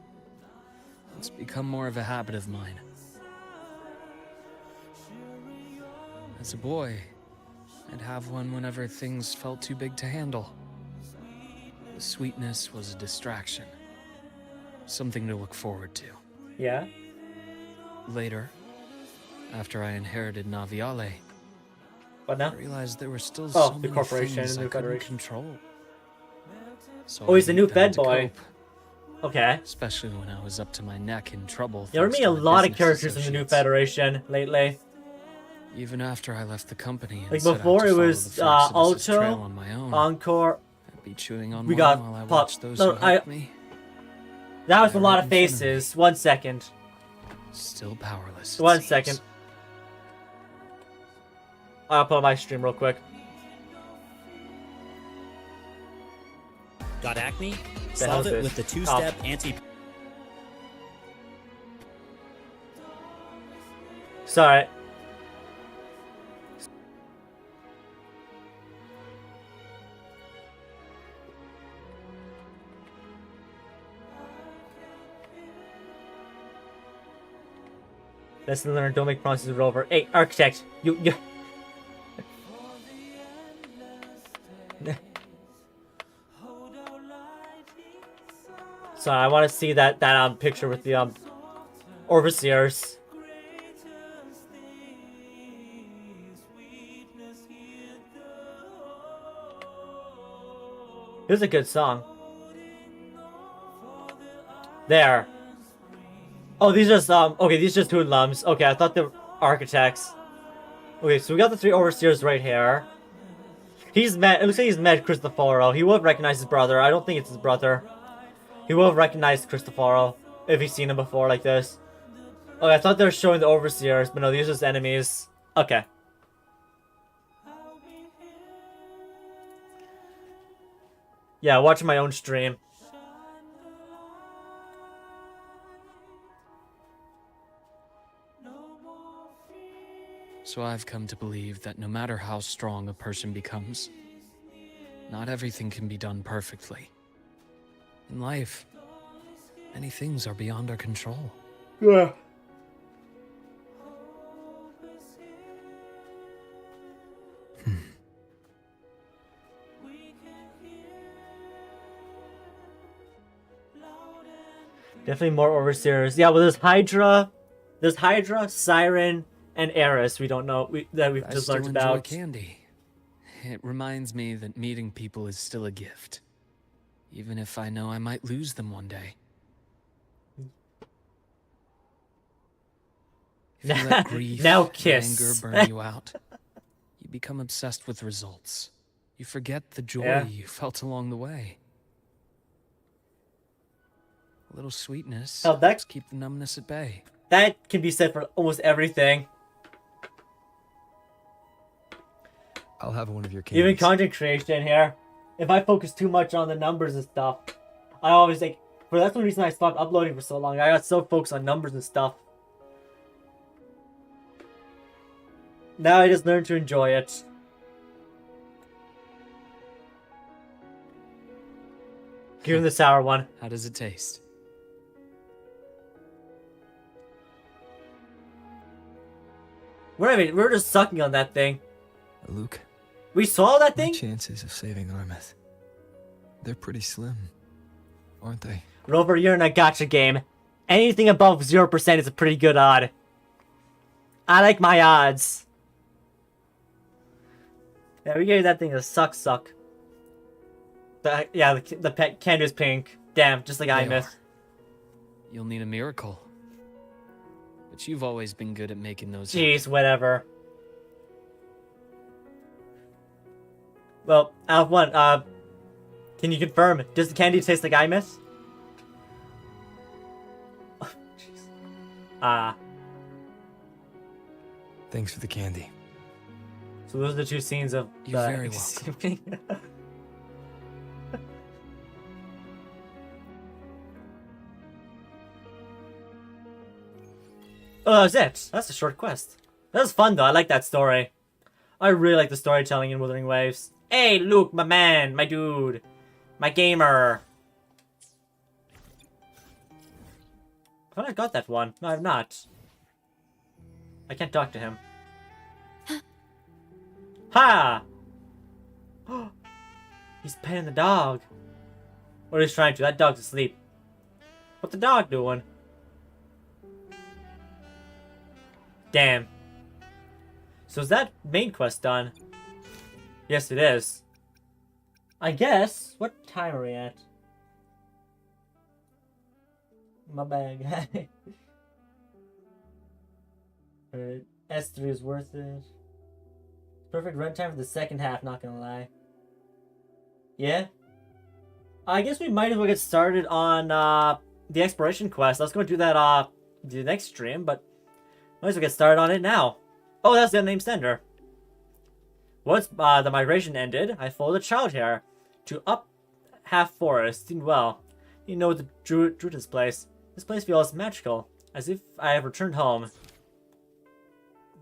It's become more of a habit of mine. As a boy, I'd have one whenever things felt too big to handle. The sweetness was a distraction. Something to look forward to. Yeah? Later, after I inherited Naviale, What now? I realized there were still Oh, so the many corporation, things the I new couldn't federation. control. So Oh, he's I the new knew how Fed to boy. cope, Okay. especially when I was up to my neck in trouble. Yeah, we're thanks meeting a to my lot of business characters in the new associates. Federation lately. Even after I left the company and Like set out before to it follow was the Felixodus's trail Alto, on my own, Encore. I'd be chewing on We one got while I Pop. watched those No, who helped me, That was a Right lot of in front of me. faces. 1 second. still powerless. it 1 seems. second. I'll put on my stream real quick. Got acne? The Solve hell it is with the this? two-step anti... Sorry. Lesson learned, don't make promises with Rover. Hey, architect, you So I want to see that picture with the overseers. Here's a good song. There. Oh, these are just okay, these are just hoodlums. Okay, I thought they were architects. Okay, so we got the 3 overseers right here. He's met. It looks like he's met Cristoforo. He will have recognized his brother. I don't think it's his brother. He will have recognized Cristoforo if he's seen him before like this. Okay, I thought they were showing the overseers, but no, these are just enemies. Okay. Yeah, watching my own stream. So I've come to believe that no matter how strong a person becomes, not everything can be done perfectly. In life, many things are beyond our control. Yeah. Definitely more overseers. Yeah, well, there's Hydra, Siren, and Eris. We don't know that we've just learned enjoy about. Candy. It reminds me that meeting people is still a gift, even if I know I might lose them one day. If you let grief Now and kiss. anger burn you out, you become obsessed with results. You forget the joy you felt along the way. A little sweetness helps keep the numbness at bay. That can be said for almost everything. I'll have one of your candies. Even content creation here. If I focus too much on the numbers and stuff, I always like. But that's the reason I stopped uploading for so long. I got so focused on numbers and stuff. Now I just learned to enjoy it. Give him the sour one. How does it taste? We're just sucking on that thing. Luke. We saw that thing? My chances of saving Aemeath. They're pretty slim, aren't they? Rover, you're in a gotcha game. Anything above 0% is a pretty good odd. I like my odds. Yeah, we gave that thing a suck. The pet candy is pink. Damn, just like Aemeath. You'll need a miracle. But you've always been good at making those. Jeez, whatever. Well, out of one, can you confirm? Does the candy taste like Aemeath? Oh, jeez. Thanks for the candy. So those are the 2 scenes of You're very welcome. Oh, that was it. That's a short quest. That was fun though. I like that story. I really like the storytelling in Wuthering Waves. Hey, Luuk, my man, my dude, my gamer. I thought I got that one. No, I've not. I can't talk to him. Ha! He's petting the dog. What he's trying to. That dog's asleep. What's the dog doing? Damn. So is that main quest done? Yes, it is. I guess. What time are we at? My bag. S3 is worth it. Perfect runtime for the second half, not gonna lie. Yeah? I guess we might as well get started on the exploration quest. I was going to do that the next stream, but might as well get started on it now. Oh, that's the unnamed sender. Once the migration ended, I followed a child here to up half forest. Seemed well. You know the Druid's place. This place feels magical, as if I have returned home.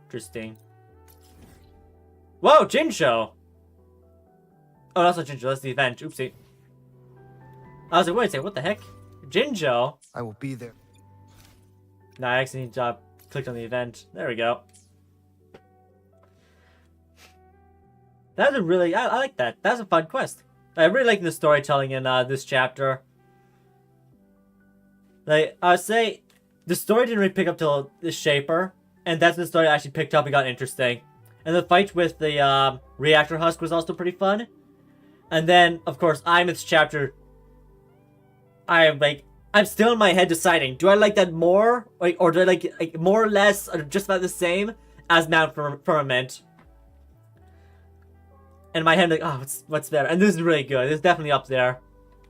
Interesting. Whoa, Jinjo! Oh, that's not Jinjo, that's the event. Oopsie. I was like, wait a second, what the heck? Jinjo? I will be there. Nah, I accidentally clicked on the event. There we go. That was a really... I like that. That was a fun quest. I really like the storytelling in this chapter. Like, I would say the story didn't really pick up till the Shaper, and that's when the story actually picked up and got interesting. And the fight with the reactor husk was also pretty fun. And then, of course, Aemeath's chapter. I'm still in my head deciding, do I like that more, or do I like more or less, or just about the same as Mount Firmament? In my head, I'm like, oh, what's better? And this is really good. This is definitely up there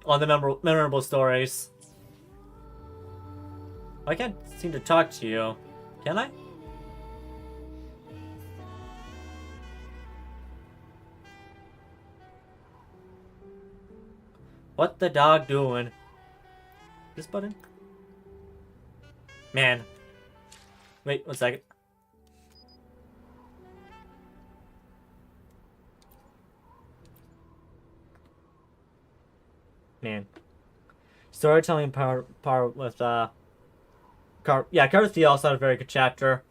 on the memorable stories. I can't seem to talk to you. Can I? What the dog doing? This button? Man. Wait, 1 second. Man. Storytelling power with Cardathia also had a very good chapter.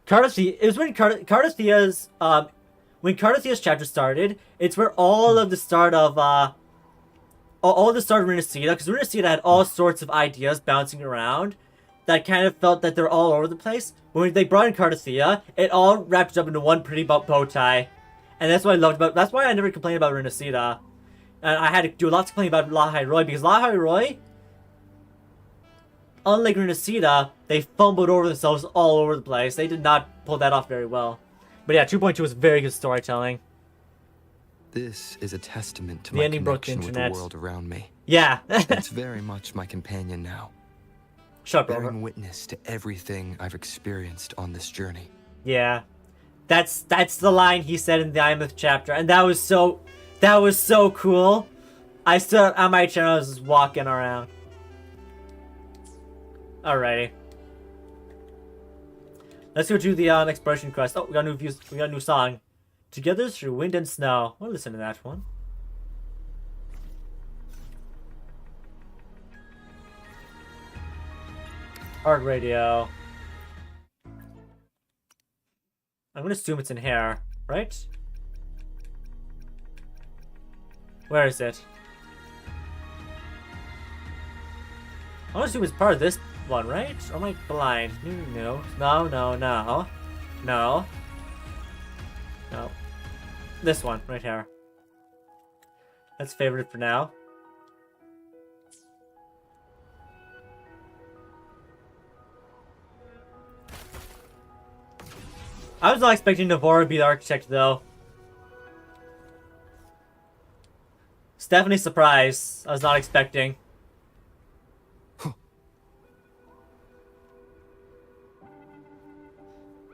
Cardathia, it was when Cardathia's chapter started, it's where all of the start of all the start of Renacida, because Renacida had all sorts of ideas bouncing around that kind of felt that they're all over the place. But when they brought in Cardathia, it all wrapped up into one pretty bow tie. And that's what I loved about, that's why I never complained about Renacida. And I had to do lots of complaining about Lahai Roy, because Lahai Roy, unlike Renacida, they fumbled over themselves all over the place. They did not pull that off very well. But yeah, 2.2 was very good storytelling. This is a testament to the my ending broke the connection with internet. the world around me. Yeah. It's very much my companion now. Shut up, bearing Robert. witness to everything I've experienced on this journey. Yeah. That's the line he said in the Aemeath chapter, and that was so cool. I stood up on my chair and I was just walking around. Alrighty. Let's go do the exploration quest. Oh, we got a new song. Together through wind and snow. We'll listen to that one. Art radio. I'm gonna assume it's in here, right? Where is it? I'm gonna assume it's part of this one, right? Or am I blind? No. This one, right here. Let's favorite it for now. I was not expecting Navarro to be the architect, though. It's definitely a surprise. I was not expecting.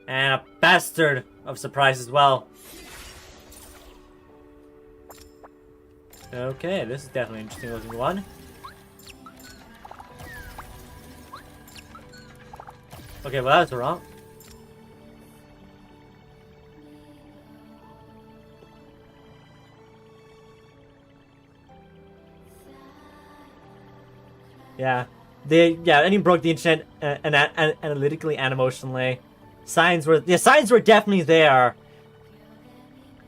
And a bastard of surprise as well. Okay, this is definitely an interesting looking one. Okay, well that was wrong. Yeah, and he broke the internet analytically and emotionally. Signs were definitely there.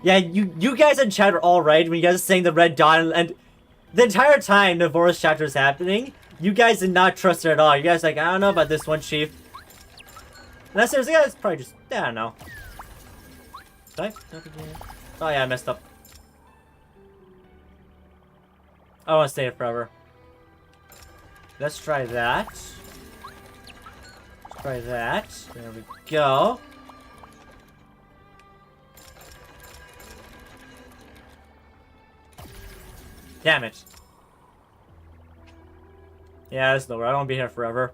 Yeah, you guys in chat are all right when you guys are saying the red dot, and the entire time Navarro's chapter is happening, you guys did not trust her at all. You guys like, I don't know about this one, Chief. And I said, yeah, it's probably just, I don't know. Did oh yeah, I messed up. I want to stay here forever. Let's try that. Let's try that. There we go. Damn it. Yeah, that's nowhere. I don't want to be here forever.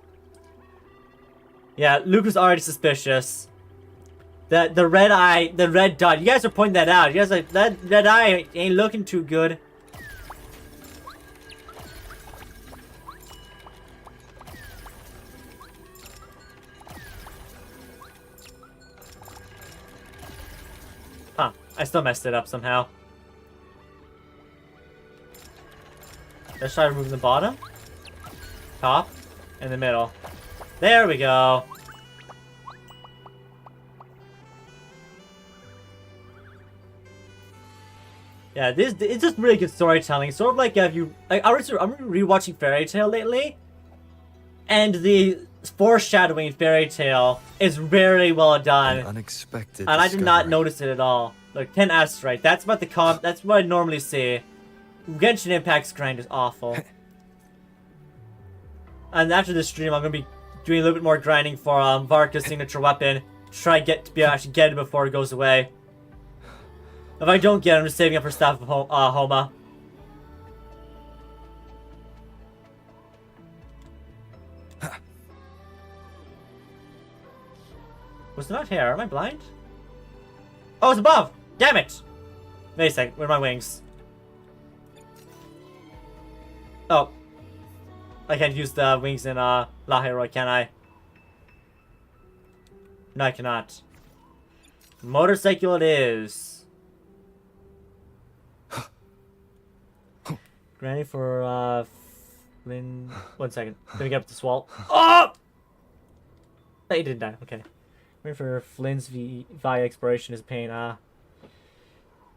Yeah, Luuk was already suspicious. The red eye, the red dot. You guys are pointing that out. You guys are like, that red eye ain't looking too good. Huh. I still messed it up somehow. Let's try removing the bottom, top, and the middle. There we go. Yeah, it's just really good storytelling. Sort of like if you, like, I'm rewatching Fairy Tail lately, And the foreshadowing fairy tale is very well done. An unexpected And I did not discovery. notice it at all. Like 10 S right. That's what that's what I normally see. Genshin Impact's grind is awful. And after this stream, I'm gonna be doing a little bit more grinding for Varka's signature weapon. Try to actually get it before it goes away. If I don't get it, I'm just saving up for Staff of Homa. Was it not here? Am I blind? Oh, it's above! Damn it! Wait a second, where are my wings? Oh. I can't use the wings in La Hero, can I? No, I cannot. Motorcycle it is. Granny for Flynn. 1 second. Let me get up the swall. Oh! He didn't die. Okay. Waiting for Flynn's via exploration is a pain.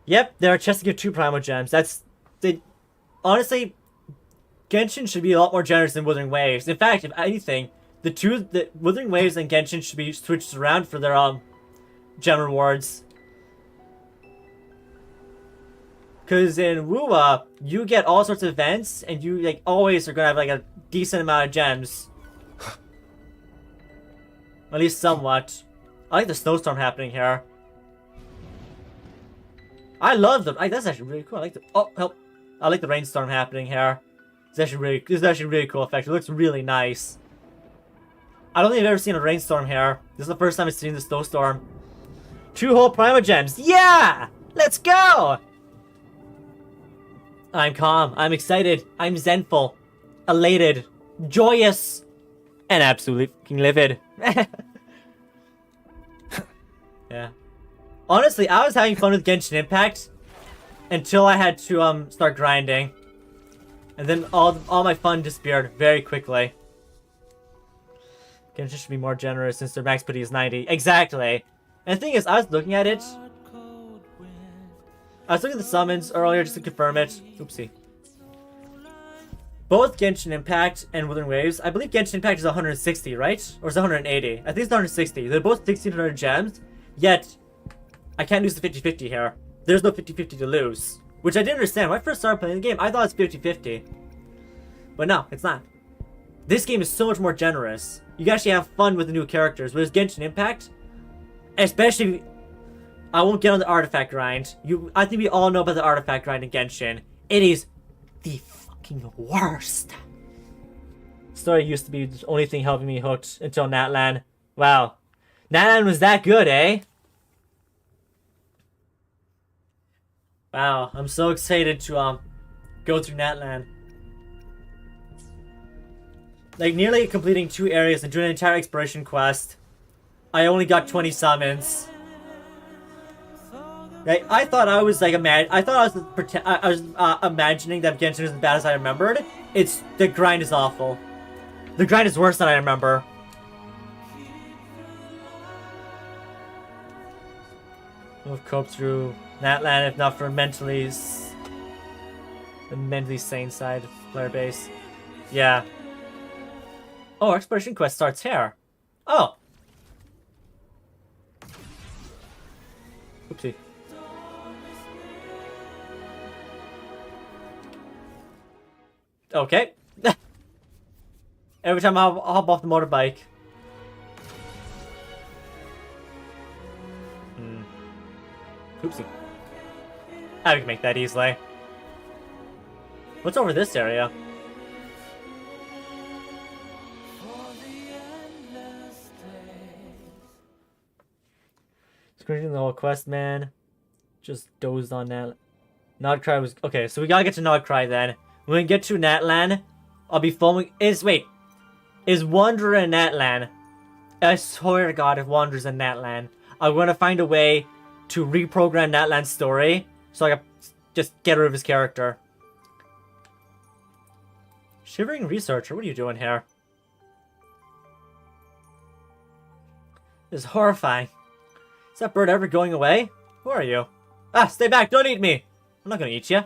Yep, there are chests to give 2 Primal Gems. Honestly, Genshin should be a lot more generous than Wuthering Waves. In fact, if anything, the Wuthering Waves and Genshin should be switched around for their gem rewards. Cause in Wuwa, you get all sorts of events, and you like always are gonna have like a decent amount of gems. At least somewhat. I like the snowstorm happening here. I love them. That's actually really cool. I like the help. I like the rainstorm happening here. It's actually really cool effect. It looks really nice. I don't think I've ever seen a rainstorm here. This is the first time I've seen the snowstorm. 2 whole Primogems. Yeah! Let's go! I'm calm. I'm excited. I'm zenful. Elated. Joyous. And absolutely fucking livid. Yeah. Honestly, I was having fun with Genshin Impact until I had to start grinding. And then all my fun disappeared very quickly. Genshin should be more generous since their max pity is 90. Exactly. And the thing is, I was looking at it. I was looking at the summons earlier just to confirm it. Oopsie. Both Genshin Impact and Wuthering Waves, I believe Genshin Impact is 160, right? Or is it 180? I think it's 160. They're both 1600 gems, yet I can't lose the 50-50 here. There's no 50-50 to lose. Which I didn't understand. When I first started playing the game, I thought it's 50-50. But no, it's not. This game is so much more generous. You can actually have fun with the new characters. Whereas Genshin Impact, especially, I won't get on the artifact grind. I think we all know about the artifact grind in Genshin. It is the fucking worst. Story used to be the only thing helping me hooked until Natlan. Wow. Natlan was that good, eh? Wow, I'm so excited to go through Natlan. Like nearly completing 2 areas and doing an entire exploration quest. I only got 20 summons. Right, I thought I was like I was imagining that Genshin was as bad as I remembered. The grind is awful. The grind is worse than I remember. We'll cope through Natlan if not for the mentally sane side of player base. Yeah. Oh, our exploration quest starts here. Oh. Oopsie. Okay. Every time I hop off the motorbike. Oopsie. I can make that easily. What's over this area? Screening the whole quest, man. Just dozed on that. Nodcry was... Okay, so we gotta get to Nodcry then. When we get to Natlan, I'll be filming... Is Wanderer in Natlan? I swear to God, if Wanderer's in Natlan, I'm gonna find a way to reprogram Natlan's story so I can just get rid of his character. Shivering Researcher, what are you doing here? This is horrifying. Is that bird ever going away? Who are you? Ah, stay back, don't eat me! I'm not gonna eat you.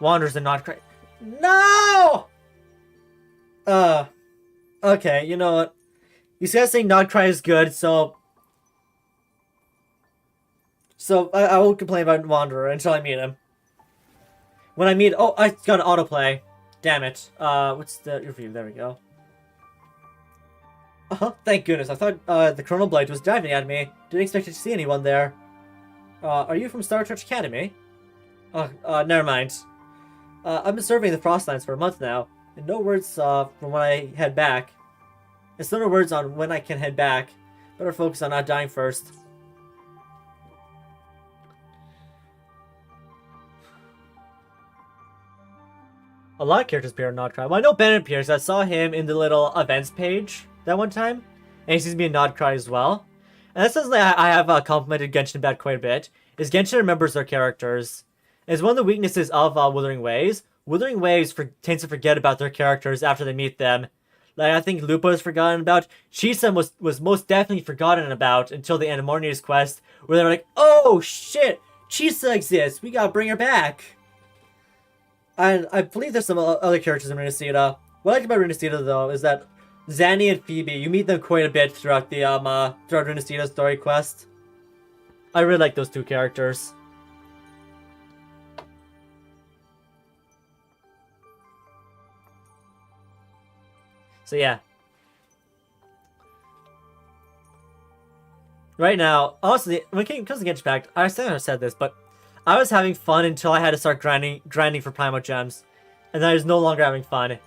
Wanderers and not cra- No! Okay, you know what? You guys saying not cry is good, so I won't complain about Wanderer until I meet him. When I meet, oh, I got an autoplay. Damn it. What's the review? There we go. Thank goodness. I thought the Chrono Blade was diving at me. Didn't expect to see anyone there. Are you from Star Trek Academy? Never mind. I've been surveying the Frostlands for a month now, and no words from when I head back. It's no words on when I can head back. Better focus on not dying first. A lot of characters appear in Nodcry. Well, I know Bennett appears. I saw him in the little events page that one time. And he seems to be in Nodcry as well. And that's something I have complimented Genshin about quite a bit. Is Genshin remembers their characters. It's one of the weaknesses of Wuthering Waves. Wuthering Waves tends to forget about their characters after they meet them. Like, I think Lupa was forgotten about. Chisa was most definitely forgotten about until the Aemeath quest. Where they were like, oh shit! Chisa exists! We gotta bring her back! And I believe there's some other characters in Renacida. What I like about Renacida, though, is that Zanny and Phoebe, you meet them quite a bit throughout the throughout Renacida's story quest. I really like those two characters. So yeah. Right now, honestly, when it comes to Genshin Impact, I still haven't said this, but I was having fun until I had to start grinding for Primo Gems. And then I was no longer having fun.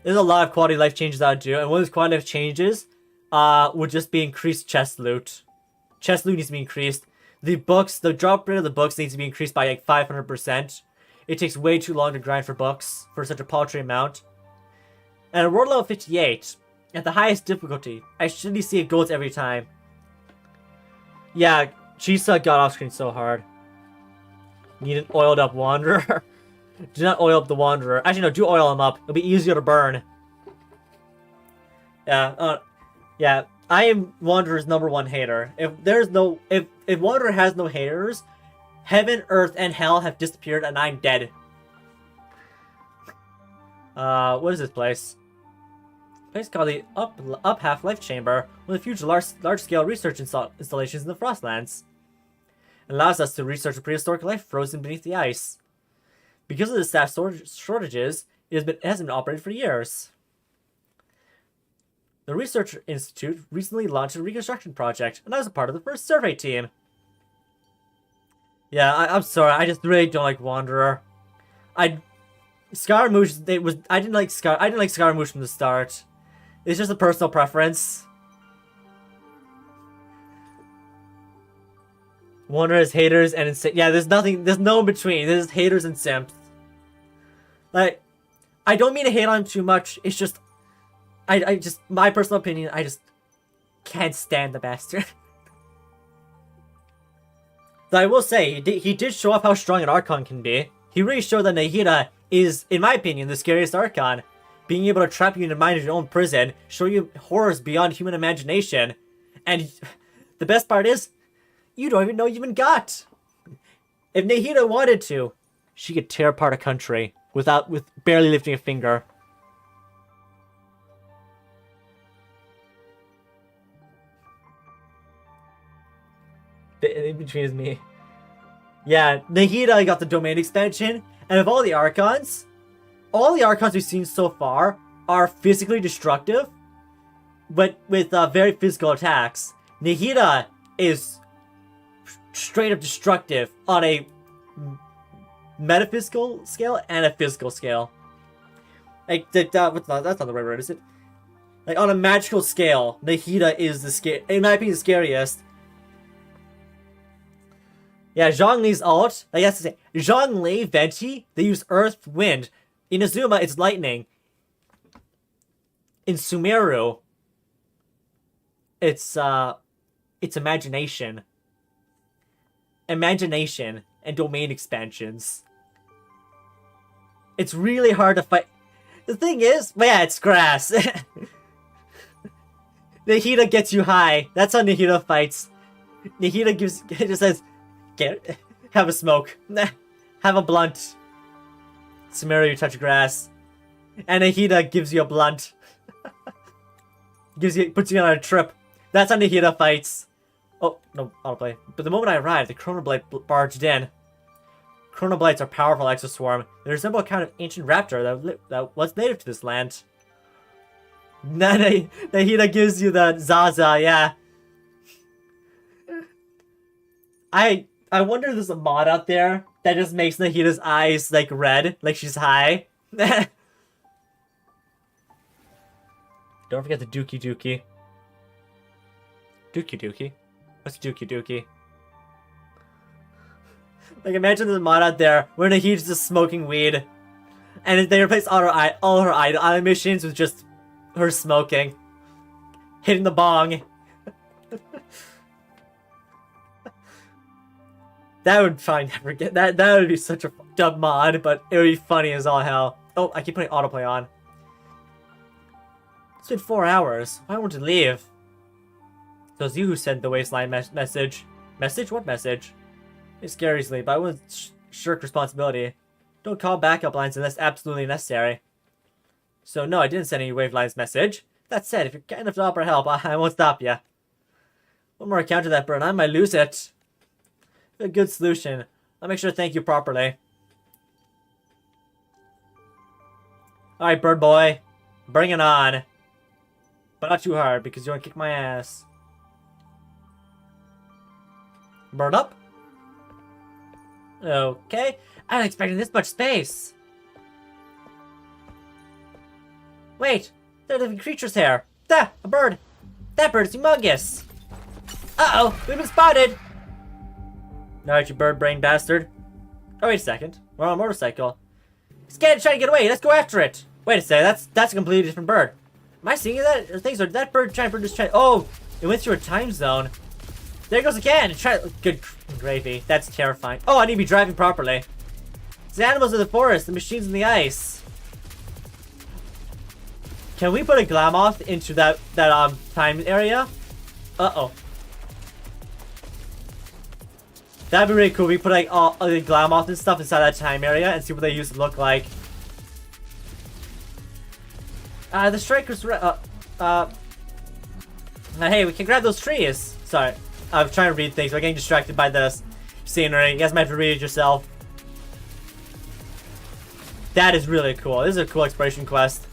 There's a lot of quality of life changes I would do, and one of those quality of life changes would just be increased chest loot. Chest loot needs to be increased. The drop rate of the books needs to be increased by like 500%. It takes way too long to grind for books for such a paltry amount. And at world level 58, at the highest difficulty, I should see it gold every time. Yeah, Chisa got off screen so hard. Need an oiled up Wanderer. Do not oil up the Wanderer. Actually, no, do oil him up. It'll be easier to burn. Yeah, yeah. I am Wanderer's #1 hater. If Wanderer has no haters, heaven, earth, and hell have disappeared, and I'm dead. What is this place? A place called the Up Half-Life Chamber, one of the few large-scale research installations in the Frostlands. It allows us to research a prehistoric life frozen beneath the ice. Because of the staff shortages, it hasn't been operated for years. The Research Institute recently launched a reconstruction project, and I was a part of the first survey team. Yeah, I'm sorry, I just really don't like Wanderer. Scaramouche, I didn't like Scaramouche from the start. It's just a personal preference. Wanderer has haters and insane. Yeah, there's no in between. There's haters and simps. Like, I don't mean to hate on him too much. It's just, my personal opinion, I just can't stand the bastard. Though I will say, he did show off how strong an Archon can be. He really showed that Nahida is, in my opinion, the scariest Archon. Being able to trap you in the mind of your own prison, show you horrors beyond human imagination. And the best part is, you don't even know you even got. If Nahida wanted to, she could tear apart a country with barely lifting a finger. The in between is me. Yeah, Nahida got the domain expansion, and of all the Archons we've seen so far are physically destructive, but with very physical attacks. Nahida is straight up destructive on a metaphysical scale and a physical scale. Like, that's not the right word, is it? Like, on a magical scale, Nahida is in my opinion, the scariest. Yeah, Zhongli's ult, like, that's to say, Zhongli, Venti, they use Earth, Wind. In Azuma, it's Lightning. In Sumeru, it's Imagination. Imagination and domain expansions. It's really hard to fight. The thing is, yeah, it's grass. Nahida gets you high. That's how Nahida fights. Nahida just says, have a smoke. Have a blunt. Sumeru, you touch grass. And Nahida gives you a blunt. Puts you on a trip. That's how Nahida fights. Oh, no, autoplay. But the moment I arrived, the Chronoblight barged in. Chronoblights are powerful exoswarm. They resemble a kind of ancient raptor that was native to this land. Nahida gives you the Zaza, yeah. I wonder if there's a mod out there that just makes Nahida's eyes, like, red, like she's high. Don't forget the Dookie Dookie. Dookie Dookie? What's Dookie Dookie? Like, imagine there's a mod out there where Nahida's just smoking weed. And they replace all her idle animations with just her smoking. Hitting the bong. That would probably never get that would be such a fucked up mod, but it would be funny as all hell. Oh, I keep putting autoplay on. It's been 4 hours. Why won't you leave? It was you who sent the wasteland message. Message? What message? It's scary sleep, but I wouldn't shirk responsibility. Don't call backup lines unless absolutely necessary. So no, I didn't send any wavelines message. That said, if you're kind enough to offer help, I won't stop you. One more encounter that burn, I might lose it. A good solution. I'll make sure to thank you properly. Alright, bird boy. Bring it on. But not too hard, because you want to kick my ass. Bird up. Okay. I wasn't expecting this much space. Wait. There are living creatures here. A bird. That bird is humongous. Uh-oh. We've been spotted. Alright, you bird-brained bastard. Oh, wait a second. We're on a motorcycle. It's trying to get away. Let's go after it. Wait a second. That's a completely different bird. Am I seeing that? Or things are that bird trying to oh, it went through a time zone. There it goes again. Good gravy. That's terrifying. Oh, I need to be driving properly. It's the animals of the forest, the machines in the ice. Can we put a Glamoth into that time area? Uh-oh. That'd be really cool. We put like all the Glamoth and stuff inside that time area and see what they used to look like. The strikers. Hey, we can grab those trees. Sorry, I'm trying to read things. We're getting distracted by this scenery. You guys might have to read it yourself. That is really cool. This is a cool exploration quest.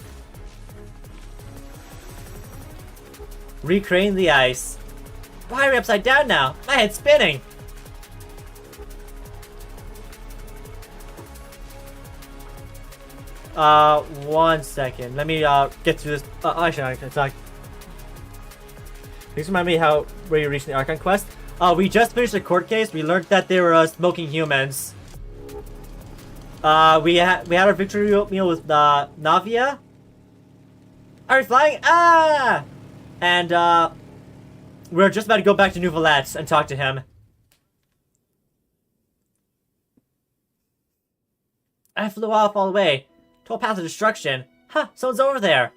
Recreating the ice. Why are we upside down now? My head's spinning. One second. Let me, get through this. Actually, I can talk. Please remind me where you reached the Archon quest. We just finished a court case. We learned that they were, smoking humans. We had our victory meal with, Navia. Are we flying? Ah! And, we're just about to go back to New Valette and talk to him. I flew off all the way. Total path of destruction. Huh, someone's over there.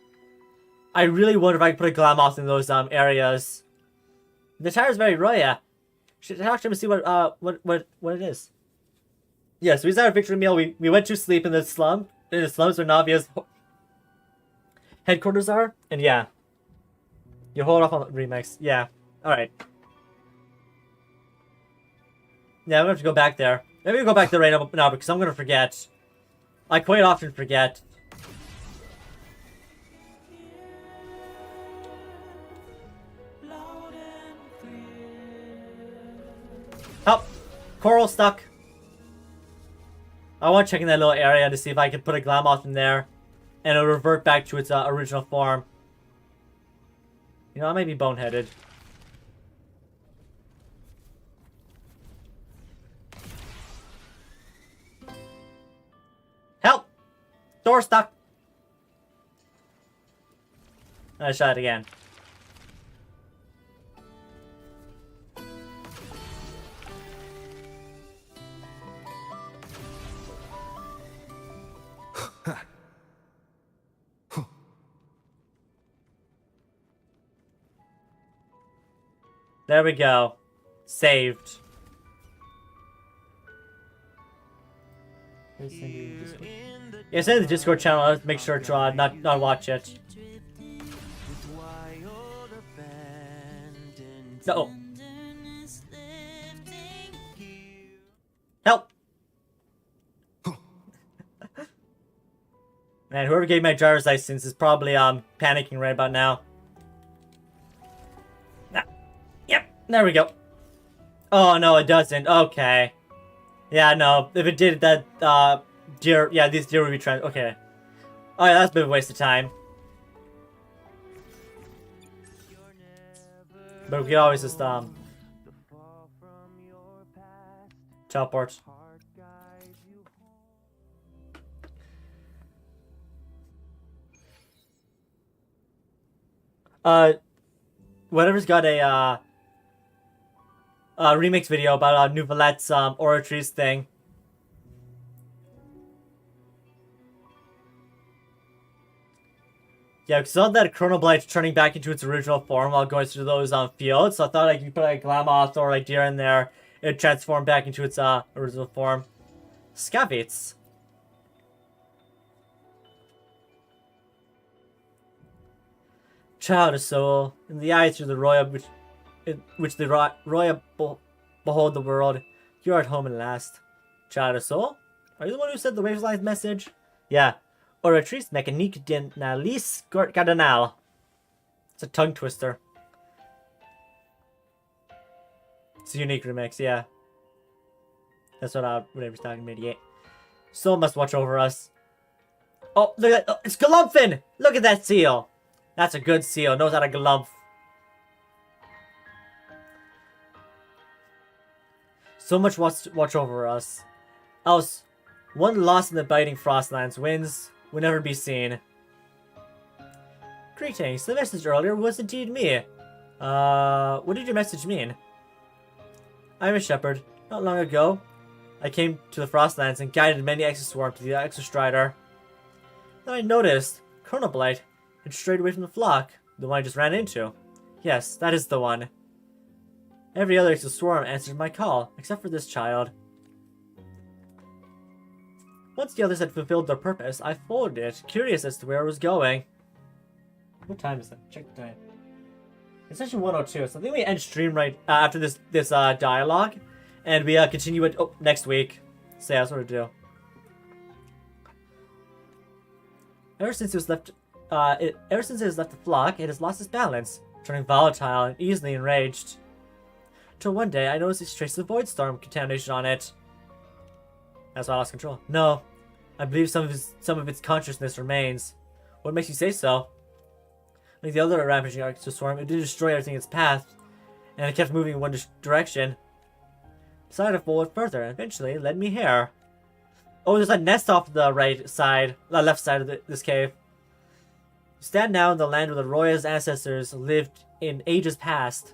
I really wonder if I could put a Glamoth in those areas. The tire's very roya. Should talk to him and see what it is. Yeah, so we had our victory meal. We went to sleep in the slums where Navia's headquarters are. And yeah. You hold off on the remix. Yeah. Alright. Yeah, I'm gonna have to go back there. Maybe we'll go back there right now because I'm gonna forget. I quite often forget. Oh! Coral stuck. I want to check in that little area to see if I can put a Glamoth in there. And it'll revert back to its original form. You know, I might be boneheaded. Help! Door stuck. I shot it again. There we go. Saved. Yeah, send the Discord channel. I'll make sure to not watch it. Oh. Help! Man, whoever gave my driver's license is probably panicking right about now. Ah, yep, there we go. Oh no, it doesn't. Okay. Yeah, no. If it did, that deer, yeah, these deer would be trying. Okay. Oh yeah, that's a bit of a waste of time. But we can always just teleport. Whatever's got a remix video about Nouvelette's oratories thing. Yeah, because I saw that Chronoblight's turning back into its original form while going through those fields, so I thought like you put like Glamoth or like deer in there, it transformed back into its original form. Scavits. Child of soul, in the eyes through the royal which the royal behold the world, you are at home at last. Child of soul? Are you the one who said the Waveslide message? Yeah. Oratrice mécanique d'analyse cardinal. It's a tongue twister. It's a unique remix, yeah. That's what whatever's talking about, yeah. Soul must watch over us. Oh, look at that. Oh, it's Galumphing! Look at that seal. That's a good seal. Knows how to galumph. So much watch over us. Else, one lost in the biting frostlands winds will never be seen. Greetings. The message earlier was indeed me. What did your message mean? I'm a shepherd. Not long ago, I came to the Frostlands and guided many Exoswarm to the Exostrider. Then I noticed Chronoblight had strayed away from the flock, the one I just ran into. Yes, that is the one. Every other Exoswarm answered my call, except for this child. Once the others had fulfilled their purpose, I followed it, curious as to where it was going. What time is it? Check the time. It's actually 1:02, so I think we end stream right after this dialogue, and we continue it next week. So yeah, that's what we do. Ever since it has left the flock, it has lost its balance, turning volatile and easily enraged. Till one day, I noticed these traces of void storm contamination on it. That's why I lost control. No, I believe some of its consciousness remains. What makes you say so? Like the other rampaging Exoswarm, it did destroy everything in its path, and it kept moving in one direction. Decided to follow it further, and eventually it led me here. Oh, there's a nest off the left side of this cave. You stand now in the land where the Roya's ancestors lived in ages past.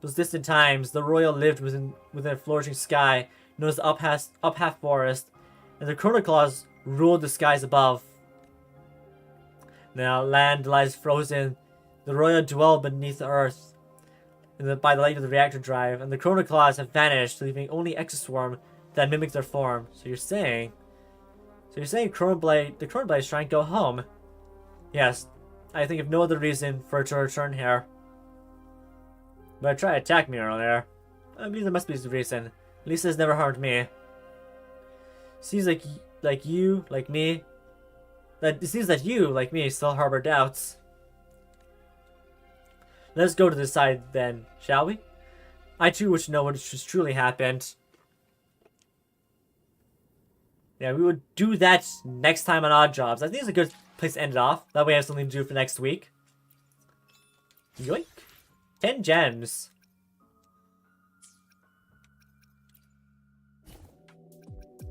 Those distant times, the Royal lived within a flourishing sky known as the Uphalf Forest, and the Chronoclaws ruled the skies above. Now land lies frozen. The Royal dwell beneath the earth by the light of the reactor drive, and the Chronoclaws have vanished, leaving only Exoswarm that mimic their form. So you're saying the Chronoblade is trying to go home? Yes, I think of no other reason for it to return here. But it tried to attack me earlier. I believe there must be a reason. Lisa has never harmed me. Seems like you, like me. It seems that you, like me, still harbor doubts. Let's go to the side then, shall we? I too wish to know what has truly happened. Yeah, we would do that next time on Odd Jobs. I think it's a good place to end it off. That way I have something to do for next week. Yoink. 10 gems.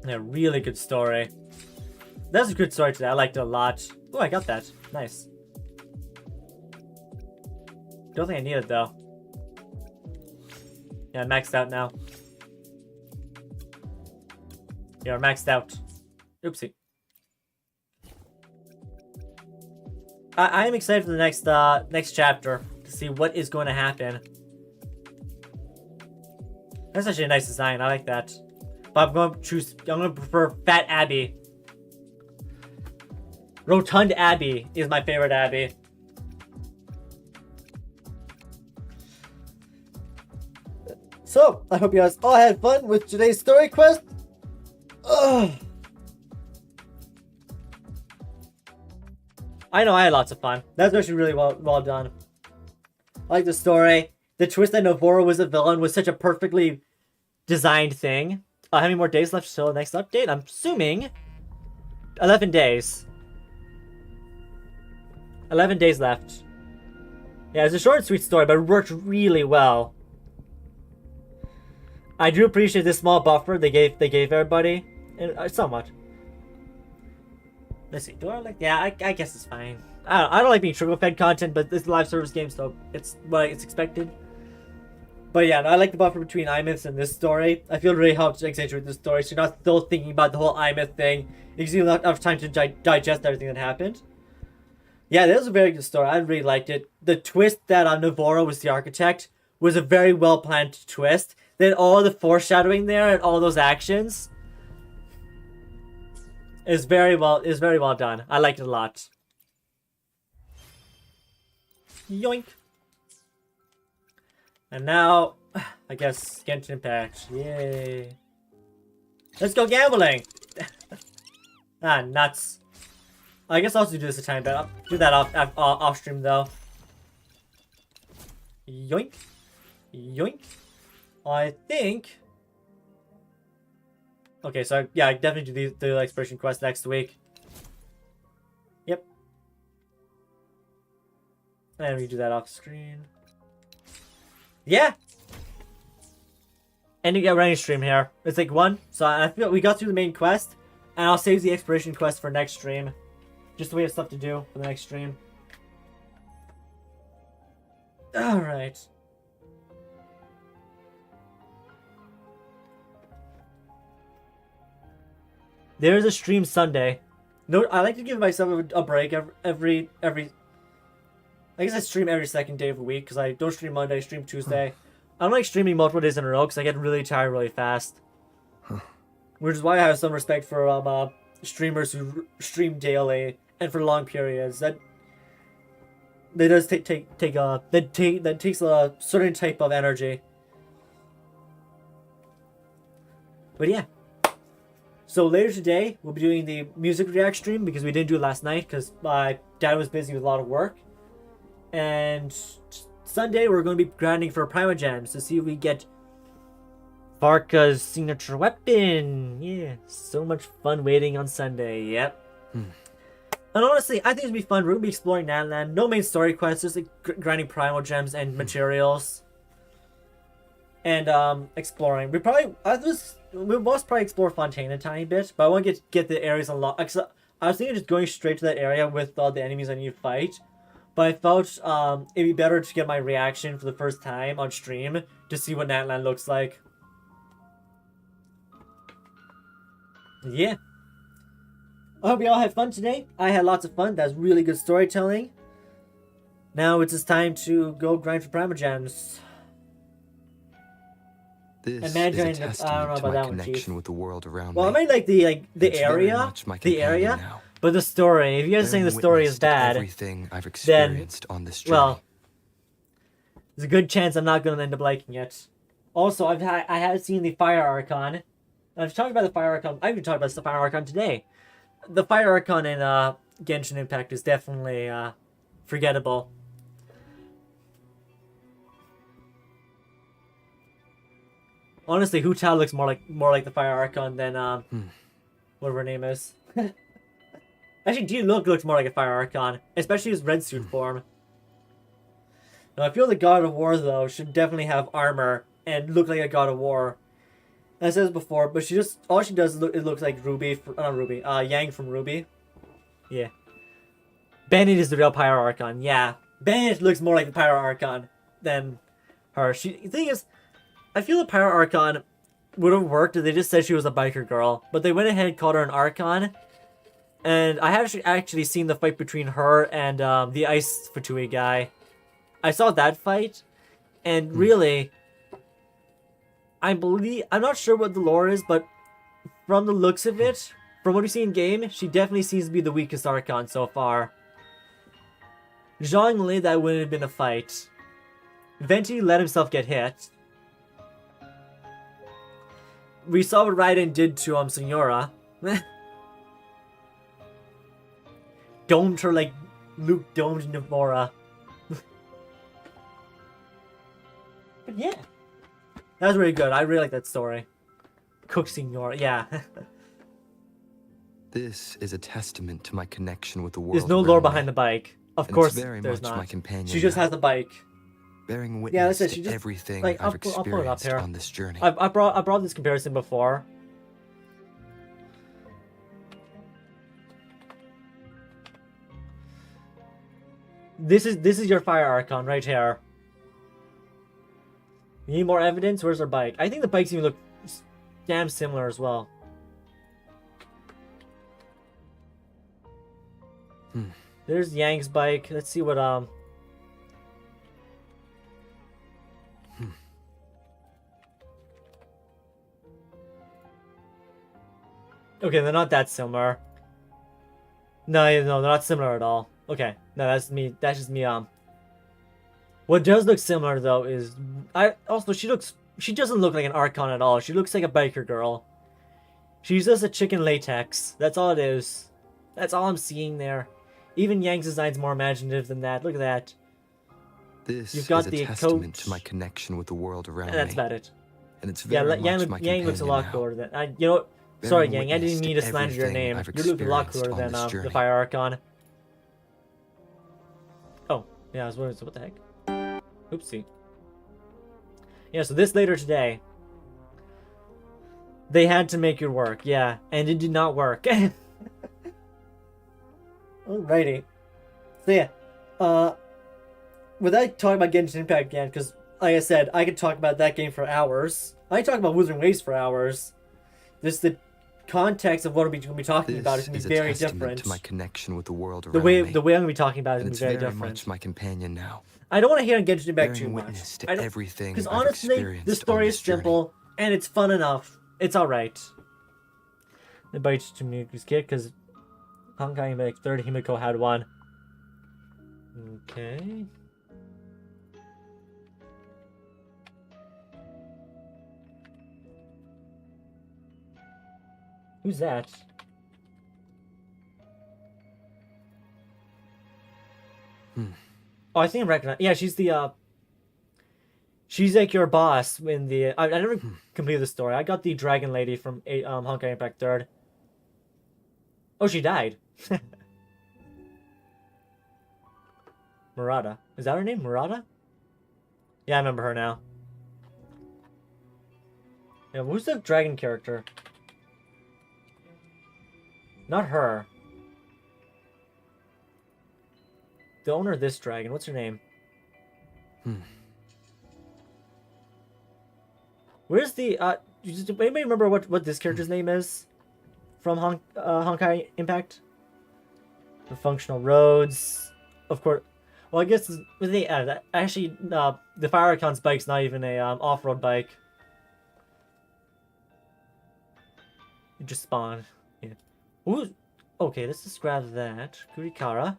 Yeah, really good story. That's a good story today. I liked it a lot. Oh, I got that. Nice. Don't think I need it though. Yeah, I'm maxed out now. Yeah, we're maxed out. Oopsie. I am excited for the next chapter to see what is going to happen. That's actually a nice design. I like that. But I'm going to prefer Fat Abby. Rotund Abby is my favorite Abby. So, I hope you guys all had fun with today's story quest. Ugh. I know I had lots of fun. That was actually really well done. I like the story. The twist that Navarro was a villain was such a perfectly designed thing. How many more days left till the next update? I'm assuming 11 days. 11 days left. Yeah, it's a short and sweet story, but it worked really well. I do appreciate this small buffer they gave everybody, and somewhat. Let's see. Do I like? Yeah, I guess it's fine. I don't like being trickle-fed content, but this is a live service game, so it's what it's expected. But yeah, no, I like the buffer between Aemeath and this story. I feel it really helps accentuate the story, so you're not still thinking about the whole Aemeath thing. It gives you enough time to digest everything that happened. Yeah, that was a very good story. I really liked it. The twist that Navarro was the architect was a very well-planned twist. Then all the foreshadowing there and all those actions is very well done. I liked it a lot. Yoink. And now, I guess Genshin Impact. Yay. Let's go gambling. Ah, nuts. I guess I'll also do this a tiny bit. I'll do that off stream though. Yoink. Yoink. I think. Okay, so yeah, I definitely do the exploration quest next week. Yep. And we do that off screen. Yeah. And you get running stream here. It's like one. So I feel we got through the main quest, and I'll save the exploration quest for next stream. Just so we have stuff to do for the next stream. Alright. There's a stream Sunday. No, I like to give myself a break every. I guess I stream every second day of the week because I don't stream Monday, I stream Tuesday. I don't like streaming multiple days in a row because I get really tired really fast. Which is why I have some respect for streamers who stream daily and for long periods. That does that takes a certain type of energy. But yeah. So later today we'll be doing the music react stream because we didn't do it last night because my dad was busy with a lot of work. And Sunday we're going to be grinding for Primogems to see if we get Varka's signature weapon. Yeah, so much fun waiting on Sunday. Yep. And honestly, I think it'll be fun. We're going to be exploring Natlan. No main story quests, just like grinding Primogems and materials. And exploring. We'll most probably explore Fontaine a tiny bit, but I want to get the areas unlocked. I was thinking of just going straight to that area with the enemies I need to fight. But I felt it'd be better to get my reaction for the first time on stream to see what Natlan looks like. Yeah. I hope you all had fun today. I had lots of fun. That's really good storytelling. Now it's just time to go grind for Primogems. This Imagine, is a testament I don't know to about my that one, connection Chief. with the world around Well, me. I mean the It's very area, much my the area, companion now. but the story. If you guys are saying the story is Witnessed bad, everything I've then experienced on this journey. well, there's a good chance I'm not going to end up liking it. Also, I have seen the Fire Archon. I've talked about the Fire Archon. I even talked about the Fire Archon today. The Fire Archon in Genshin Impact is definitely forgettable. Honestly, Hu Tao looks more like the Fire Archon than whatever her name is. Actually, Luuk looks more like a Fire Archon, especially his red suit form. Now, I feel the God of War though should definitely have armor and look like a God of War. As I said before, but all she does is it looks like Yang from Ruby. Yeah. Bennett is the real Pyro Archon. Yeah, Bennett looks more like the Pyro Archon than her. The thing is, I feel the Pyro Archon would have worked if they just said she was a biker girl, but they went ahead and called her an Archon. And I have actually seen the fight between her and the Ice Fatui guy. I saw that fight, and really, I'm not sure what the lore is, but from the looks of it, from what we see in game, she definitely seems to be the weakest Archon so far. Zhongli, that wouldn't have been a fight. Venti let himself get hit. we saw what Raiden did to Senora. Domed her like Luke domed Namora. But yeah. That was really good. I really like that story. Cook Senora, yeah. This is a testament to my connection with the world. There's no lore behind the bike. Of course, there's not. My companion she just has the bike. Bearing witness that's it. to everything like, I've I'll pull it up experienced here. on this journey. I brought this comparison before. This is your fire Archon right here. You need more evidence? Where's our bike? I think the bikes even look damn similar as well. There's Yang's bike. Let's see what Okay, they're not that similar. No, they're not similar at all. Okay, no, that's me. That's just me. What does look similar though is she doesn't look like an Archon at all. She looks like a biker girl. She's just a chicken latex. That's all it is. That's all I'm seeing there. Even Yang's design's more imaginative than that. Look at that. You've got is a testament to my connection with the world around me. That's about it. And it's very much Yang looks a lot cooler than you know. Sorry, Yang. I didn't mean to slander your name. You're looking a lot cooler than the Fire Archon. Oh, yeah. I was wondering what the heck. Oopsie. Yeah. So this later today, they had to make it work. Yeah, and it did not work. Alrighty. So yeah, without talking about Genshin Impact again, because like I said, I could talk about that game for hours. I could talk about Wuthering Waves for hours. Just the context of what we're going to be talking about is going to be very different. To my connection with the world around the way me. I'm going to be talking about it is going to be very different. Much my companion now. I don't want to hate on Genshin Impact too much. Because honestly, the story is simple and it's fun enough. It's alright. The bites to Miku's kid because Honkai Impact 3rd Himiko had one. Okay. Who's that? Oh, I think I recognize. Yeah, she's the she's like your boss in the. I never completed the story. I got the dragon lady from Honkai Impact 3rd. Oh, she died. Murata. Is that her name? Murata? Yeah, I remember her now. Yeah, who's the dragon character? Not her. The owner of this dragon. What's her name? Where's the does anybody remember what this character's name is? From Honkai Impact? The functional roads. Of course. Well, I guess they actually the Fire Archon's bike's not even a off-road bike. It just spawned. Yeah. Ooh. Okay, let's just grab that. Kurikara.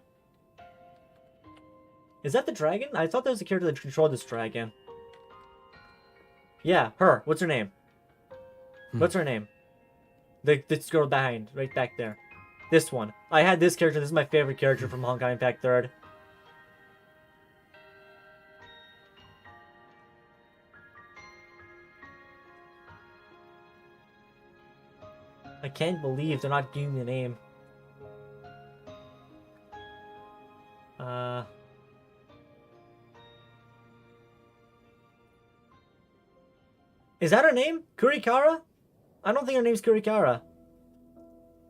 Is that the dragon? I thought there was a character that controlled this dragon. Yeah, her. What's her name? What's her name? This girl behind, right back there. This one. I had this character. This is my favorite character from Honkai Impact 3rd. I can't believe they're not giving me the name. Is that her name? Kurikara? I don't think her name's Kurikara.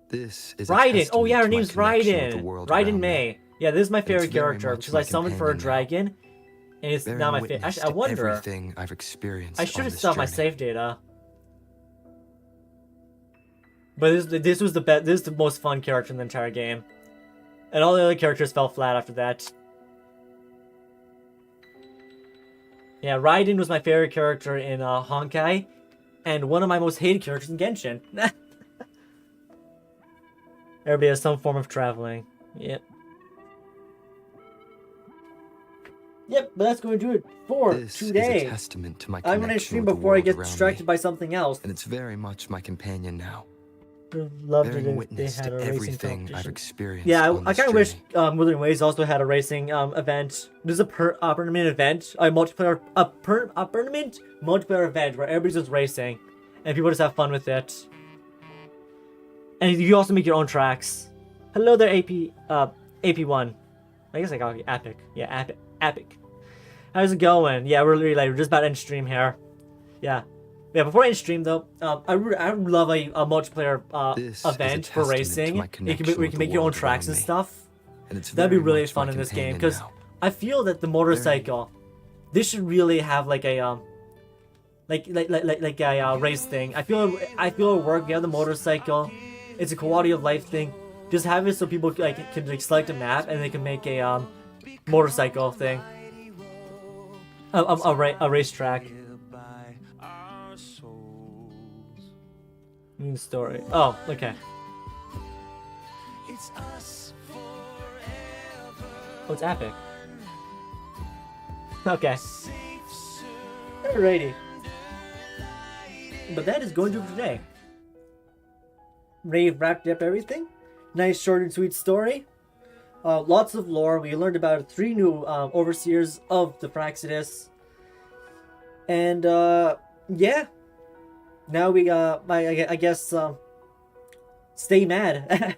This is Raiden. Oh yeah, her name's Raiden. Raiden May. Yeah, this is my favorite character because I summoned for a dragon, and it's not my favorite. Actually, I wonder. Everything I've experienced. I should have stopped my save data. But this was the best. This is the most fun character in the entire game, and all the other characters fell flat after that. Yeah, Raiden was my favorite character in Honkai, and one of my most hated characters in Genshin. Everybody has some form of traveling. Yep. Yep, but that's going to do it for This today. is a testament to my I'm going to connection stream with the before I world get around distracted me, by something else. and it's very much my companion now. Loved it Bearing if they witness had to a racing everything I've competition. experienced. Yeah, on I this kind of wish journey. Wuthering Waves also had a racing event. There's a permanent event, a permanent multiplayer event where everybody's just racing, and people just have fun with it. And you also make your own tracks. Hello there, AP1. I guess I got Epic. Yeah, Epic. How's it going? Yeah, we're really late. We're just about to end stream here. Yeah. Yeah, before I end stream though, I would love a multiplayer event for racing. Where you can make your own tracks and stuff. And it's That'd be very really much fun my in this game, companion because now. I feel that the motorcycle, this should really have like a like a race thing. I feel it would work. We have the motorcycle. It's a quality of life thing. Just have it so people can select a map and they can make a motorcycle thing. A racetrack. Moon story. Oh, okay. Oh, it's epic. Okay. Alrighty. But that is going to do for today. Rave wrapped up everything. Nice short and sweet story. Lots of lore. We learned about 3 new overseers of the Praxidus. And yeah. Now we I guess stay mad.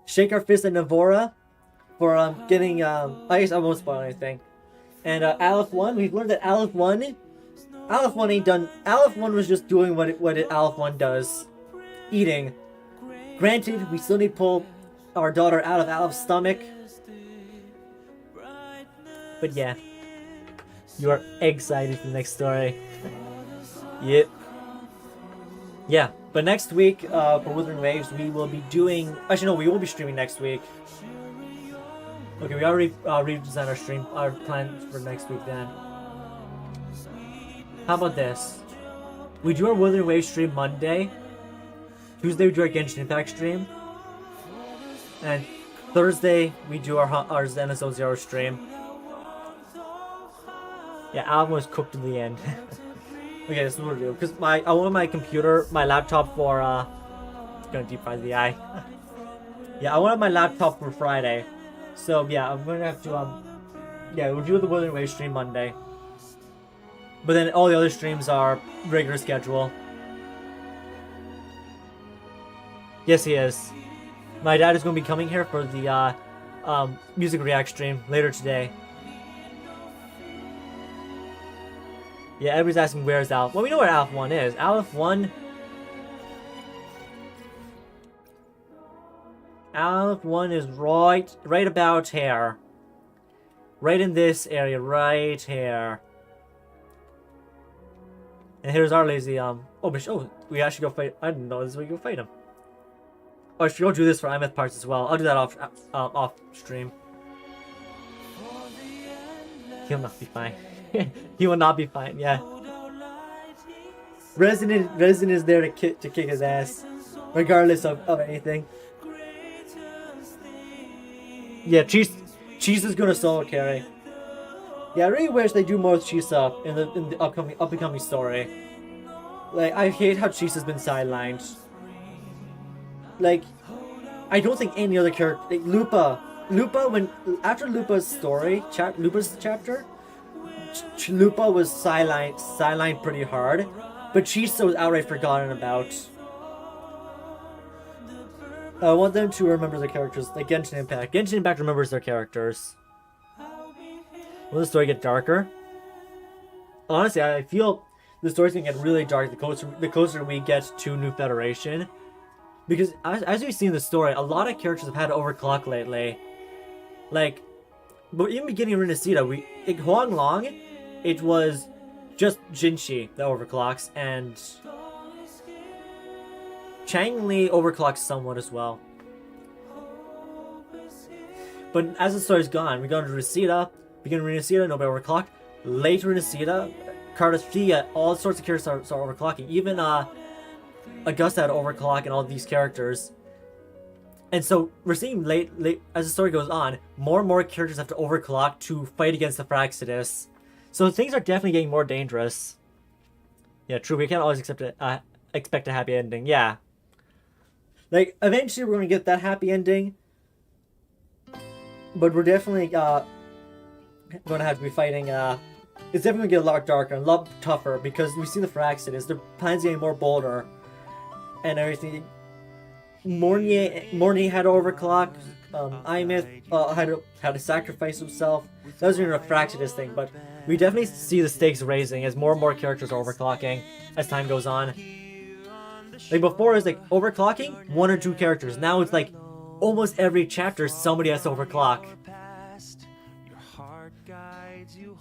Shake our fist at Navora for getting I guess I won't spoil anything. And Aleph 1, we've learned that Aleph 1 ain't done. Aleph 1 was just doing what Aleph 1 does. Eating. Granted, we still need to pull our daughter out of Aleph's stomach. But yeah. You are excited for the next story. Yep. Yeah, but next week for Wuthering Waves, we will be doing... Actually, no, we will be streaming next week. Okay, we already redesigned our plan for next week then. How about this? We do our Wuthering Waves stream Monday. Tuesday, we do our Genshin Impact stream. And Thursday, we do our Zenithal Zero stream. Yeah, Alan was cooked in the end. Okay, this is what we'll do. Because I want my computer, my laptop for, it's gonna deep fry the eye. Yeah, I wanted my laptop for Friday. So, yeah, I'm gonna have to, yeah, we'll do the Wuthering Waves stream Monday. But then all the other streams are regular schedule. Yes, he is. My dad is gonna be coming here for the, Music React stream later today. Yeah, everybody's asking where's Aleph. Well, we know where Aleph 1 is. Aleph 1... Aleph 1 is right about here. Right in this area, right here. And here's our lazy, we actually go fight... I didn't know this is where we go fight him. Oh, I should go do this for Aemeath parts as well. I'll do that off stream. He'll not be fine. He will not be fine, yeah. Resident is there to kick his ass. Regardless of anything. Yeah, Cheese is gonna solo carry. Yeah, I really wish they do more with Chisa in the upcoming story. Like, I hate how Chisa's been sidelined. Like, I don't think any other character... Like, Lupa, after Lupa's story, Lupa's chapter, Lupa was sidelined pretty hard, but Chisa was outright forgotten about. I want them to remember their characters, like Genshin Impact. Genshin Impact remembers their characters. Will the story get darker? Honestly, I feel the story's gonna get really dark the closer we get to New Federation. Because as we've seen in the story, a lot of characters have had to overclock lately. Like, but even beginning of Renacida, Huang Long, it was just Jinshi that overclocks, and Chang Li overclocks somewhat as well. But as the story's gone, we got into Reseda, beginning of Renacida, nobody overclocked. Later Renacida, Cardastia, all sorts of characters start overclocking. Even Augusta had overclock and all these characters. And so we're seeing late as the story goes on, more and more characters have to overclock to fight against the Fraxidus. So things are definitely getting more dangerous. Yeah, true. We can't always expect a happy ending. Yeah. Like, eventually we're going to get that happy ending. But we're definitely going to have to be fighting... it's definitely going to get a lot darker and a lot tougher because we see the Fraxidus. Their plans getting more bolder. And everything. Morny had to overclock. Aemeath had to sacrifice himself. That was even a Fraxidus thing, but we definitely see the stakes raising as more and more characters are overclocking as time goes on. Like before, it was like overclocking 1 or 2 characters. Now it's like almost every chapter somebody has to overclock.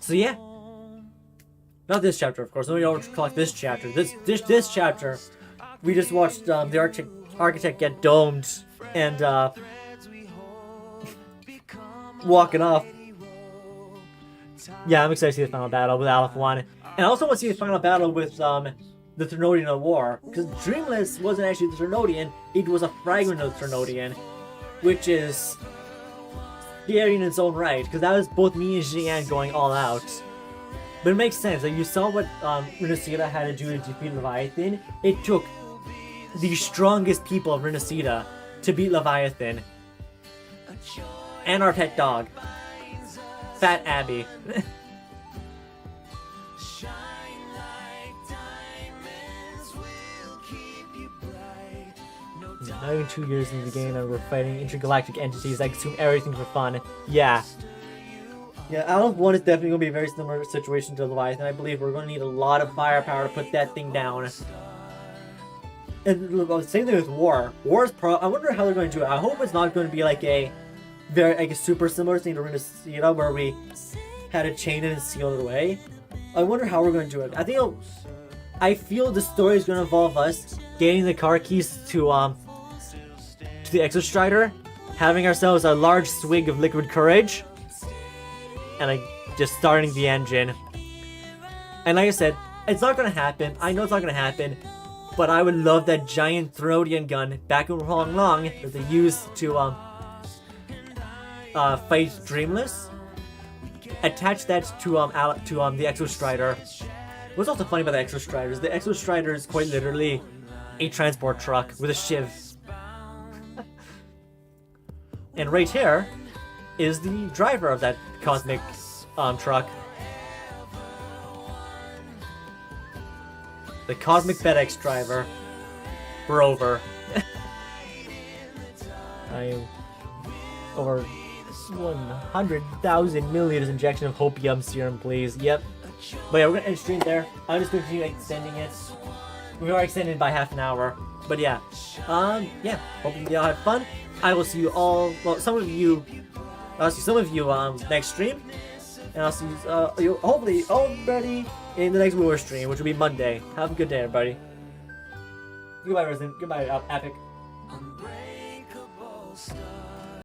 So yeah, not this chapter, of course. Nobody overclocked this chapter. This chapter, we just watched the architect get domed and walking off. Yeah, I'm excited to see the final battle with Aleph 1. And I also want to see the final battle with the Ternodian of War. Because Dreamless wasn't actually the Ternodian, it was a fragment of the Ternodian. Which is scary in its own right. Because that was both me and Jian going all out. But it makes sense. Like, you saw what Renacida had to do to defeat Leviathan. It took the strongest people of Renacida to beat Leviathan. And our pet dog. Fat Abby. Not even 2 years into the game and we're fighting intergalactic entities that consume everything for fun. Yeah. Yeah, Aleph 1 is definitely going to be a very similar situation to Leviathan. I believe we're going to need a lot of firepower to put that thing down. And same thing with War. War is I wonder how they're going to do it. I hope it's not going to be like a super similar thing to Renacida where we had to chain it and seal it away. I wonder how we're going to do it. I feel the story is going to involve us getting the car keys to the Exostrider, having ourselves a large swig of liquid courage, and just starting the engine. And like I said, it's not going to happen. I know it's not going to happen, but I would love that giant Therodian gun back in Long Long that they used to fight Dreamless. Attach that to the Exostrider. What's also funny about the Exostrider is the Exostrider is quite literally a transport truck with a shiv. And right here is the driver of that cosmic truck. The cosmic FedEx driver. Rover. I am over 100,000 milliliters injection of hopium serum, please. Yep. But yeah, we're gonna end stream there. I'm just gonna continue extending it. We are extended by half an hour. But yeah. Yeah. Hopefully y'all had fun. I will see you all, well, I'll see some of you next stream. And I'll see you, hopefully, everybody in the next Wooer stream, which will be Monday. Have a good day, everybody. Goodbye, Resident. Goodbye, Epic.